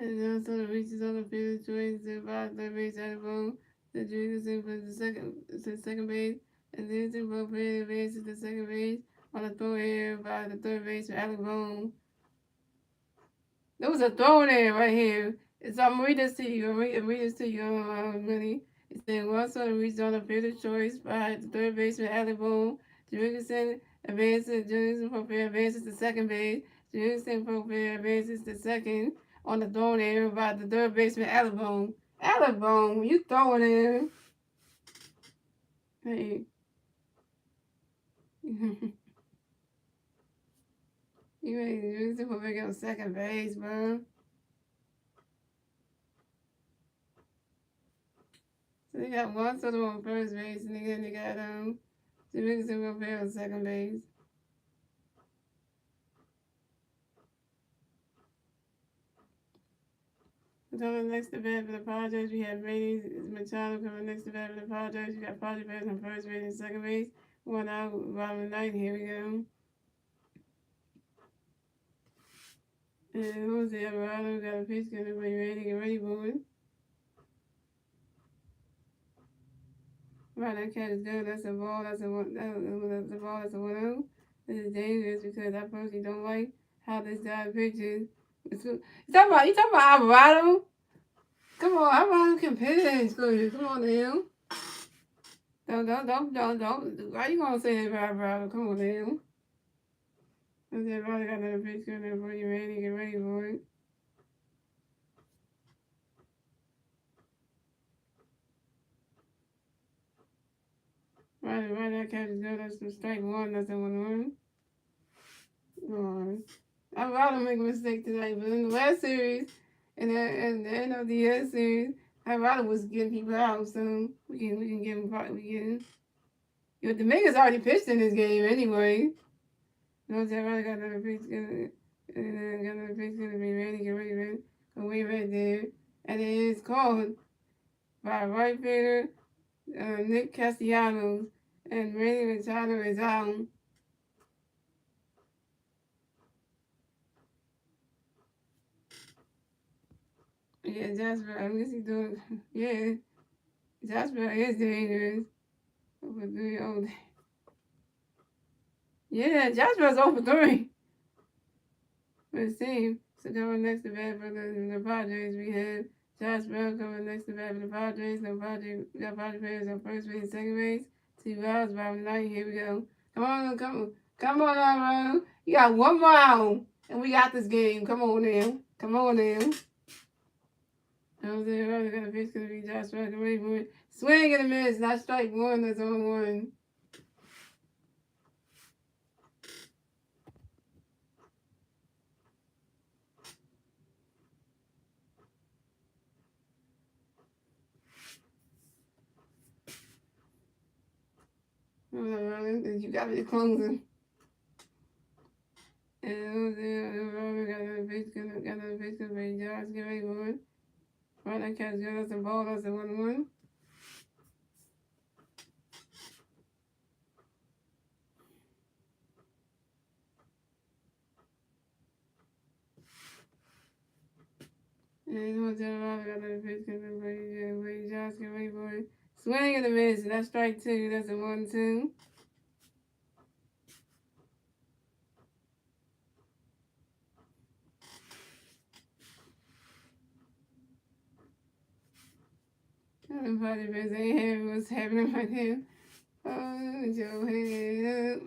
And also the reaches on the field, choice to five third base out of ball. The junior thing for the second base, and then to both base to the second base on the throw here by the third base for Alec Bone. There was a throw there right here. So I'm reading this to you. I'm reading this to you, really. It said, also the reaches on the field, choice by the third baseman Alec Bone. Jurgensen advances, Jurgensen Profile advances to second base. Jurgensen Profile advances to second on the throw there by the third baseman Alec Bone. Alec Bone, you throwing in. Hey. You ain't Jurgensen Profile get on second base, bro. So they got one sort of on first base, and then they got Jurgensen Profile on second base. Coming next to bat for the Padres, we have Brady Machado coming next to bat for the Padres. We got Padres batting on first base and second base. One out, bottom of the ninth. Here we go. And Jose Alvarado got a pitch, gonna be ready, get ready for it. Right, that catch is good. That's a ball. That's a ball. That's a 1-0. This is dangerous because I personally don't like how this guy pitches. You talking about Alvarado? Come on, Alvarado can pitch. Come on now. Don't. Why you gonna say that about Alvarado? Come on now. Jose Alvarado got another pitch coming for you. Ready? Get ready for it. Right, that catch is good. That's the strike one. That's the 1-1. Alvarado make a mistake tonight, but in the last series, in the NLCS series, Alvarado was getting people out, so we can give him Dominguez already pitched in this game anyway. Jose Alvarado got another pitch, gonna be ready, get ready, go way right there, and it is called by right fielder Nick Castellanos, and Randy Machado is out. Yeah, Jasper, I guess he's doing, yeah, Jasper is dangerous. Over 3, oh, yeah, Jasper's over 3. Let's see. So coming next to bat for the Padres, we have Jasper coming next to bat for the Padres. The Padres got Padres players on first base and second base. 2 outs, bottom of the ninth. Here we go. Come on, Alvaro. You got 1 more out, and we got this game. Come on now. I was there earlier, got a pitch, gonna be Josh Rucker, ready for it. Swing and a miss, not strike one, that's on 1. You got me closing. And it was there, got another pitch, gonna be Josh, get ready for it. Right, that catch good, that's a ball, that's a 1-1. And what's that about? Got another pitch coming. Wait, Josh, get ready for it. Swing and a miss. That's strike two. That's a 1-2. Everybody busy. Hey, what's happening right here? Hold your head up.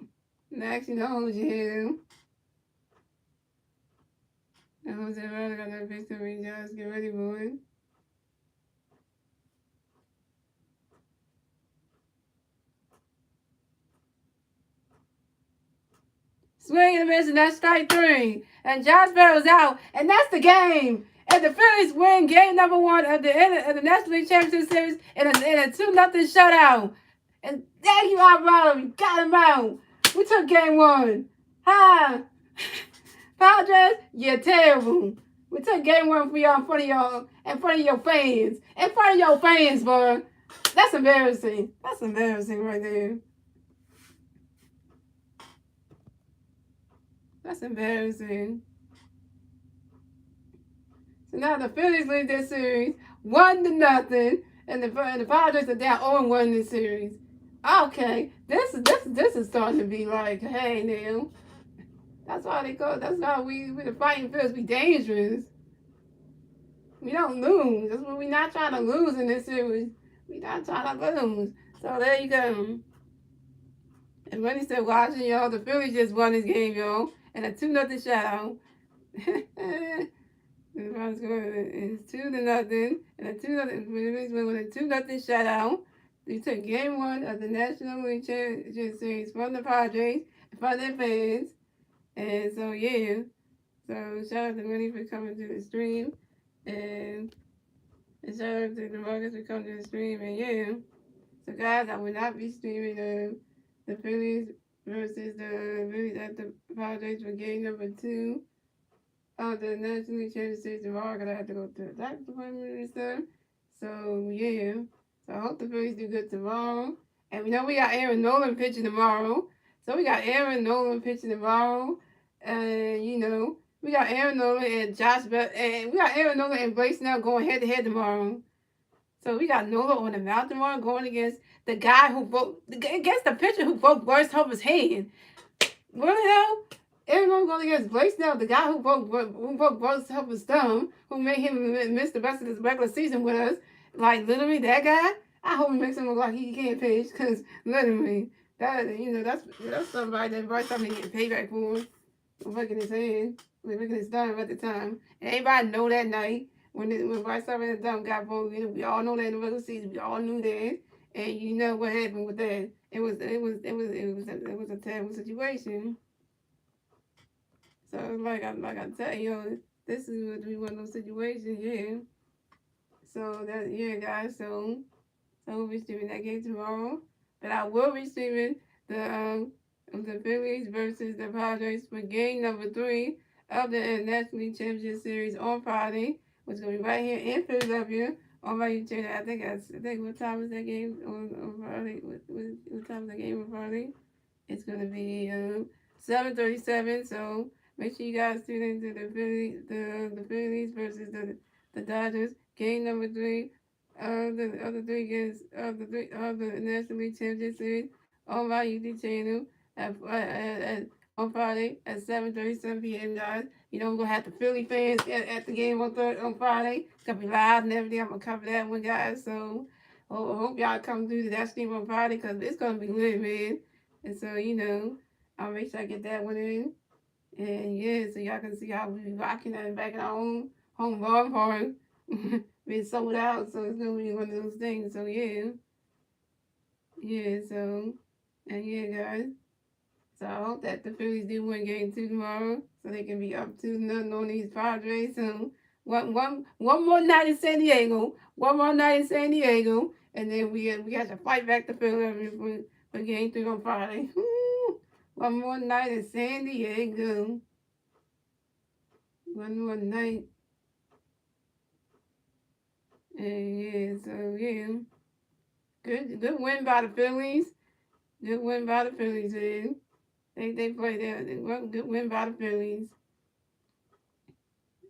Actually, don't hold your head up. And what's that about? Got another pitch coming. Josh, get ready for it. Swing and a miss, and that's strike three. And Josh Bell's out, and that's the game. And the Phillies win game number one of the National League Championship Series in a 2-0 shutout. And thank you, Alvaro. You got him out. We took game one. Hi. Padres, you're terrible. We took game one for y'all in front of y'all, in front of your fans. In front of your fans, bro. That's embarrassing. That's embarrassing right there. That's embarrassing. So now the Phillies lead this series 1-0, and the Padres are down 0-1 in this series. Okay, this is starting to be like, hey now, that's why they go. That's why we the fighting Phillies be dangerous. We don't lose. That's what we not trying to lose in this series. We not trying to lose. So there you go. And when he said watching y'all, the Phillies just won this game, y'all, and a 2-0 shutout. The final score is 2-0, and a 2-0 with a 2-0 shutout. They took game one of the National League Championship Series from the Padres, from their fans. And so yeah. So shout out to Winnie for coming to the stream. And shout out to the Marcus for coming to the stream. And yeah. So guys, I will not be streaming the Phillies versus the Phillies at the Padres for game number two. The National League Championship Series tomorrow because I have to go to the doctor's appointment and stuff. So, yeah. So, I hope the Phillies do good tomorrow. And we know we got Aaron Nolan pitching tomorrow. So, we got Aaron Nolan pitching tomorrow. And, you know, we got Aaron Nolan and Josh Bell. And we got Aaron Nolan and Blake Snell going head-to-head tomorrow. So, we got Nolan on the mound tomorrow going against the guy who broke, against the pitcher who broke Bryce Harper's hand. What the hell? Everyone going against Blake Snell, the guy who broke Bryce Harper's thumb, who made him miss the rest of this regular season with us. Like, literally, that guy? I hope he makes him look like he can't pitch, because literally, that's somebody that Bryce Harper get payback for breaking his hand, breaking his thumb at the time. And everybody know that night, when Bryce Harper's thumb got broken, we all know that in the regular season, we all knew that. And you know what happened with that. It was a terrible situation. So like I tell you, this is what we want those situations, yeah. So that yeah, guys. So we'll be streaming that game tomorrow, but I will be streaming the Phillies versus the Padres for game number 3 of the National League Championship Series on Friday, which is gonna be right here in Philadelphia on my YouTube. I think what time is that game on Friday? What time is that game on Friday? It's gonna be 7:37. So make sure you guys tune into the Phillies versus the Dodgers game number 3 of the 3 games of the National League Championship Series on my YouTube channel on Friday at 7:37 p.m. guys. You know we're gonna have the Philly fans at the game on Friday. It's gonna be live and everything. I'm gonna cover that one, guys. So I hope y'all come through to that stream on Friday because it's gonna be lit, man. And so, you know, I'll make sure I get that one in. And yeah, so y'all can see how we be rocking that back in our home ballpark. Being sold out, so it's gonna be one of those things. So yeah. Yeah, so and yeah guys. So I hope that the Phillies do win game 2 tomorrow. So they can be up 2-0 on these Padres. So one more night in San Diego. One more night in San Diego. And then we have to fight back to Philadelphia for game 3 on Friday. One more night in San Diego. One more night. And yeah, so yeah. Good win by the Phillies. Good win by the Phillies, man. They played that. Good win by the Phillies.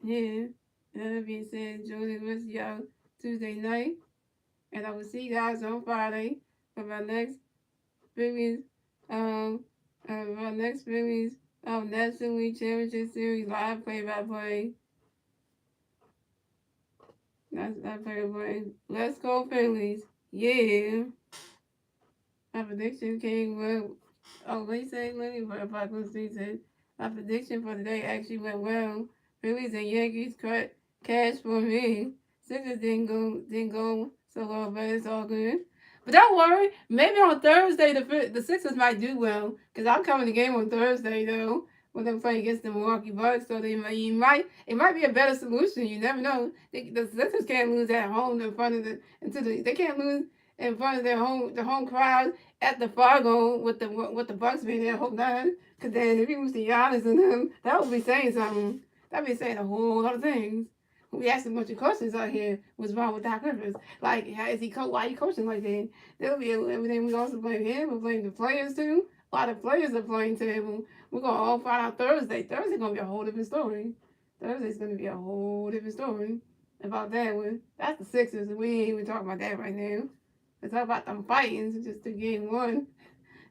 Yeah. That'll be said, enjoy the rest of y'all Tuesday night. And I will see you guys on Friday for my next Phillies, my next Phillies, National League Championship Series live play-by-play. That's not play-by-play. Let's go Phillies. Yeah. My prediction came well. Oh, they say, let me verify what they said. My prediction for the day actually went well. Phillies and Yankees cut cash for me. Sixers didn't go so well, but it's all good. But don't worry, maybe on Thursday the Sixers might do well because I'm coming to game on Thursday though when they're playing against the Milwaukee Bucks. So it might be a better solution. You never know. The Sixers can't lose at home in front of they can't lose in front of the home crowd at the Fargo with the Bucks being there. Hope not, because then if you lose to Giannis and them, that would be saying something. That'd be saying a whole lot of things. We asked a bunch of questions out here. What's wrong with Doc Rivers? Like, how is he why are you coaching like that? There'll be everything. We also blame him. We blame the players too. A lot of players are playing to him. We're gonna all find out Thursday. Thursday's gonna be a whole different story. Thursday's gonna be a whole different story about that one. That's the Sixers, and we ain't even talking about that right now. Let's talk about them fightings just to game one.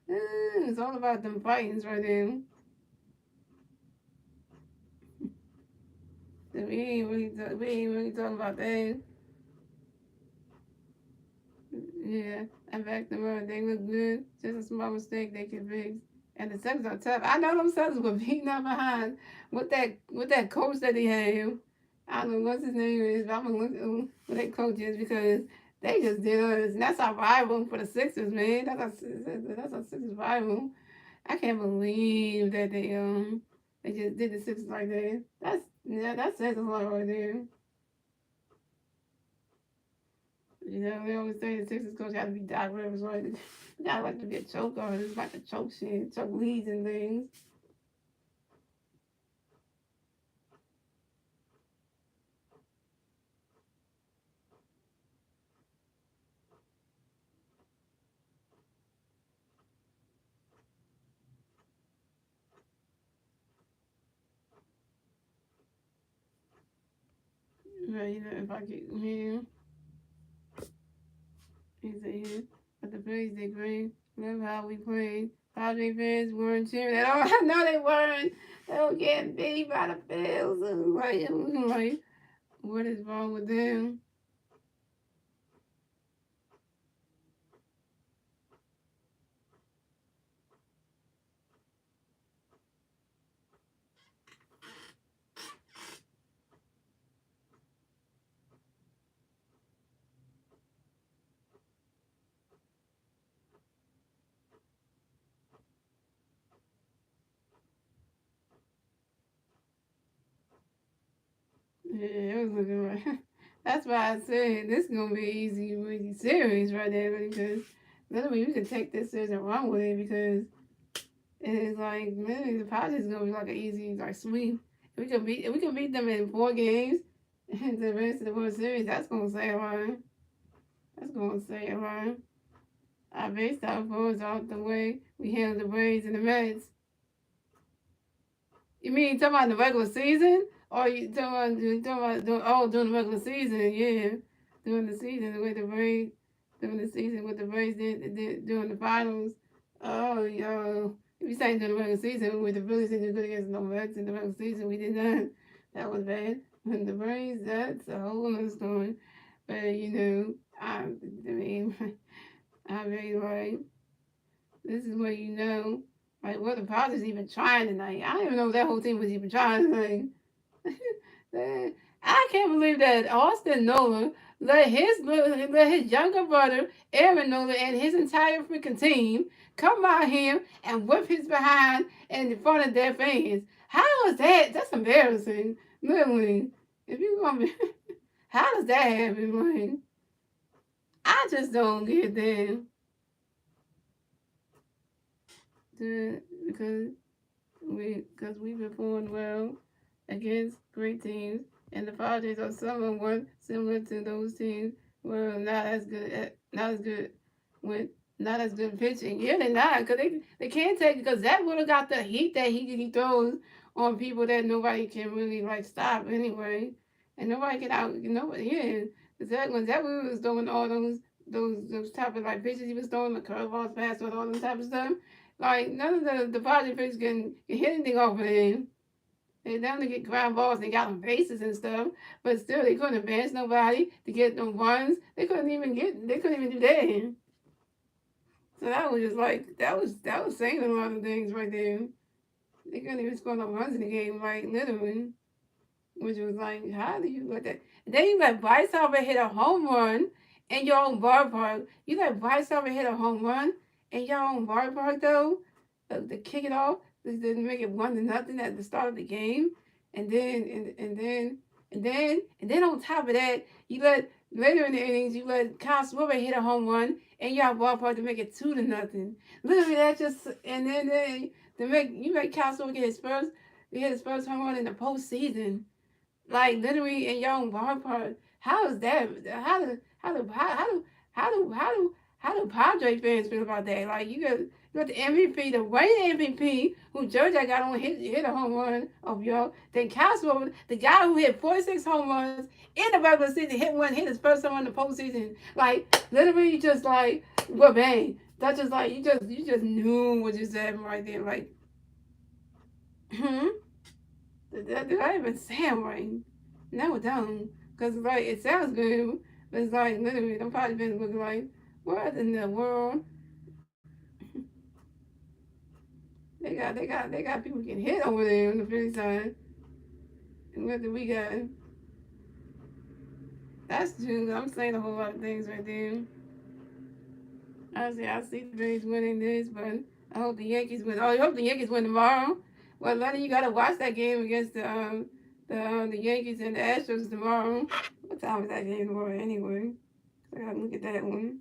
It's all about them fightings right now. So we ain't really talking about that. Yeah, and back to where they look good. Just a small mistake they can fix. And the Celtics are tough. I know them Celtics were beating up behind with that coach that they have. I don't know what his name is, but I'm gonna look at what that coach is because they just did us. And that's our rival for the Sixers, man. That's our Sixers rival. I can't believe that they just did the Sixers like that. That says a lot right there. You know, they always say the Sixers coach got to be Doc Rivers, right? Got like to be a choker. It's like to choke shit, choke leads and things. Right, you know, if I get him, he's a hit. But the Phillies did great. Love how we played. Padre fans weren't cheering at all. No, they weren't. They were getting beat by the Phillies. Like, what is wrong with them? Yeah, it was looking right. That's why I said this is gonna be an easy series right there because literally we can take this series and run with it because it's like literally the Padres is gonna be like an easy like sweep. If we can beat them in 4 games and the rest of the World Series, that's gonna say a lot. That's gonna say a lot. I based our votes off the way we handled the Braves and the Mets. You mean talking about the regular season? Or you talking about during the regular season, yeah. During the season with the Braves during the season with the Braves did during the finals. Oh, yo. If you saying during the regular season with the Phillies didn't do good against the Mets in the regular season, we did not. That was bad. And the Braves, that's a whole other story. But you know, I mean I mean like this is where you know like what the Padres even trying tonight. I don't even know if that whole team was even trying tonight. I can't believe that Austin Nola let his younger brother Aaron Nola and his entire freaking team come out here and whip his behind in front of their fans. How is that? That's embarrassing. Literally, if you gonna be, how does that happen? Like, I just don't get that. Because we performed well against great teams, and the Padres are somewhat similar to those teams. Were not as good not as good with not as good pitching. Yeah, they're not because they can't take because that would have got the heat that he throws on people that nobody can really like stop anyway. and nobody get out. Nobody here. That when that we was doing all those type of like pitches he was throwing, the curveballs, fastballs, all them type of stuff. Like none of the Padres pitchers can hit anything over there. They down to get ground balls and got on bases and stuff, but still they couldn't advance nobody to get them runs. They couldn't even do that. So that was just like that was saying a lot of things right there. They couldn't even score no runs in the game, like literally. Which was like, how do you let that? And then you let Bryce Harper hit a home run in your own ballpark. You let Bryce Harper hit a home run in your own ballpark though, to kick it off, to make it 1-0 at the start of the game, and then on top of that, you let later in the innings you let Kyle Schwarber hit a home run in your ballpark to make it 2-0. Literally, that just and then to make you make Kyle Schwarber get his first home run in the postseason. Like literally in your own ballpark. How is that? How do Padre fans feel about that? Like you got the MVP, the reigning MVP, who Georgia got on hit a home run of y'all. Then Castro, the guy who hit 46 home runs in the regular season, hit his first home run in the postseason. Like literally, just like well, bang. That's just like you just knew what you said right there. Like, hmm. Did I even say it right? No, it don't. Because, like, it sounds good, but it's like, literally, them probably been looking like, what in the world? They got people getting hit over there on the Philly side. And what do we got? That's true. I'm saying a whole lot of things right there. I see the Phillies winning this, but I hope the Yankees win. Oh, I hope the Yankees win tomorrow. Well, Lenny, you gotta watch that game against the Yankees and the Astros tomorrow. What time is that game tomorrow anyway? So I gotta look at that one.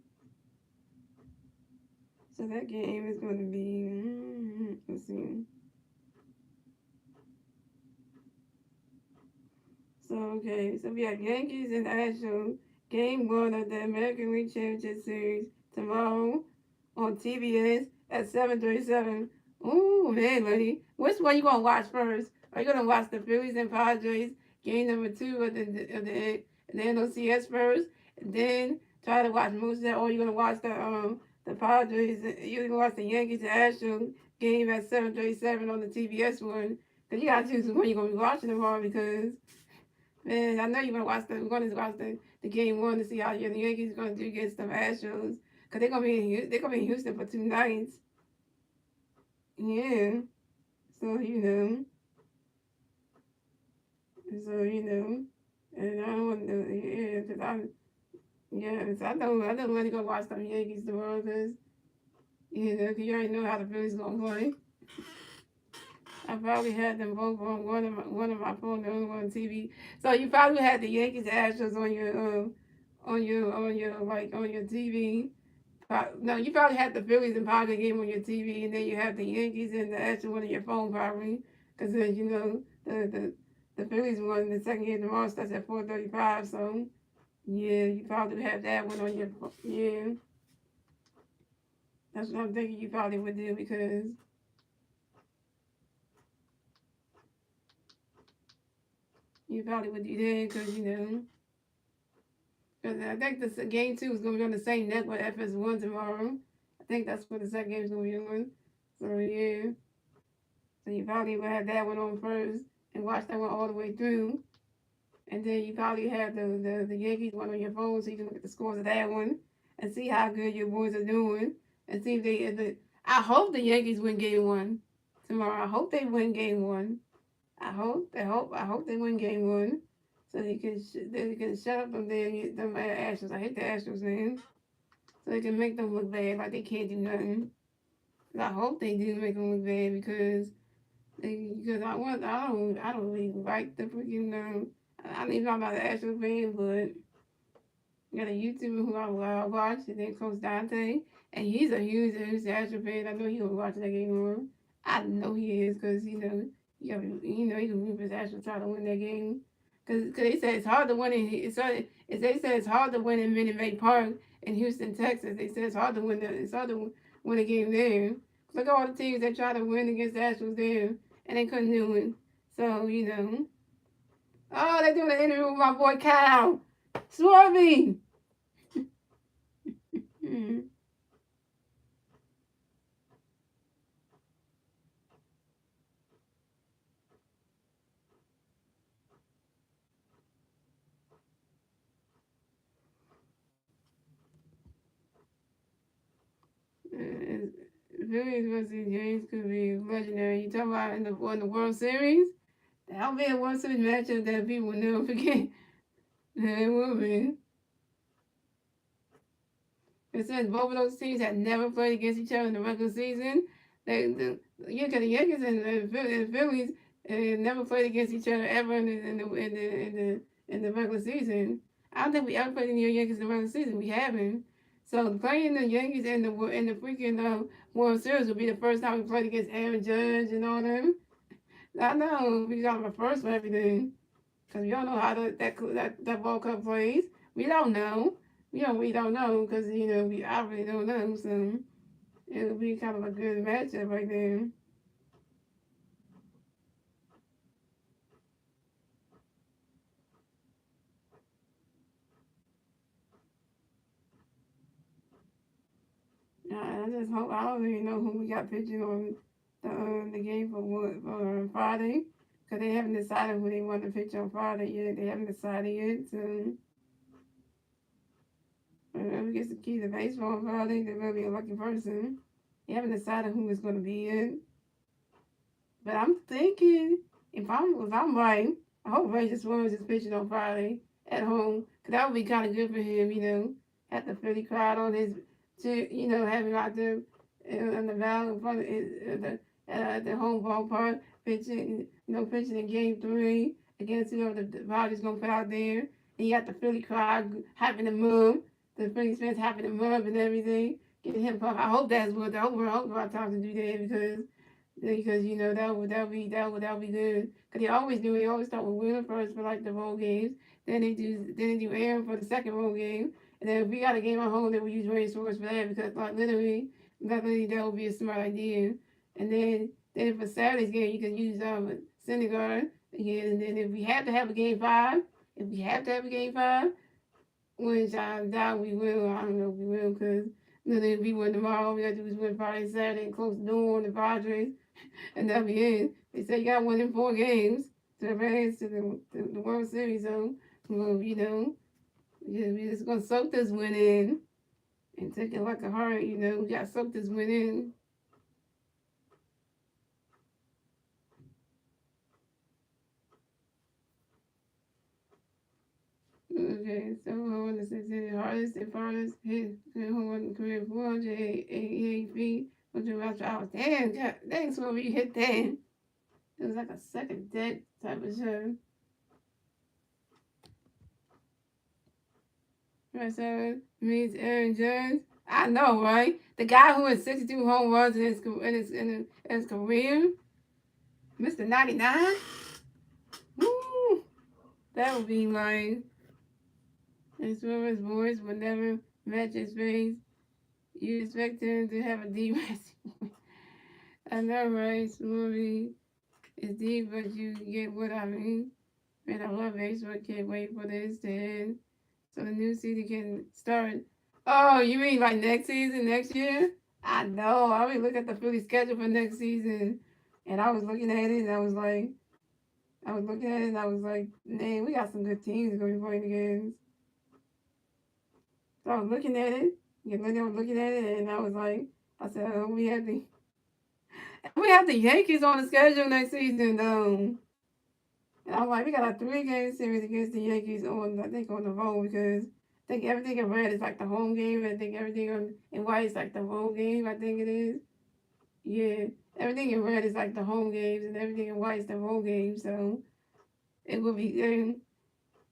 So that game is going to be. Let's see. So okay, so we have Yankees and Astros game one of the American League Championship Series tomorrow on TBS at 7:37. Ooh man, lady, which one you gonna watch first? Are you gonna watch the Phillies and Padres game number two of the NLCS first, and then try to watch most of that, or you gonna watch the Padres? You gonna watch the Yankees and Astros game at 7:37 on the TBS one? Cause you gotta choose when you're gonna be watching tomorrow because. Man, I know you're gonna watch the. We're gonna watch the game one to see how the Yankees are gonna do against the Astros, cause they're gonna be in Houston for 2 nights. Yeah, so and I don't want to. Yeah, cause I know when to go watch them Yankees tomorrow, cause cause you already know how the Phillies gonna play. I probably had them both on one of my phone, the other one on TV. So you probably had the Yankees Astros on your TV. No, you probably had the Phillies and Padres game on your TV, and then you have the Yankees and the Astros one on your phone probably, because then the Phillies won the second game tomorrow starts at 4:35. So yeah, you probably have that one on your yeah. That's what I'm thinking you probably would do because you probably would do that because. Because I think the game two is going to be on the same network FS1 tomorrow. I think that's what the second game is going to be on. So, yeah. So, you probably will have that one on first and watch that one all the way through. And then you probably have the Yankees one on your phone so you can look at the scores of that one and see how good your boys are doing. And see if I hope the Yankees win game one tomorrow. I hope they win game one. I hope they win game one. So they can shut up them Astros. I hate the Astros man. So they can make them look bad like they can't do nothing. I hope they do make them look bad because I don't really like the freaking I don't even know about the Astros fan, but got a YouTuber who I watch and then Coach Dante, and he's a huge Astros fan. I know he gonna watch that game on. I know he is because he can root for his Astros try to win that game. Cause they said it's hard to win they said it's hard to win in Minute Maid Park in Houston, Texas. They said it's hard to win a game there. Look at all the teams that try to win against the Astros there and they couldn't do it. So Oh, they doing an interview with my boy Kyle. Swerving. Hmm. Phillies versus James could be legendary. You talking about in the World Series? That'll be a World Series matchup that people will never forget. It will be. It says both of those teams had never played against each other in the regular season. The Yankees and the Phillies never played against each other ever in the regular season. I don't think we ever played the Yankees in the regular season. We haven't. So playing the Yankees in the freaking World Series will be the first time we played against Aaron Judge and all them. I know we got my first for everything because we don't know how that World Cup plays. We don't know. We don't know because we obviously don't know. So it'll be kind of a good matchup right there. I just hope I don't even know who we got pitching on the game for Friday because they haven't decided who they want to pitch on Friday yet. They haven't decided yet. So whoever gets the key to baseball on Friday, they're gonna be a lucky person. They haven't decided who is going to be in. But I'm thinking if I'm right, I hope Ray just Williams is pitching on Friday at home, cause that would be kind of good for him, have the Philly crowd on his, have him out there in the valley in front of the home ballpark pitching, pitching in Game 3 against whoever the Dodgers gonna put out there, and you got the Philly crowd having the move, the Phillies fans having the move and everything, getting him pumped. I hope that's what I hope our time to do that because that would be good. Cause they always do. They always start with Wheeler first for like the road games. Then they do Aaron for the second road game. And then if we got a game at home, then we use Ray Source for that because like literally that would be a smart idea. And then for Saturday's game, you can use Syndergaard again. And then if we have to have a game five, which I doubt we will. I don't know if we will because if we win tomorrow, all we got to do is win Friday, Saturday, and close the door on the Padres and that'll be it. They say you got to win in 4 games to advance to the World Series. So, well, we're just going to soak this win in and take it like a heart. We got to soak this win in. Okay, so on the hardest and farthest hit home career 488 feet. Which was out. Damn, God, thanks for you hit that. It was like a second dead type of show. Right, so means Aaron Judge. I know, right? The guy who had 62 home runs in his career, Mr. 99. Woo! That would be like his voice would never match his face. You expect him to have a deep I know, right? This movie is deep, but you get what I mean. Man, I love baseball. Can't wait for this to end. So the new season can start. Oh, you mean like next season, next year? I know. I mean, look at the Philly schedule for next season, and I was looking at it, and I was like, man, we got some good teams going to be playing against. So I was looking at it, I was looking at it, and I was like, I said, oh, we have the Yankees on the schedule next season, though. And I'm like, we got a 3 game series against the Yankees I think on the road because I think everything in red is like the home game. I think everything in white is like the road game. I think it is. Yeah, everything in red is like the home games, and everything in white is the road game. So it will be good.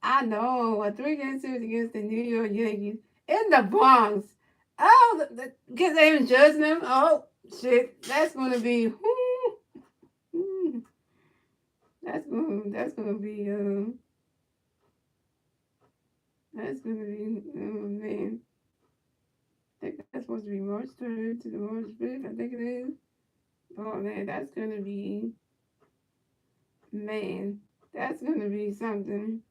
I know a 3 game series against the New York Yankees in the Bronx. Oh, because they even judging them. Oh shit, that's gonna be. That's gonna be. That's gonna be. Oh man, I think that's supposed to be March 3rd to the March 5th. I think it is. Oh man, that's gonna be. Man, That's gonna be something.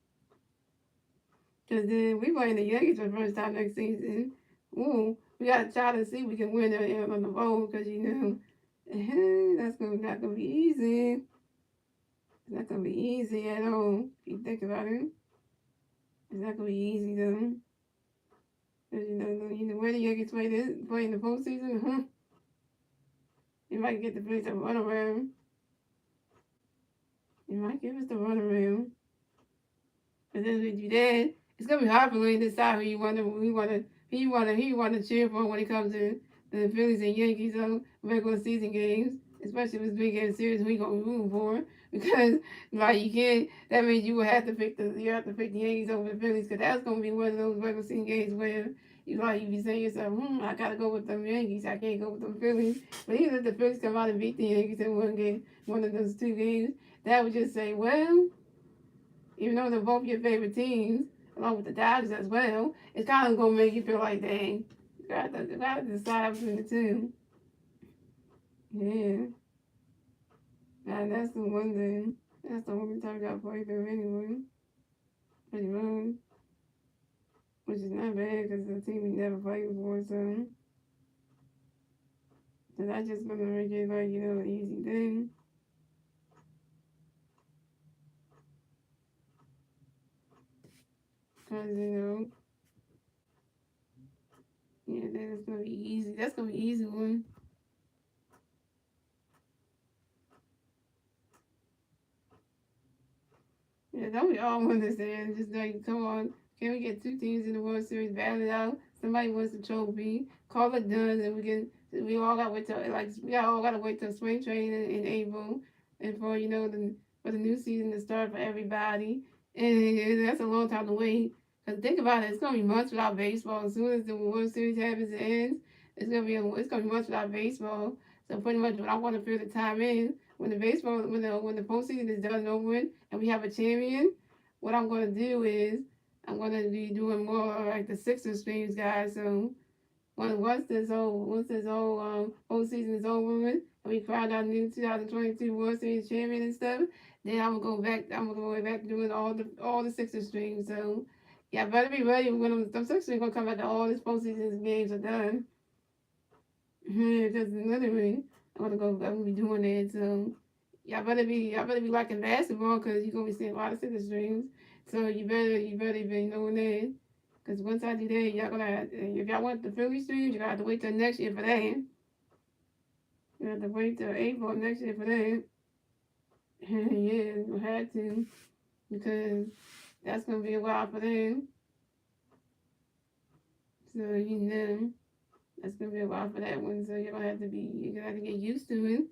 Cause then we playing the Yankees for the first time next season. Ooh, we gotta try to see if we can win on the road. Cause that's gonna not gonna be easy. It's not gonna be easy at all. If you think about it, it's not gonna be easy though. Cause where the Yankees play in the postseason. You might get the place a run around. You might give us the run around. But then we do that, it's gonna be hard for Lane to decide who you wanna cheer for when it comes to the Phillies and Yankees regular season games, especially if it's big game series. Who you gonna root for? Because like you can't. That means you will have to pick the Yankees over the Phillies because that's gonna be one of those regular season games where you be saying to yourself, I gotta go with them Yankees. I can't go with them Phillies. But even if the Phillies come out and beat the Yankees in one game, one of those two games, that would just say, well, even though they're both your favorite teams, along with the Dodgers as well, it's kind of gonna make you feel like, dang, you gotta decide between the two. Yeah, and that's the one thing. That's the only time I got played through anyway, pretty much, which is not bad because it's a team we never played before. So that's just gonna make it like an easy thing. Cause yeah, that's gonna be easy. That's gonna be easy one. Yeah, don't we all understand? Just like, come on, can we get two teams in the World Series battle it out? Somebody wants the trophy, call it done, and we can. We all got to wait till we all got to wait till spring training in April, and for the new season to start for everybody. And that's a long time to wait. Cause think about it, it's gonna be months without baseball. As soon as the World Series happens and ends, it's gonna be months without baseball. So pretty much, what I want to fill the time in when the postseason is done and over with, and we have a champion, what I'm gonna do is I'm gonna be doing more like the Sixers streams, guys. So once this whole postseason is over with, and we find out new 2022 World Series champion and stuff, then I'm gonna go back. I'm gonna go back to doing all the Sixers streams. So yeah, better be ready when them Sixers are gonna come back to all these postseason games are done. Because literally, I'm gonna be doing that. So y'all better be liking basketball because you're gonna be seeing a lot of Sixer streams. So you better be knowing that. Because once I do that, if y'all want the Philly streams, you gotta have to wait till next year for that. You have to wait till April next year for that. Yeah, you had to because that's gonna be a while for them. So that's gonna be a while for that one. So you're gonna have to get used to it.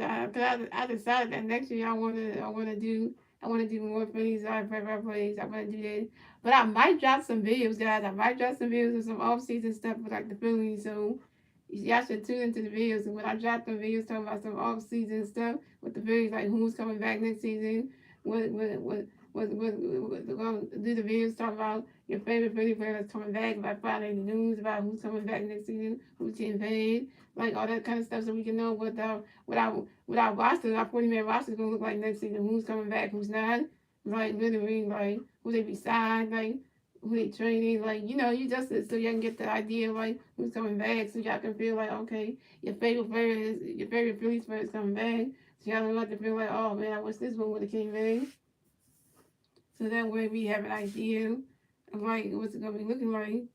I decided that next year I wanna do more plays. Plays. I wanna do that, but I might drop some videos, guys. I might drop some videos of some off season stuff with like the Phillies. So y'all should tune into the videos. And when I drop the videos talking about some off season stuff with the Phillies, like who's coming back next season, what going to do the videos talk about your favorite Philly player that's coming back, about finding the news about who's coming back next season, who's getting paid, like all that kind of stuff, so we can know what our roster, our 40-man roster is gonna look like next season. Who's coming back, who's not, like literally, like who they be signed, like who they training, like you just so y'all can get the idea like who's coming back, so y'all can feel like okay, your favorite Phillies player is coming back, so y'all don't have to feel like oh man, I wish this one would have came back. So that way we have an idea of like what's it gonna be looking like,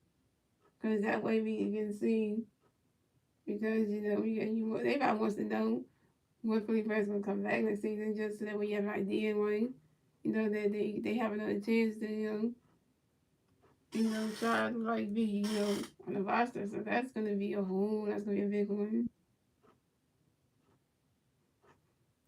because that way we can see. Because everybody wants to know what Philly players gonna come back next season, just so that we have an idea, like that they have another chance to try to like be on the roster. So that's gonna be a big one.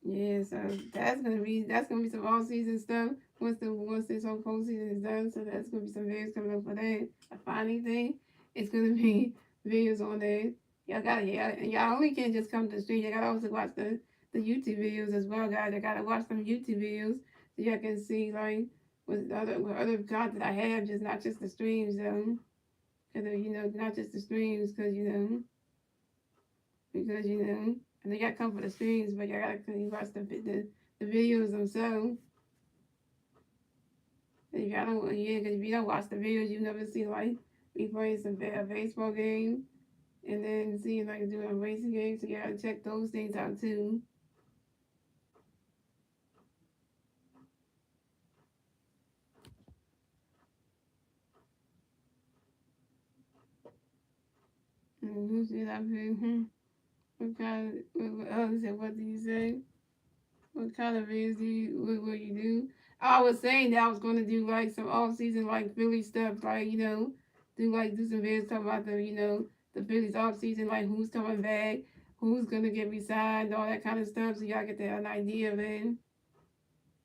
Yeah, so that's gonna be some all season stuff once this whole postseason is done. So that's gonna be some videos coming up for that. A funny thing, it's gonna be videos on that. Y'all only can't just come to the stream. You gotta also watch the YouTube videos as well, guys. You gotta watch some YouTube videos so y'all can see like what other content I have, just not just the streams. Cause not just the streams, cause because. And they got to come for the streams, but y'all got to watch the videos themselves. And if y'all don't, yeah, because if you don't watch the videos, you never see like me playing some baseball game and then seeing like doing a racing game. So you gotta check those things out too. And who said I said, what kind of, what do you say? What kind of videos what will you do? I was saying that I was going to do like some off season like Philly stuff, like do some videos talking about the Phillies off season, like who's coming back, who's gonna get resigned, all that kind of stuff, so y'all get an idea of it.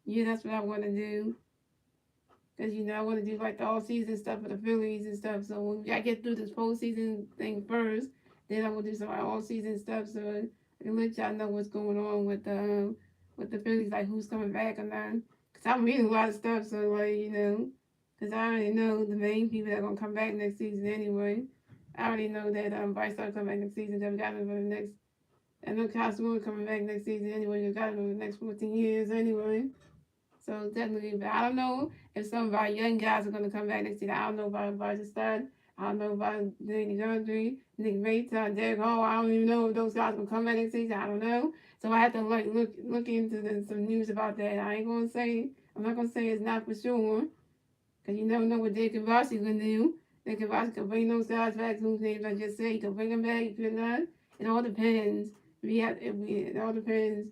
Yeah, that's what I want to do. Because, I want to do like the all season stuff for the Phillies and stuff. So when I get through this postseason thing first, then I'm going to do some all season stuff so I can let y'all know what's going on with the Phillies, like who's coming back or not. Because I'm reading a lot of stuff, so like, because I already know the main people that are going to come back next season anyway. I already know that Bryce will come back next season. That we got him for the next, I know Cosmo coming back next season anyway. We got him for the next 14 years anyway. So definitely, but I don't know if some of our young guys are going to come back next year. I don't know about Roger Stud. I don't know about Danny Gundry, Nick Mata, Derek Hall. I don't even know if those guys will come back next season. I don't know. So I have to like look into some news about that. I ain't gonna say. I'm not gonna say it's not for sure because you never know what Dave Kavashi gonna do. Dave Kavashi can bring those guys back. Whose names I just said, he can bring them back. He could not. It all depends. It all depends.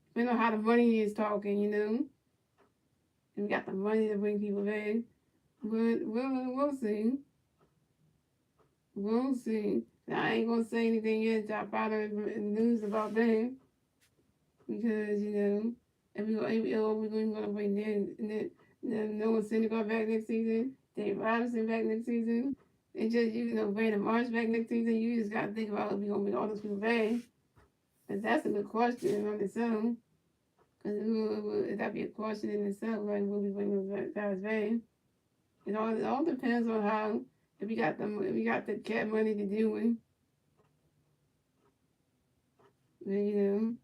Depending on how the money is talking. And we got the money to bring people in. But we'll see. We'll see. Now, I ain't gonna say anything yet until I find out the news about that. Because, if we're gonna bring Noah Syndergaard back next season, Dave Robinson back next season, and just, Brandon Marsh back next season, you just gotta think about if we're gonna bring all those people back. Because that's a good question on its own. Because that'd be a question in itself, like, will we bring those guys back? It all depends on how if we got the cat money to do it. Then,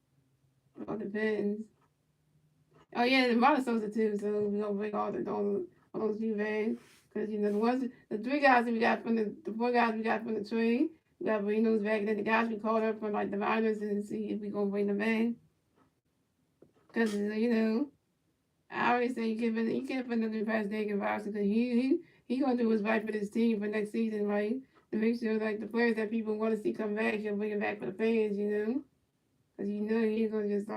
it all depends. Oh yeah, the Marlon Sosa too. So we gonna bring all those new bands because the three guys that we got from the four guys we got from the trade, we gotta bring those back. And then the guys we called up from like the minors and see if we gonna bring them back. Because I always say you can't put nothing past David Robinson because he gonna do what's right for this team for next season, like to make sure like the players that people want to see come back, he'll bring it back for the fans, because he's gonna just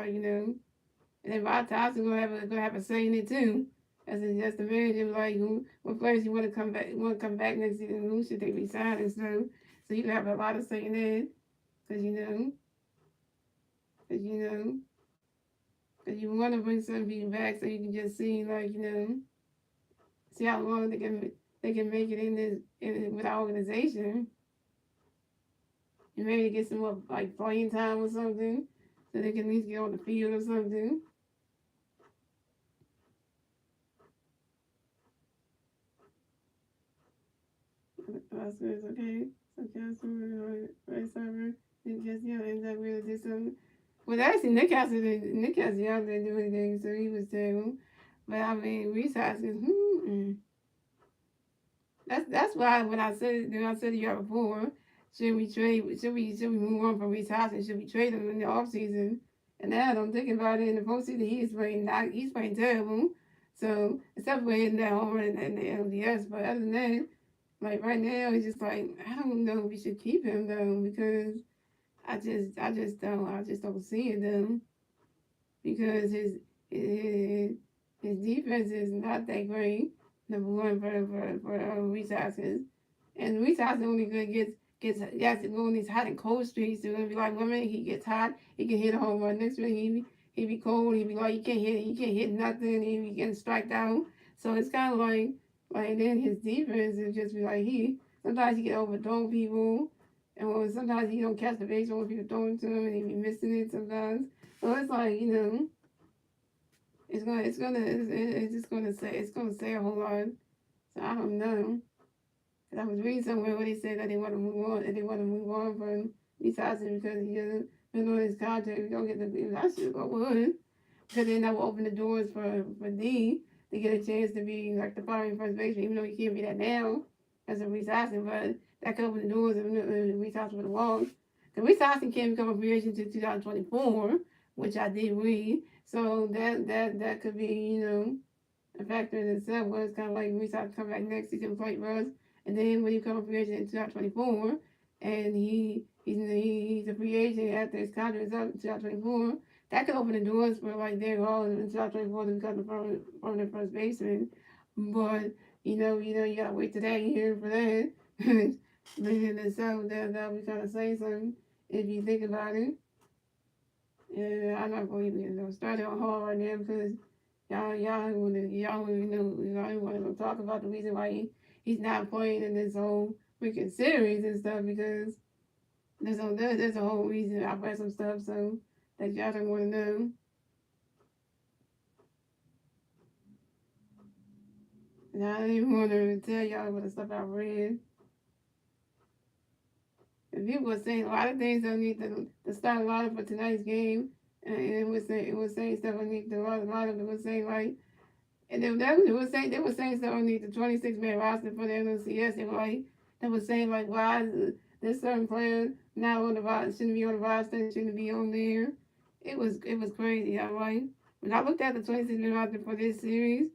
and then Rod Thompson gonna have a say in it too, as the manager, like what players you want to come back next season, who should they resign and stuff. So you have a lot of say in it, because because you know, because you want to bring some people back so you can just see see how long they can make it with our organization, and maybe get some more like playing time or something, so they can at least get on the field or something. Oscars, okay. So Casper, right server, Nick Cassiano ends up really did something. Well, actually, Nick Cassiano didn't do anything, so he was terrible. But I mean, Reese Hoskins, that's why when I said to you before, should we move on from Reese Hoskins? Should we trade him in the off season? And now I'm thinking about it in the postseason, he's playing terrible. So except for hitting that home run in the LDS, but other than that, like right now, it's just like I don't know if we should keep him though because I just don't see it though because his, his defense is not that great. Number one for Reese Hoskins, and Reese Hoskins only good gets to go on these hot and cold streaks. They're gonna be like one minute he gets hot, he can hit a home run. Next minute he be cold, he be like he can't hit nothing, he be getting striked out. So it's kind of like then his defense is just be like sometimes he can overthrow people, and sometimes he don't catch the baseball when people throwing to him and he be missing it sometimes. So it's like it's gonna say a whole lot. So I don't know. And I was reading somewhere where they said that they want to move on and they want to move on from these houses because you know, his contract. We don't get the. I should go would because then that will open the doors for D to get a chance to be like the following first baseman, even though he can't be that now as a Reese Hoskins, but that could open the doors of Reese Hoskins for the Walls. Because Reese Hoskins can't become a free agent until 2024, which I did read. So that could be, a factor in itself was kind of like we saw come back next season play for us, and then when he come a free agent in 2024, and he's a free agent after his contract is up in 2024, that could open the doors for like Derek Hall in 2024 to become the permanent first baseman. But you gotta wait to that year for that. But in itself, that'll be kind of say something if you think about it. And I'm not going to even start on Hall right now because y'all want to talk about the reason why he's not playing in this whole freaking series and stuff because there's a whole reason. I've read some stuff so that y'all don't want to know. And I don't even want to tell y'all about the stuff I read. And people were saying a lot of things don't need to start a lot of for tonight's game, and it was saying stuff I need to a lot of it was saying like. And then they were saying stuff underneath the 26-man roster for the NLCS. They were saying like why this certain player not on the roster shouldn't be on the roster, shouldn't be on there. It was crazy. All right. When I looked at the 26-man roster for this series,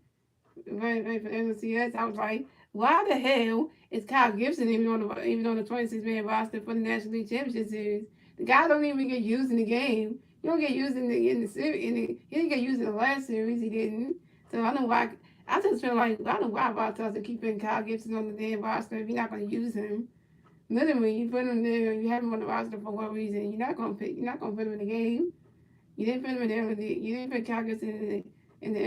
right for the NLCS, I was like, why the hell is Kyle Gibson even on the 26-man roster for the National League Championship Series? The guy don't even get used in the game. He don't get used in the series. He didn't get used in the last series. He didn't. So I know why. I just feel like I don't know why Bartos are keeping Kyle Gibson on the damn roster if you're not going to use him. Literally, you put him there, you have him on the roster for one reason. You're not gonna put him in the game. You didn't put him in the LOD. You didn't put Kyle Gibson in the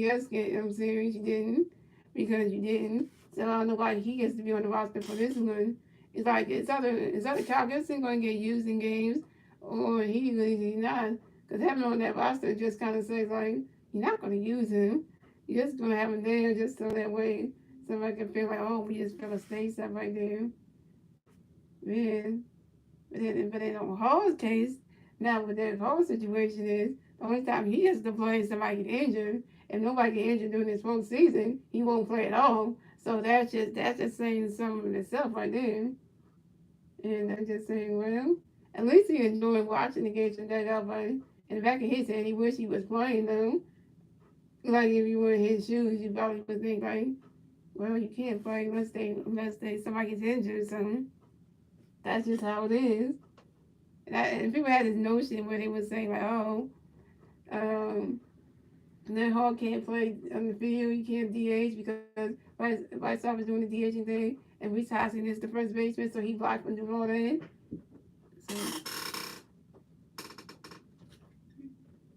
LODS game series. You didn't because you didn't. So I don't know why he gets to be on the roster for this one. It's like it's either Kyle Gibson going to get used in games or he's not. Because having him on that roster just kind of says like you're not going to use him. You're just going to have him there just so that way somebody can feel like, oh, we just feel a state stuff right there. Man. But in on Hall's case, now with that whole situation is the only time he has to play is somebody get injured. If nobody get injured during this whole season, he won't play at all. So that's just saying something in itself right there. And I'm just saying, well, at least he enjoyed watching the games from that out, but in the back of his head, he wish he was playing though. Like if you were in his shoes, you probably would think like, well, you can't play unless somebody gets injured or something. That's just how it is. And people had this notion where they would say like, oh, um, that Hall can't play on the field, he can't DH because White Sox was doing the DHing thing, and Reese Hoskins is the first baseman, so he blocked from doing all that. So,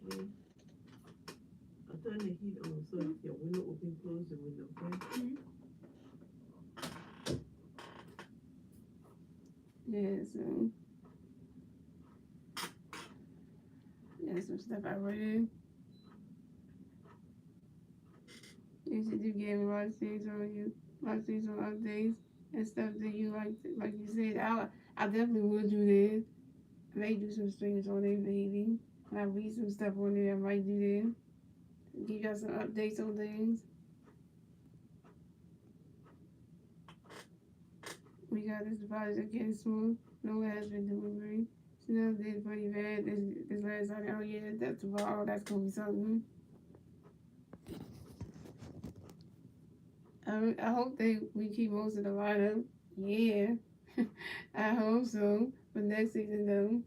Yeah. I'll turn the heat on so your window open, close the window, okay? yeah, so that's some stuff I read. You should do game a lot of things on you, a lot of things on updates and stuff that you like you said. I definitely would do that. I may do some streams on there, maybe. When I read some stuff on there, I might do that. Give y'all some updates on things. We got this deposit again smooth. No one has been delivery. Chanel did pretty bad this last Sunday. Oh yeah, that's tomorrow. That's gonna be something. I hope we keep most of the lineup. Yeah, I hope so. For next season though,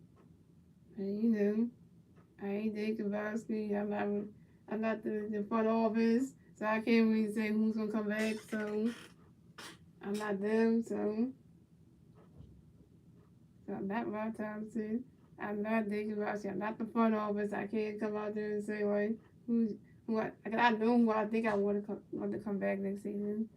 and I ain't Dave Kowalski. I'm not the front office, so I can't really say who's gonna come back. So I'm not them. So I'm not Rob Thompson. I'm not Dave Kowalski. I'm not the front office. I can't come out there and say like who's what. I know who I think I want to come back next season.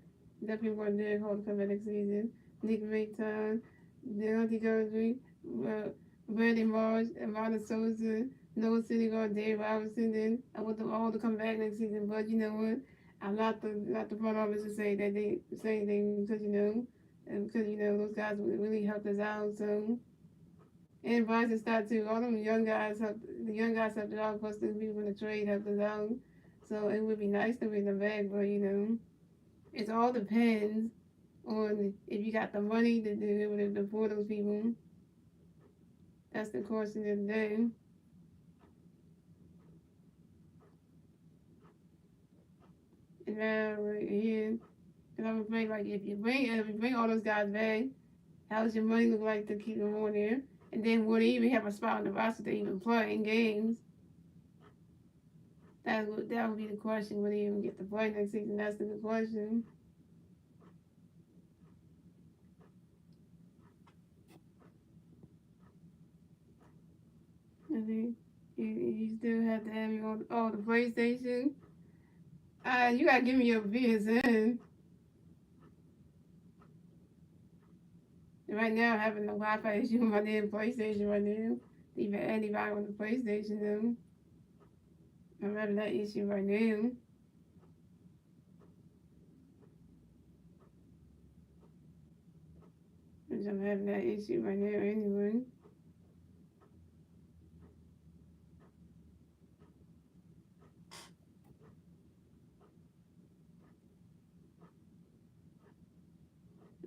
Definitely want Derek Hall to come back next season. Nick Mayton, Deontay Gardner, Brandon Marsh, Amanda Sosa, Noah Syndergaard, Dave Robinson. Then I want them all to come back next season. But you know what? I'm not the front office to say that they say they because and because those guys really helped us out. So And Bryson Stott too. All them young guys helped. The young guys helped it out. Plus, the people in the trade helped us out. So it would be nice to bring them back, but it all depends on if you got the money to do it for those people. That's the question of the day. And now right here, because I'm afraid like if you bring all those guys back, how does your money look like to keep them on there? And then would they even have a spot on the roster to even play in games? That would be the question. Would they even get to play next season? That's the good question. And then you still have to have me on the PlayStation. You gotta give me your PSN. Right now, I'm having a Wi-Fi issue with my damn PlayStation right now. Even anybody on the PlayStation, though. I'm having that issue right now. Which I'm having that issue right now anyway.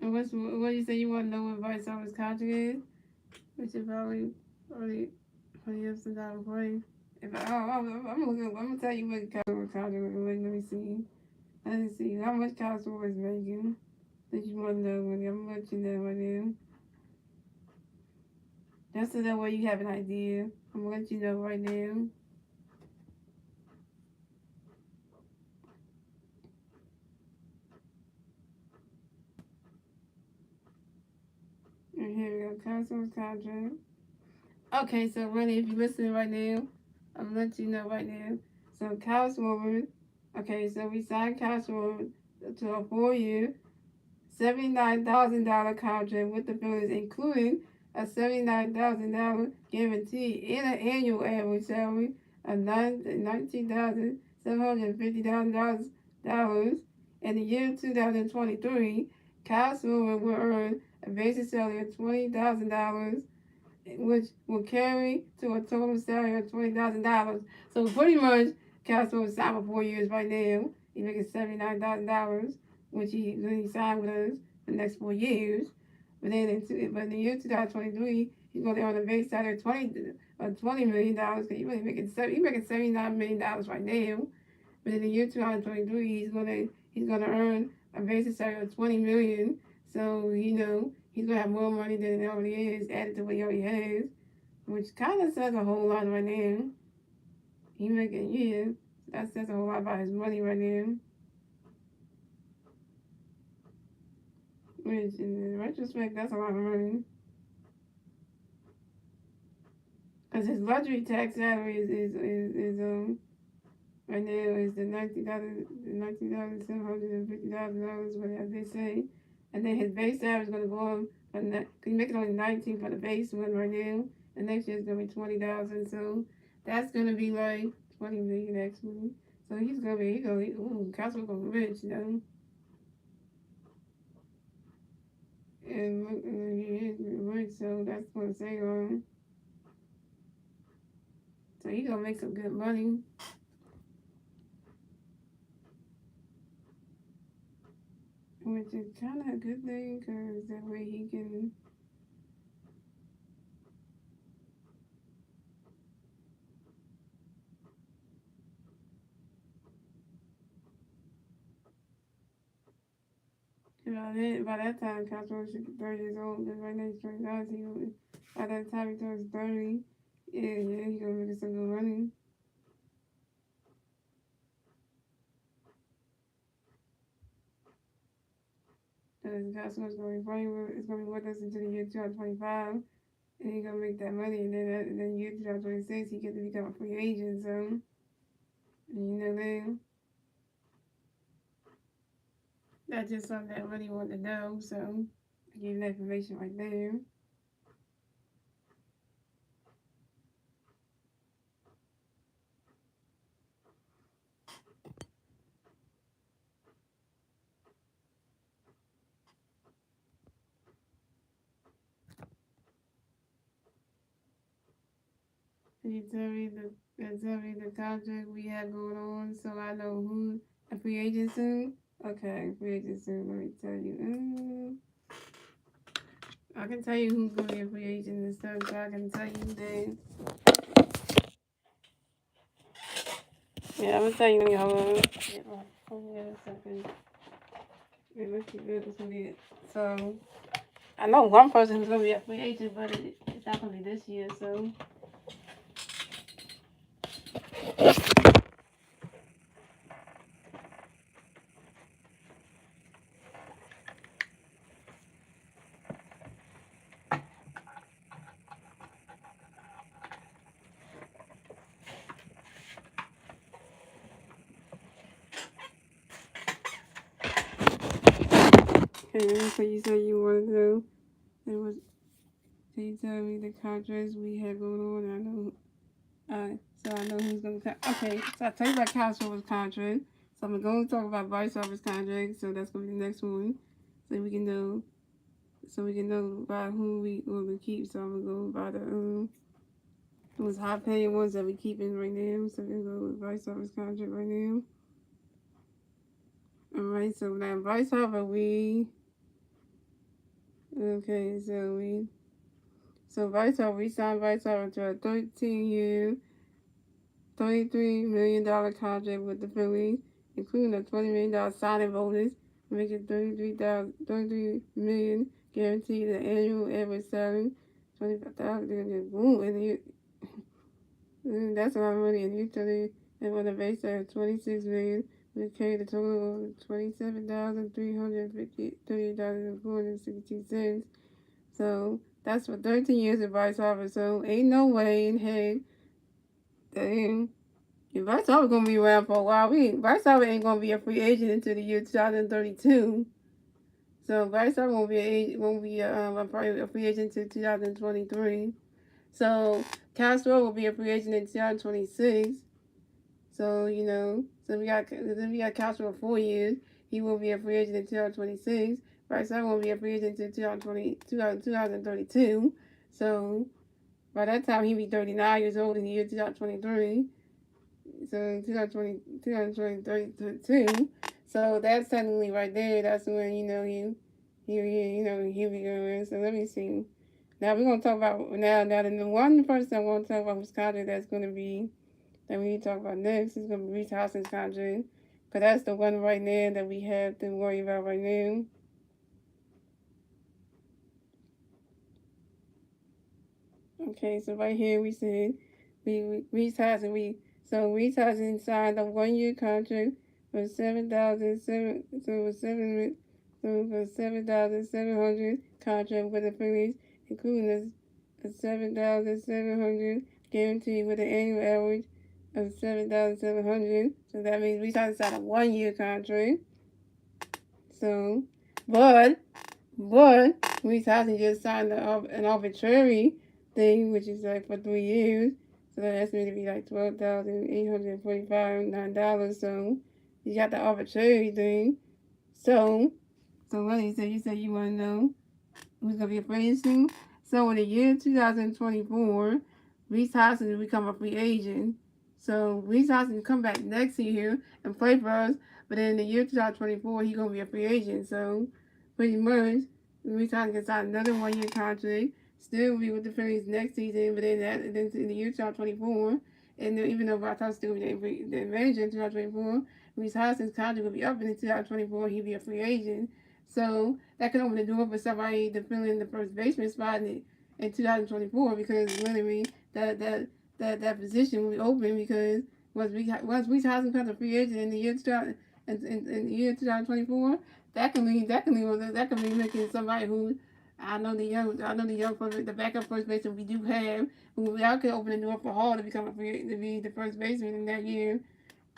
And what you say you want to know what Vice Office contract is? Which is probably 20 since I was playing. If I, oh, I'm gonna tell you what contract is. Let me see. Let me see how much Costco is making. That you want to know, I'm gonna let you know right now. Just so that way you have an idea. I'm gonna let you know right now. And here we go, Costco's contract. Okay, so really, if you're listening right now, I'm gonna let you know right now. So Costco, okay, so we signed Costco to a 4 year, $79,000 contract with the Phillies, including a $79,000 guarantee and an annual average salary of $19,750,000. In the year 2023, Kyle Smith will earn a basic salary of $20,000, which will carry to a total salary of $20,000. So pretty much, Castro was signed for 4 years right now. He's making $79,000, which he signed with us for the next 4 years. But in the year 2023, he's going to earn a base salary of $20 million. He's making $79 million right now. But in the year 2023, he's gonna earn a basic salary of $20 million. So he's gonna have more money than it already is added to what he already has, which kind of says a whole lot right now. He making that says a whole lot about his money right now. Which in retrospect, that's a lot of money. Cause his luxury tax salary is right now is the $19,750,000, whatever they say. And then his base salary is gonna go up from that. He's making only 19 for the base one right now, and next year is gonna be 20,000. So that's gonna be like 20 million actually. So Costco gonna be rich. And he is rich, so that's what I say. So he gonna make some good money. Which is kind of a good thing, because that way he can. By that time, Castro should be 30 years old. Because right now he's 29. So by that time he turns 30, yeah, he's gonna make some good money. Because Castro's gonna be playing it's gonna be with us until the year 2025, and he's gonna make that money. And then year 2026, he gets to become a free agent. So, then that's just something that I really wanted to know. So, I gave you that information right there. tell me the contract we have going on so I know who a free agent soon? Okay, free agent soon. Let me tell you. I can tell you who's gonna be a free agent and stuff, so I can tell you then. Yeah, I'm gonna tell you when y'all get my phone here a second. Wait, let's see what's gonna be. So I know one person who's gonna be a free agent, but it's not gonna be this year, so okay, so you said you wanted to know. It was so you tell me the contracts we have going on. I know so I know who's gonna okay, so I tell you about Castle's contract. So I'm gonna talk about Bryce Harper's contract, so that's gonna be the next one. So we can know by who we want to keep. So I'm gonna go by those high paying ones that we keeping right now. So we're gonna go with Bryce Harper's contract right now. Alright, so now Bryce Harper Bryce Harper, we signed Bryce Harper to a 13-year, $33 million contract with the Phillies, including a $20 million signing bonus, making $33 million guaranteed an annual average salary, 25,000. Boom, and that's a lot of money. And usually, and with a base of $26 million, we carry the total of $27,353.462. So that's for 13 years of Bryce Harper. So ain't no way in heck that Bryce Harper gonna be around for a while. Bryce Harper ain't gonna be a free agent until the year 2032. So Bryce Harper probably a free agent until 2023. So Castro will be a free agent in 2026. So we got Castro for 4 years. He will be a free agent in 2026. Bryce Harper will be a free agent until 2032. So by that time he'll be 39 years old in the year 2023. So 2032. So that's technically right there. That's when he'll be going. So let me see. Now we're gonna talk about the one person I want to talk about whose contract that's gonna be that we need to talk about next is gonna be Reese Houston's contract, because that's the one right now that we have to worry about right now. Okay, so right here we said Reese Houston Reese Houston signed a 1-year contract for 7,700 contract with the Phillies, including a 7,700 guaranteed with an annual average of 7,700. So that means Reese Houston signed a 1-year contract. So, but Reese Houston just signed an arbitrary thing, which is like for 3 years. So that's going to be like $12,845. So you got the arbitrary thing. So what you said you want to know who's going to be a free agent? So in the year 2024, Reese Houston will become a free agent. So Reese Houston will come back next year and play for us. But then in the year 2024, he's going to be a free agent. So pretty much, Reese Houston can sign another 1-year contract. Still be with the Phillies next season. But then in the year 2024, and even though I thought still be the manager in 2024, Reese Houston's contract will be up in 2024. He'll be a free agent. So that could open the door for somebody to fill in the first baseman spot in 2024, because literally that position will be open, because once Reese Houston becomes a free agent in the year 2024, that can be making somebody who I know the backup first baseman we do have, who I could open the door for Hall to be the first baseman in that year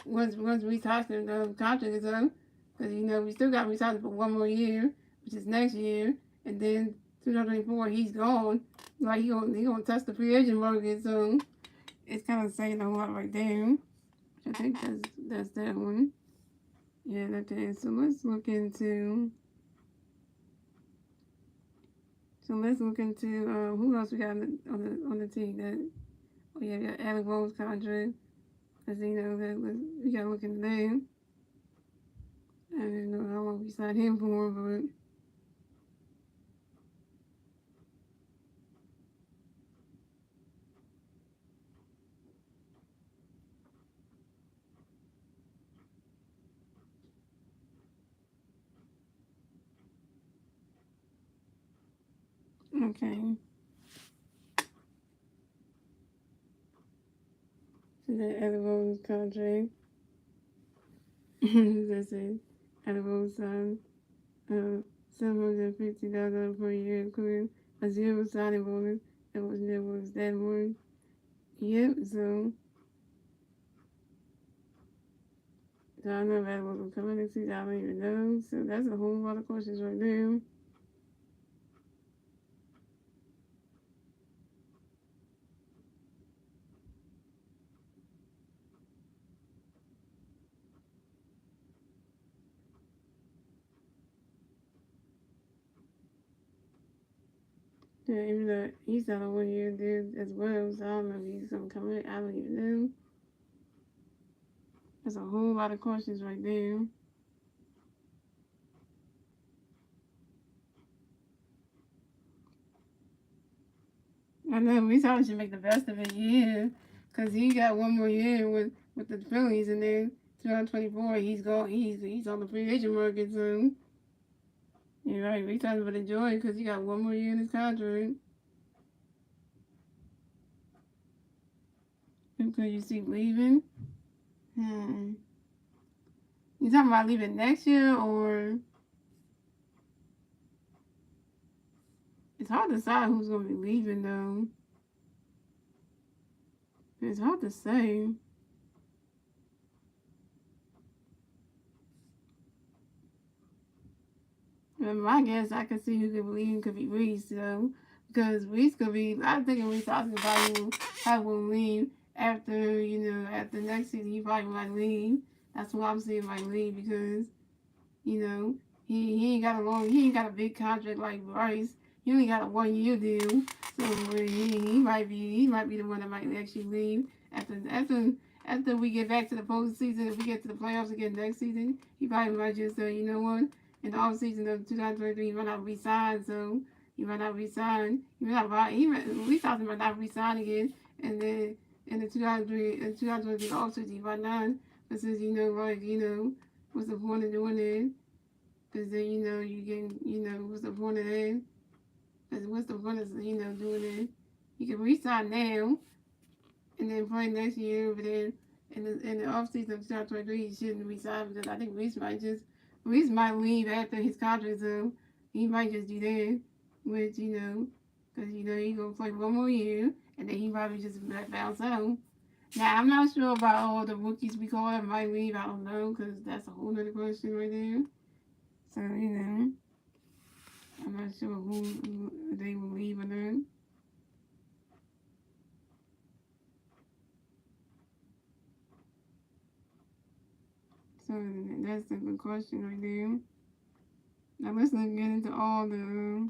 once Reese Hoskins' contract is up, because we still got Reese Hoskins for 1 more year, which is next year, and then 2024 he's gone. Like he gonna touch the free agent market, so it's kind of saying a lot right there. I think that's that one. Yeah, that's it. So let's look into who else we got on the team that We have got Alec Bowles contract. Because, that we got to look into that. I don't know how long we signed him for, but okay. So that Alec Bowles contract. That's it. Alec Bowles signed $750,000 per year, including a zero signing bonus. That was that one. Yep, so I know that was coming next season. I don't even know. So that's a whole lot of questions right there. Yeah, even though he's not a 1 year deal as well, so I don't know if he's gonna come in. I don't even know. That's a whole lot of questions right there. I know we probably should make the best of it, yeah, because he got 1 more year with the Phillies, and then 2024 he's going he's on the free agent market, so you're right. We talking about enjoy because he got 1 more year in his contract. Who could you see leaving? Hmm. You talking about leaving next year, or it's hard to decide who's gonna be leaving though. It's hard to say. My guess, I could see who could leave could be Reese, though, because Reese could be. I'm thinking Reese Austin probably will leave after after next season. He probably might leave. That's what I'm saying, might leave because you know he ain't got he ain't got a big contract like Bryce. He only got a 1 year deal, so he might be the one that might actually leave after we get back to the postseason. If we get to the playoffs again next season, he probably might just say, you know what, in the off season of 2023, he might not resign, so he might not resign. He might not. We talking about not resigning again, and then in the 2023 off season, he might not. But since what's the point of doing it? Because then you can what's the point of that? Because what's the point of doing it? You can resign now and then play next year, but then in the off season of 2023, he shouldn't resign because I think Reese might leave after his contract, so he might just do that, which because he's gonna play 1 more year and then he probably just bounce out. Now I'm not sure about all the rookies we call that might leave. I don't know because that's a whole other question right there. So I'm not sure who they will leave or not. So that's a good question right there. Now let's get into all the.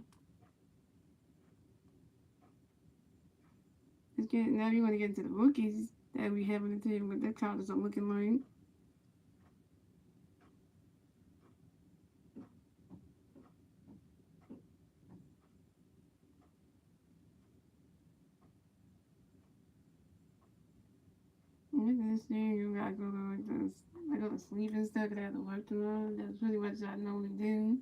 Let's get now. You want to get into the rookies that we have on the table. What their colors are looking like. And this year you gotta go to like this. I go to sleep and stuff. I have to work tomorrow. That's pretty much what I normally do.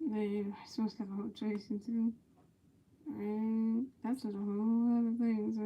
Then I'm supposed to have a whole tracing too. And that's just a whole other thing. So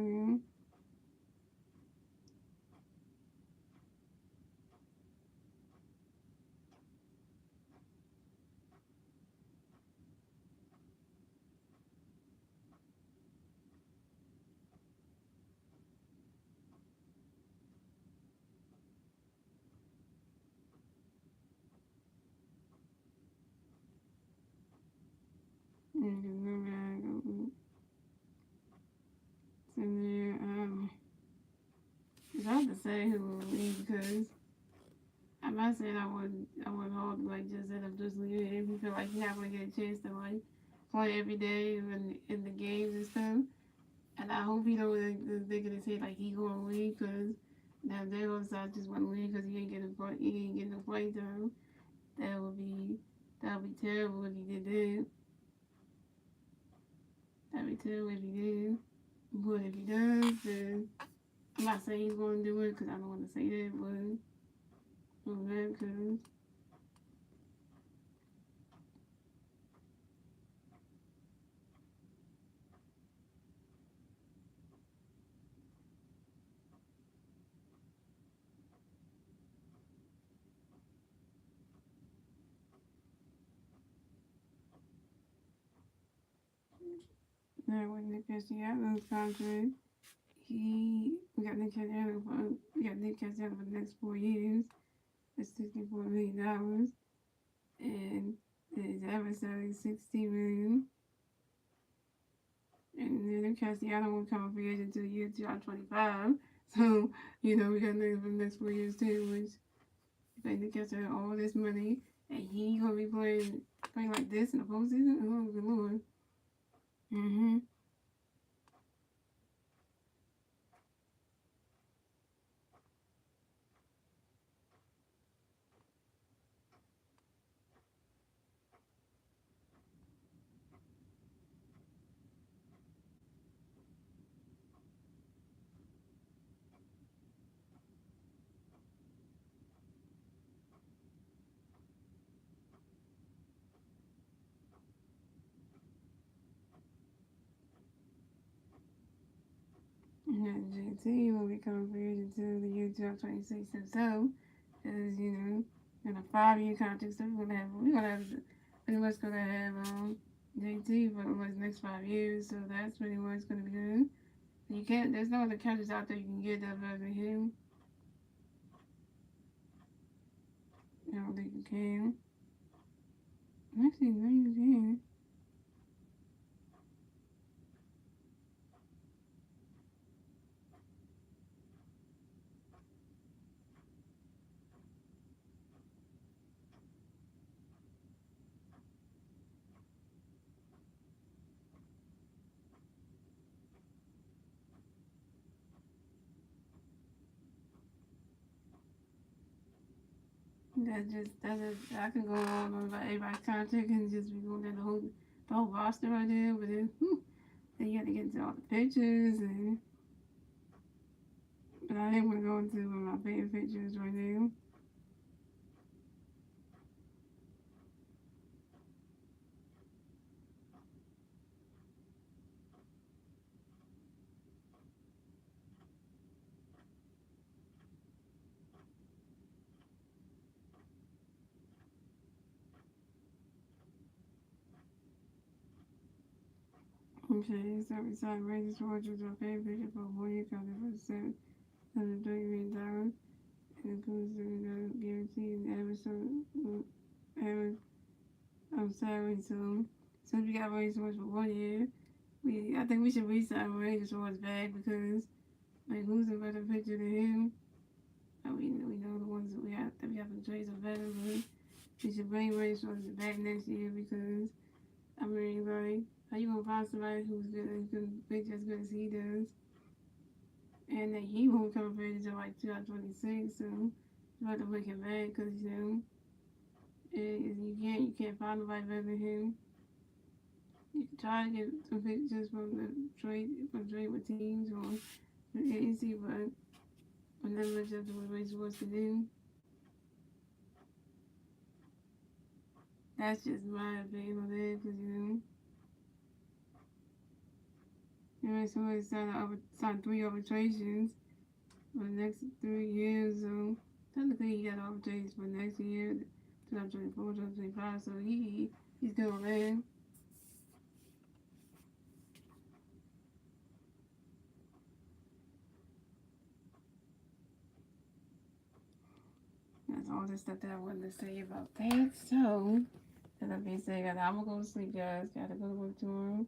sitting there. It's hard to say who will leave because I'm not saying I would hold like just end up just leaving if you feel like you're not gonna get a chance to like play every day in the games and stuff. And I hope he don't they're gonna say like he gonna leave because now they're gonna start just want to leave because he ain't getting no play time. That would be that would be terrible if he did that. That'd be terrible if he did. But if he does, then I'm not saying he's going to do it because I don't want to say that, but because now with Nick Castellanos contract, we got Nick Castellanos for the next 4 years. It's $64 million, and his average salary is $16 million. And then Nick Castellanos won't come free agent until the year 2025. So we got niggas for the next 4 years too, which they Nick Castellanos all this money, and he gonna be playing like this in the postseason. Oh good lord. Mhm. And JT will become free agent until the year 2026 himself, because in a 5 year contract, so we're gonna have pretty much gonna have JT for the next 5 years, so that's pretty much gonna be good. You can't. There's no other catchers out there you can get that better than him. I don't think you can. Actually, no, you can. That's just. I can go on about everybody's contract and just be going down the whole roster right there, but then you have to get into all the pictures and. But I am gonna go into one of my favorite pictures right now. Okay, so we saw Rangers Rogers our favorite picture for 1 year contract for $730 million. And includes the guarantee and average salary. So since we got Rangers Rogers for 1 year, I think we should re-sign Rangers Rogers back because like who's a better pitcher than him? We know the ones that we have in trades are better, but we should bring Rangers Rogers back next year because I mean like how you gonna find somebody who's gonna pitch as good as he does? And that he won't come for until like 2026, so you have to look him back because you can't find nobody better than him. You can try to get some pictures from trade with teams or from agency, but never much up to what Ray supposed to do. That's just my opinion on that because Ray supposed to sign 3 arbitrations for the next 3 years, so technically he got arbitrations for next year, 2024, 2025, so he's doing that. That's all the stuff that I wanted to say about that. So And I'm being said, I'm gonna go to sleep, guys. Gotta go to work tomorrow.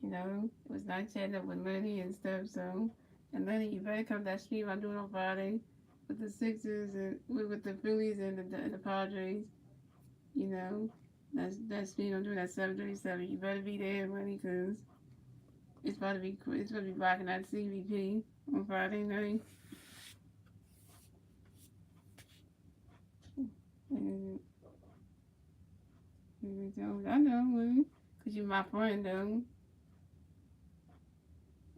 You know, it was nice chatting up with Lenny and stuff. So, and Lenny, you better come to that stream I'm doing on Friday with the Sixers and with the Phillies and the Padres. You know, that stream I'm doing at 7:37. You better be there, Lenny, cause it's about to be rocking that CVP on Friday night. And, I know, Lenny, cause you're my friend, though.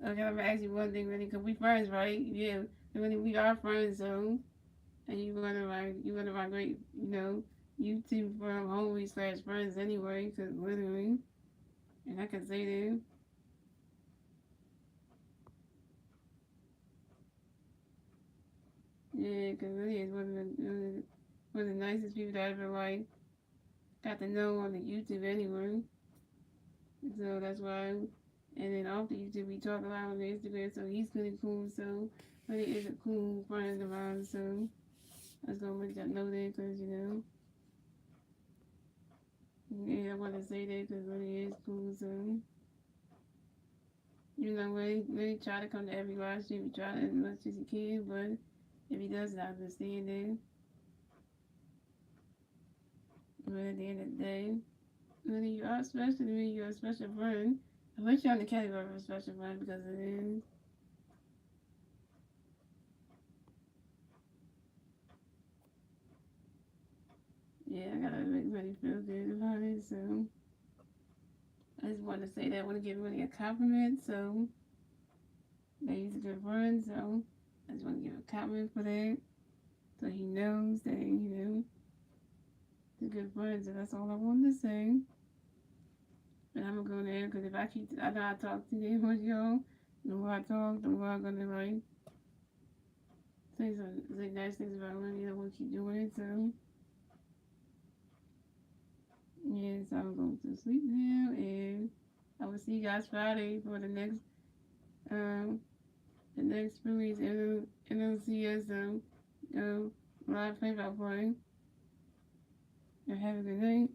Okay, I'm gonna ask you one thing, Lenny, cause we friends, right? Yeah, Lenny, we are friends, so. And you one of my great, you two from homies slash friends anyway, cause literally, and I can say that, yeah, cause really is one of the nicest people that I ever like got to know on the YouTube anyway. So that's why. And then off the YouTube, we talk a lot on the Instagram, so he's really cool. So really is a cool friend of mine. So I was gonna let y'all know that, cause yeah, I want to say that because really is cool. So. Really try to come to every live stream. We try as much as he can, but if he doesn't, I understand that. But at the end of the day, really, you are special to me. You're a special friend. I wish you're on the category of a special friend because it is. Yeah, I gotta make everybody feel good about it. So I just want to say that I want to give Willie a compliment. So that he's a good friend. So I just want to give a compliment for that. So he knows that, he's a good friend. So that's all I wanted to say. But I'm gonna go there because if I keep, I know I talk too damn much, y'all. The more I talk, the more I'm gonna like say nice things about money. I want to keep doing it. So yeah, so I'm going to sleep now, and I will see you guys Friday for um the next Phillies NLCS live play by play. And have a good night.